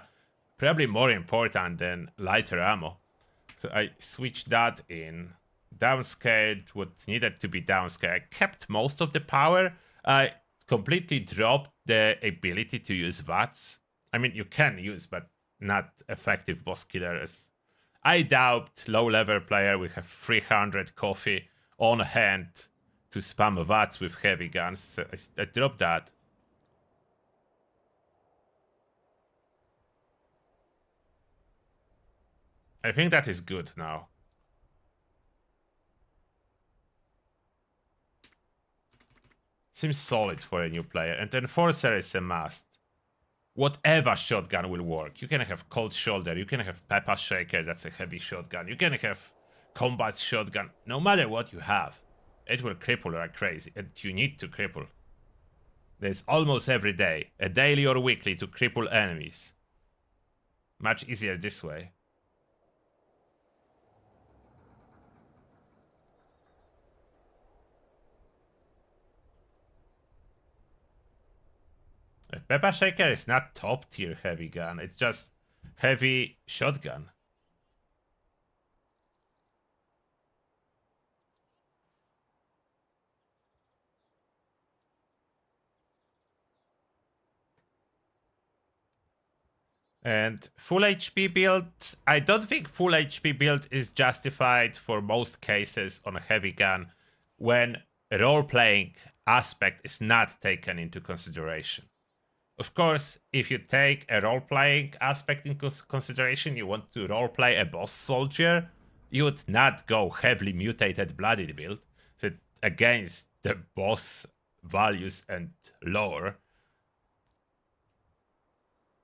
probably more important than lighter ammo. So I switched that in. Downscaled what needed to be downscaled. I kept most of the power. I completely dropped the ability to use VATS. I mean, you can use, but not effective boss killers. I doubt low-level player will have 300 coffee on hand to spam VATS with heavy guns. So I dropped that. I think that is good now. Seems solid for a new player. And Enforcer is a must. Whatever shotgun will work. You can have Cold Shoulder, you can have Pepper Shaker, that's a heavy shotgun. You can have Combat Shotgun. No matter what you have, it will cripple like crazy. And you need to cripple. There's almost every day, a daily or weekly, to cripple enemies. Much easier this way. Pepper Shaker is not top tier heavy gun, it's just heavy shotgun. And full HP build, I don't think full HP build is justified for most cases on a heavy gun when role-playing aspect is not taken into consideration. Of course, if you take a role-playing aspect into consideration, you want to role-play a boss soldier, you would not go heavily mutated bloodied build. So against the boss values and lore,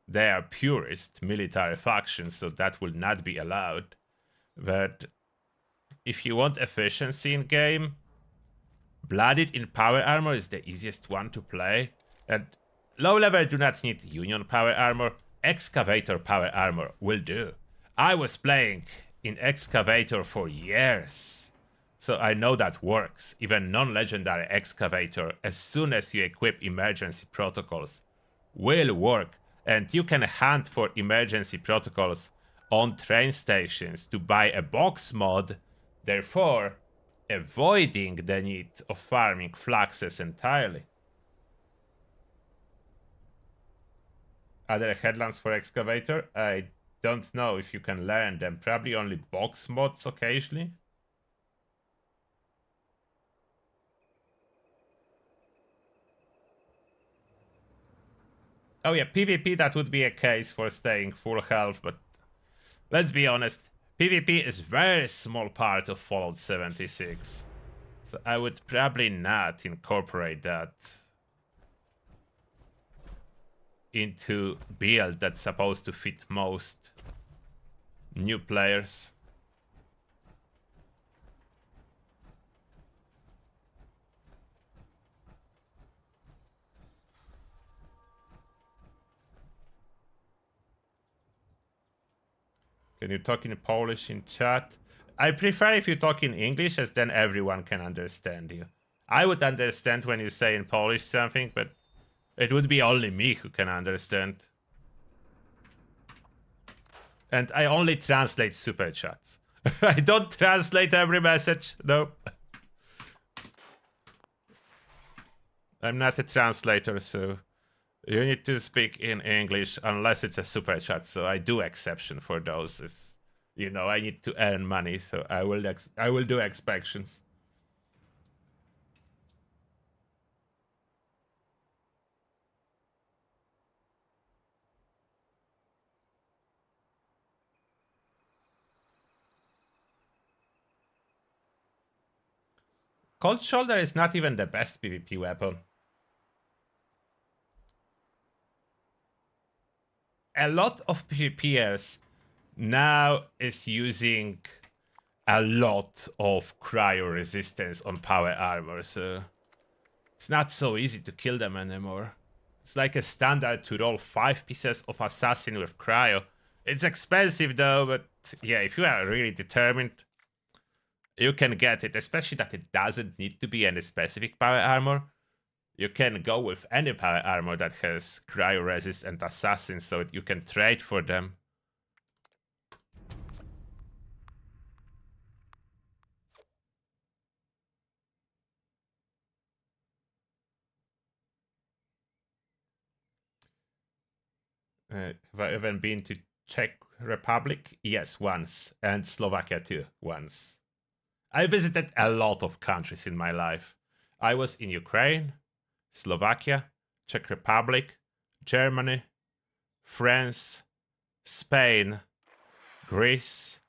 they are purist military factions, so that will not be allowed. But if you want efficiency in game, bloodied in power armor is the easiest one to play. And low level do not need Union power armor. Excavator power armor will do. I was playing in Excavator for years, so I know that works. Even non-legendary Excavator, as soon as you equip emergency protocols, will work. And you can hunt for emergency protocols on train stations to buy a box mod, therefore avoiding the need of farming fluxes entirely. Are there headlamps for Excavator? I don't know if you can learn them. Probably only box mods occasionally. Oh yeah, PvP that would be a case for staying full health, but let's be honest, PvP is very small part of Fallout 76. So I would probably not incorporate that into build that's supposed to fit most new players. Can you talk in Polish in chat? I prefer if you talk in English, as then everyone can understand you. I would understand when you say in Polish something, but it would be only me who can understand. And I only translate super chats. I don't translate every message, no. I'm not a translator, so you need to speak in English unless it's a super chat. So I do exception for those. As, you know, I need to earn money, so I will do exceptions. Cold Shoulder is not even the best PvP weapon. A lot of PvPers now is using a lot of cryo resistance on power armor, so It's not so easy to kill them anymore. It's like a standard to roll 5 pieces of assassin with cryo. It's expensive though, but yeah, if you are really determined, you can get it, especially that it doesn't need to be any specific power armor. You can go with any power armor that has cryo resist and assassin, so you can trade for them. Have I even been to Czech Republic? Yes, once. And Slovakia too, once. I visited a lot of countries in my life. I was in Ukraine, Slovakia, Czech Republic, Germany, France, Spain, Greece,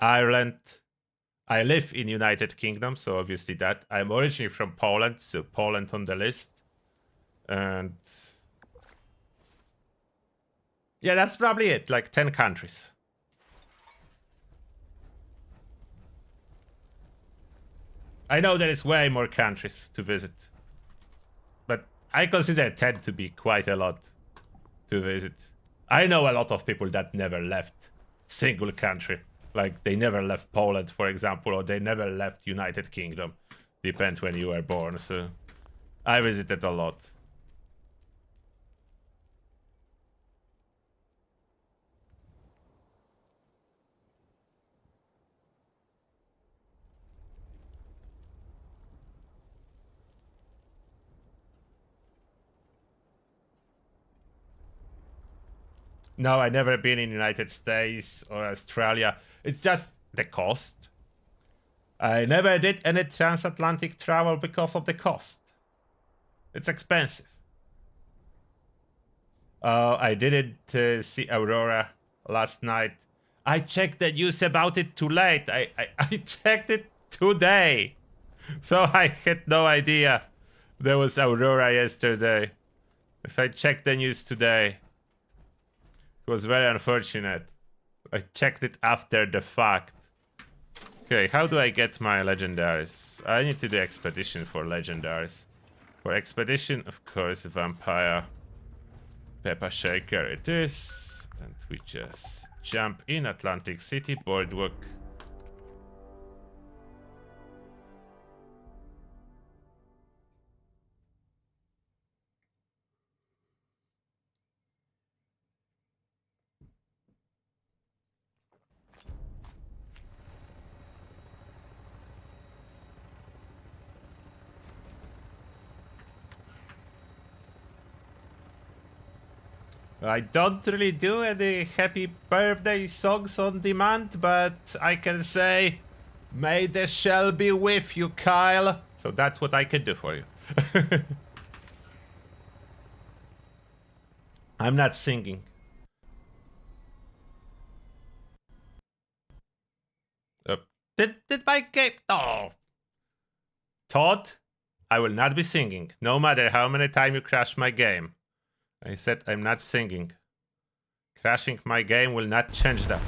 Ireland. I live in United Kingdom, so obviously that. I'm originally from Poland, so Poland on the list. And yeah, that's probably it, like 10 countries. I know there is way more countries to visit, but I consider 10 to be quite a lot to visit. I know a lot of people that never left single country. Like they never left Poland, for example, or they never left United Kingdom. Depends when you were born, so I visited a lot. No, I never been in United States or Australia. It's just the cost. I never did any transatlantic travel because of the cost. It's expensive. I didn't see Aurora last night. I checked the news about it too late. I checked it today. So I had no idea there was Aurora yesterday. So I checked the news today. It was very unfortunate. I checked it after the fact. Okay, how do I get my legendaries? I need to do expedition for legendaries. For expedition, of course, vampire. Peppa Shaker it is. And we just jump in Atlantic City boardwalk. I don't really do any happy birthday songs on demand, but I can say, may the shell be with you, Kyle. So that's what I can do for you. I'm not singing. Did my game... Oh. Todd, I will not be singing, no matter how many times you crash my game. I said I'm not singing. Crashing my game will not change that.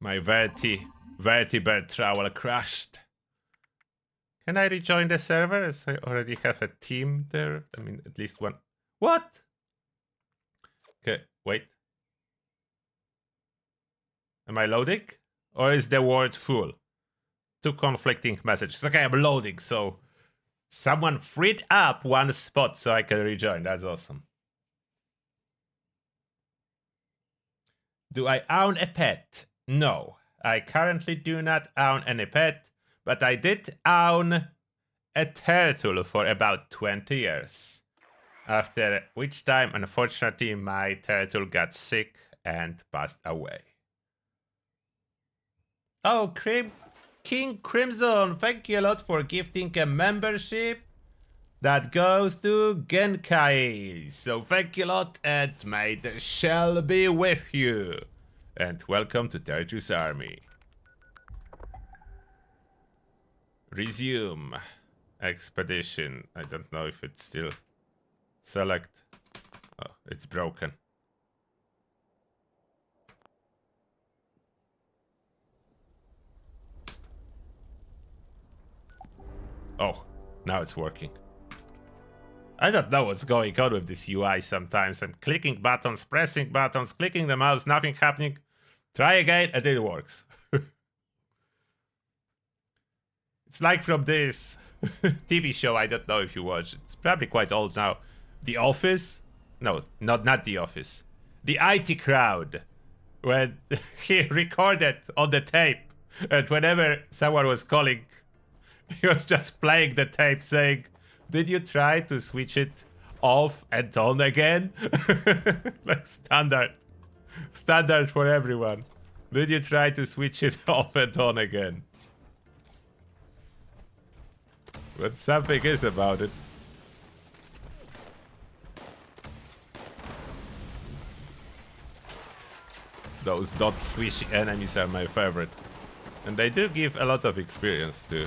My vertibird travel crashed. Can I rejoin the server as I already have a team there? I mean, at least one. What? Okay, wait. Am I loading? Or is the word full? Two conflicting messages. Okay, I'm loading, so someone freed up one spot so I can rejoin. That's awesome. Do I own a pet? No, I currently do not own any pet, but I did own a turtle for about 20 years. After which time, unfortunately, my turtle got sick and passed away. Oh, King Crimson, thank you a lot for gifting a membership. That goes to Genkai. So thank you a lot, and may the shell be with you. And welcome to Territory's army. Resume. Expedition. I don't know if it's still... Select. Oh, it's broken. Oh, now it's working. I don't know what's going on with this UI sometimes. I'm clicking buttons, pressing buttons, clicking the mouse, nothing happening. Try again and it works. It's like from this TV show, I don't know if you watch it. It's probably quite old now. The Office? No, not The Office. The IT Crowd. When he recorded on the tape, and whenever someone was calling, he was just playing the tape saying, "Did you try to switch it off and on again?" Like standard for everyone. Did you try to switch it off and on again? But something is about it. Those not squishy enemies are my favorite. And they do give a lot of experience too.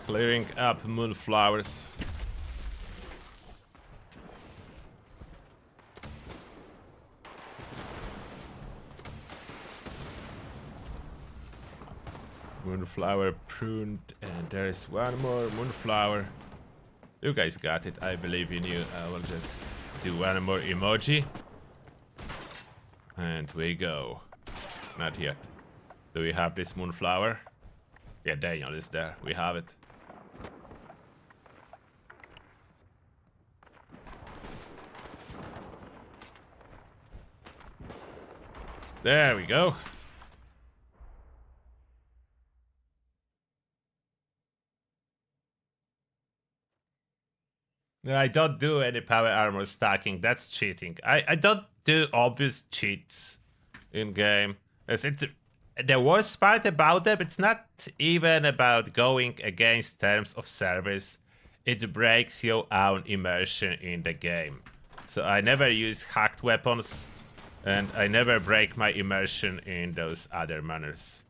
Clearing up moonflowers. Moonflower pruned, and there is one more moonflower. You guys got it, I believe in you. I will just do one more emoji. And we go. Not yet. Do we have this moonflower? Yeah, Daniel is there. We have it. There we go. No, I don't do any power armor stacking. That's cheating. I don't do obvious cheats in game. The worst part about them, it's not even about going against terms of service. It breaks your own immersion in the game. So I never use hacked weapons, and I never break my immersion in those other manners.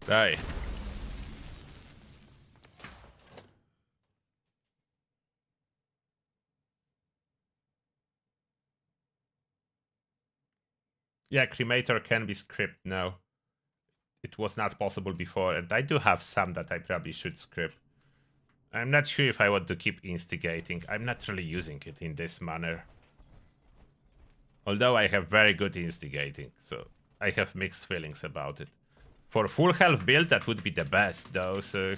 Die. Yeah, cremator can be script now. It was not possible before, and I do have some that I probably should script. I'm not sure if I want to keep instigating. I'm not really using it in this manner. Although I have very good instigating, so I have mixed feelings about it. For full health build, that would be the best, though, so...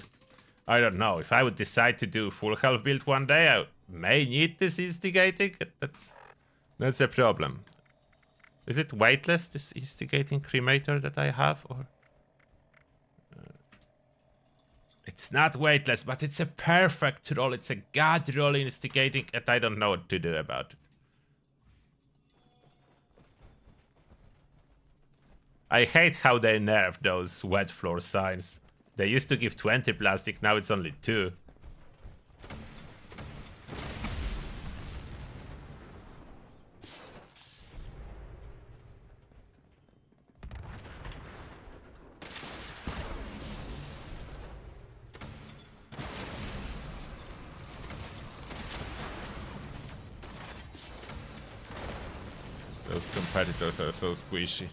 I don't know. If I would decide to do full health build one day, I may need this instigating. That's a problem. Is it weightless, this instigating cremator that I have, or... It's not weightless, but it's a perfect roll. It's a god roll instigating, and I don't know what to do about it. I hate how they nerfed those wet floor signs. They used to give 20 plastic, now it's only 2. Those competitors are so squishy.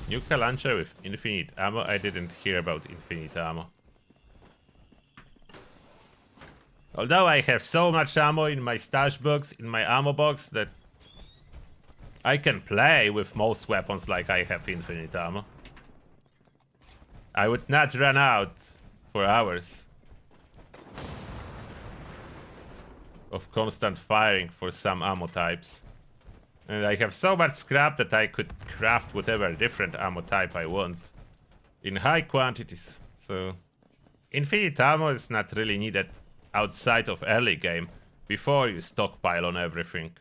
Nuka launcher with infinite ammo? I didn't hear about infinite ammo. Although I have so much ammo in my stash box, in my ammo box, that I can play with most weapons like I have infinite ammo. I would not run out for hours of constant firing for some ammo types. And I have so much scrap that I could craft whatever different ammo type I want in high quantities. So infinite ammo is not really needed outside of early game before you stockpile on everything.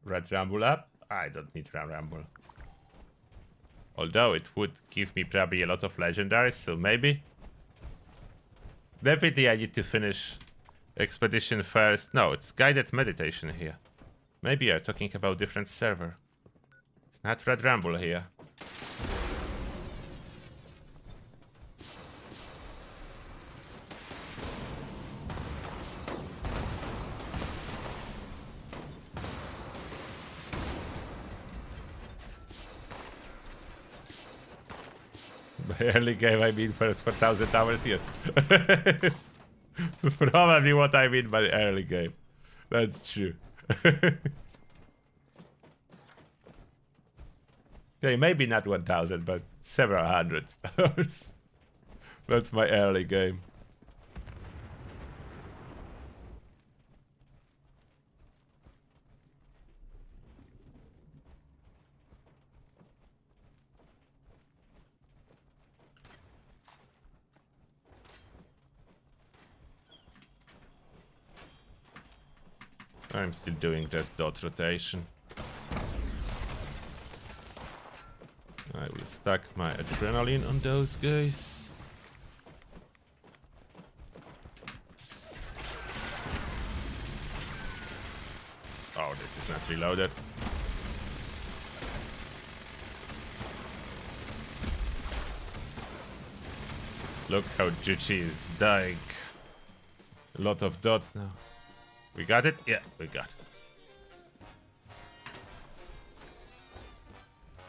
Red Rumble up? I don't need Red Rumble. Although it would give me probably a lot of legendaries, so maybe. Definitely I need to finish expedition first. No, it's guided meditation here. Maybe you're talking about different server. It's not Red Rumble here. By early game, I mean first 4,000 hours, yes. Probably what I mean by early game. That's true. Okay, maybe not 1,000, but several hundred hours. That's my early game. I'm still doing this dot rotation. I will stack my adrenaline on those guys. Oh, this is not reloaded. Look how Juchi is dying. A lot of dot now. We got it? Yeah, we got it.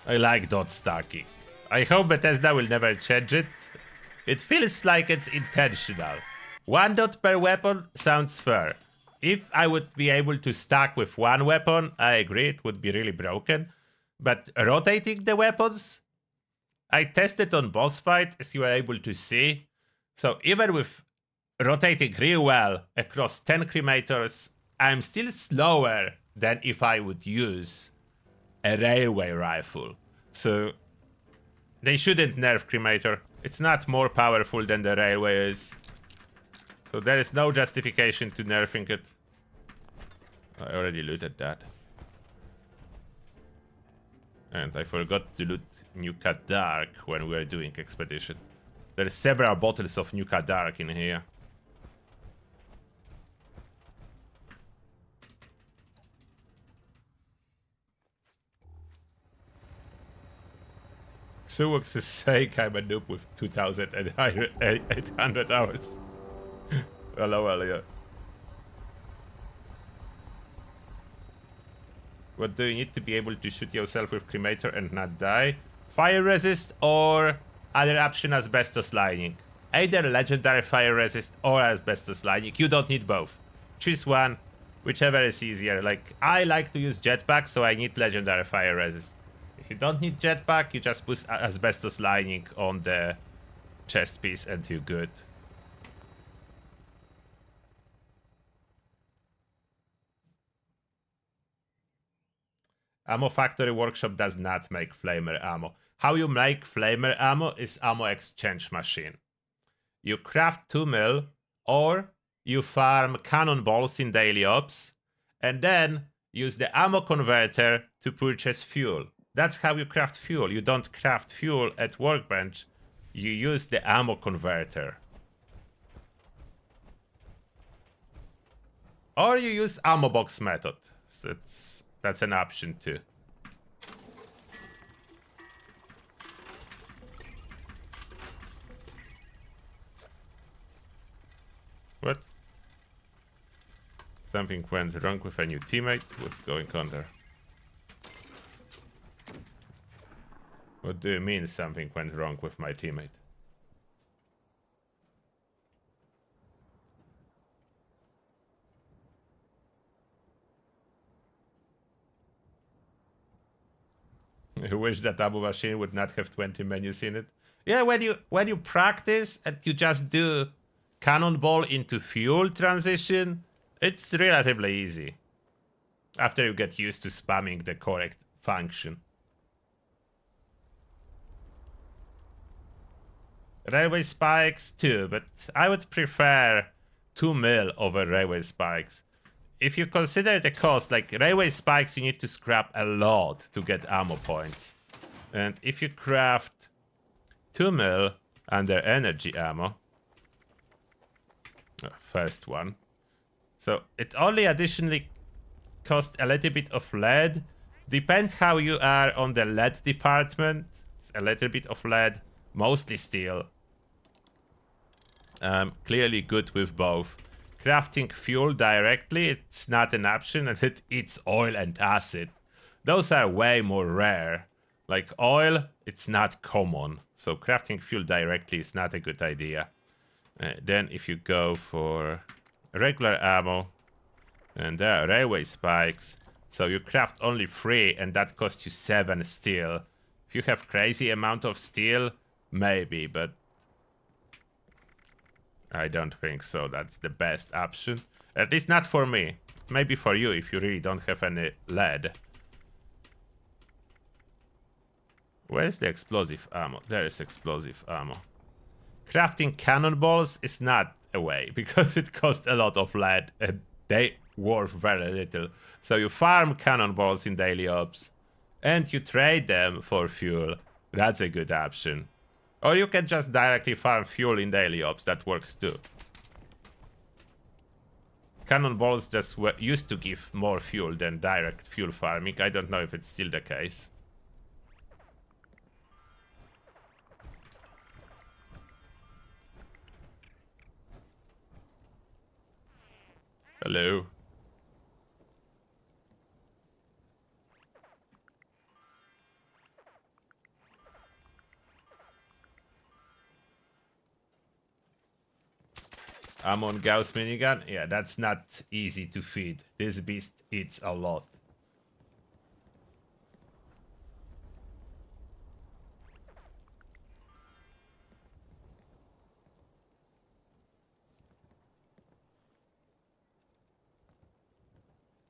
I like dot stacking. I hope Bethesda will never change it. It feels like it's intentional. 1 dot per weapon sounds fair. If I would be able to stack with 1 weapon, I agree it would be really broken. But rotating the weapons, I tested on boss fight, as you are able to see. So even with rotating real well across 10 cremators, I'm still slower than if I would use a railway rifle. So they shouldn't nerf cremator. It's not more powerful than the railway is. So there is no justification to nerfing it. I already looted that. And I forgot to loot Nuka Dark when we were doing expedition. There are several bottles of Nuka Dark in here. Suwox is saying I'm a noob with 2,800 hours. Hello, Elliot. What do you need to be able to shoot yourself with cremator and not die? Fire resist or other option asbestos lining. Either legendary fire resist or asbestos lining. You don't need both. Choose one, whichever is easier. Like, I like to use jetpack, so I need legendary fire resist. If you don't need jetpack, you just put asbestos lining on the chest piece and you're good. Ammo Factory Workshop does not make flamer ammo. How you make flamer ammo is ammo exchange machine. You craft 2 mil or you farm cannonballs in daily ops and then use the ammo converter to purchase fuel. That's how you craft fuel. You don't craft fuel at workbench. You use the ammo converter. Or you use ammo box method. So that's an option too. What? Something went wrong with a new teammate? What's going on there? What do you mean something went wrong with my teammate? I wish that Abu machine would not have 20 menus in it. Yeah, when you practice and you just do cannonball into fuel transition, it's relatively easy. After you get used to spamming the correct function. Railway spikes too, but I would prefer 2 mil over railway spikes. If you consider the cost, like railway spikes, you need to scrap a lot to get ammo points. And if you craft 2 mil under energy ammo, first one, so it only additionally costs a little bit of lead. Depends how you are on the lead department. It's a little bit of lead, mostly steel. Clearly good with both. Crafting fuel directly, it's not an option, and it eats oil and acid. Those are way more rare. Like oil, it's not common. So crafting fuel directly is not a good idea. Then if you go for regular ammo, and there are railway spikes, so you craft only 3 and that costs you 7 steel. If you have crazy amount of steel, maybe, but I don't think so. That's the best option. At least not for me. Maybe for you if you really don't have any lead. Where's the explosive ammo? There is explosive ammo. Crafting cannonballs is not a way because it costs a lot of lead and they worth very little. So you farm cannonballs in daily ops and you trade them for fuel. That's a good option. Or you can just directly farm fuel in daily ops, that works too. Cannonballs just used to give more fuel than direct fuel farming. I don't know if it's still the case. Hello. I'm on Gauss minigun. Yeah, that's not easy to feed. This beast eats a lot.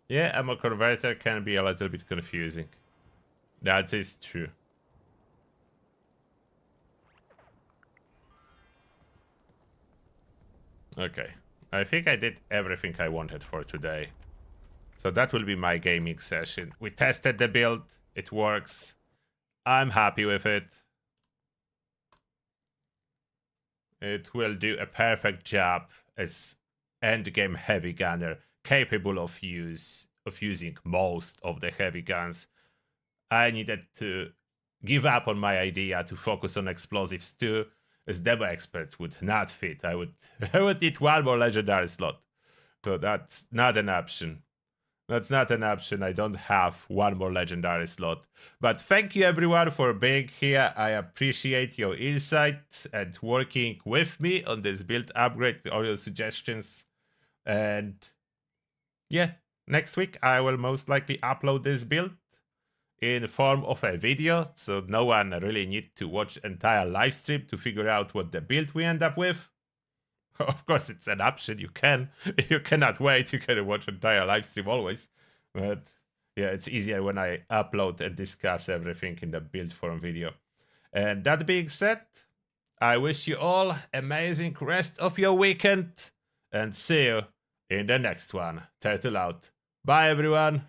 Yeah, ammo converter can be a little bit confusing. That is true. Okay, I think I did everything I wanted for today. So that will be my gaming session. We tested the build, it works. I'm happy with it. It will do a perfect job as endgame heavy gunner, capable of using most of the heavy guns. I needed to give up on my idea to focus on explosives too, as demo expert would not fit. I would need one more legendary slot. So that's not an option. That's not an option. I don't have one more legendary slot. But thank you everyone for being here. I appreciate your insight and working with me on this build upgrade, all your suggestions. And yeah, next week I will most likely upload this build in form of a video, so no one really need to watch entire live stream to figure out what the build we end up with. Of course, it's an option. You cannot wait. You can watch entire live stream always, but yeah, it's easier when I upload and discuss everything in the build form video. And that being said, I wish you all amazing rest of your weekend and see you in the next one. Turtle out. Bye everyone.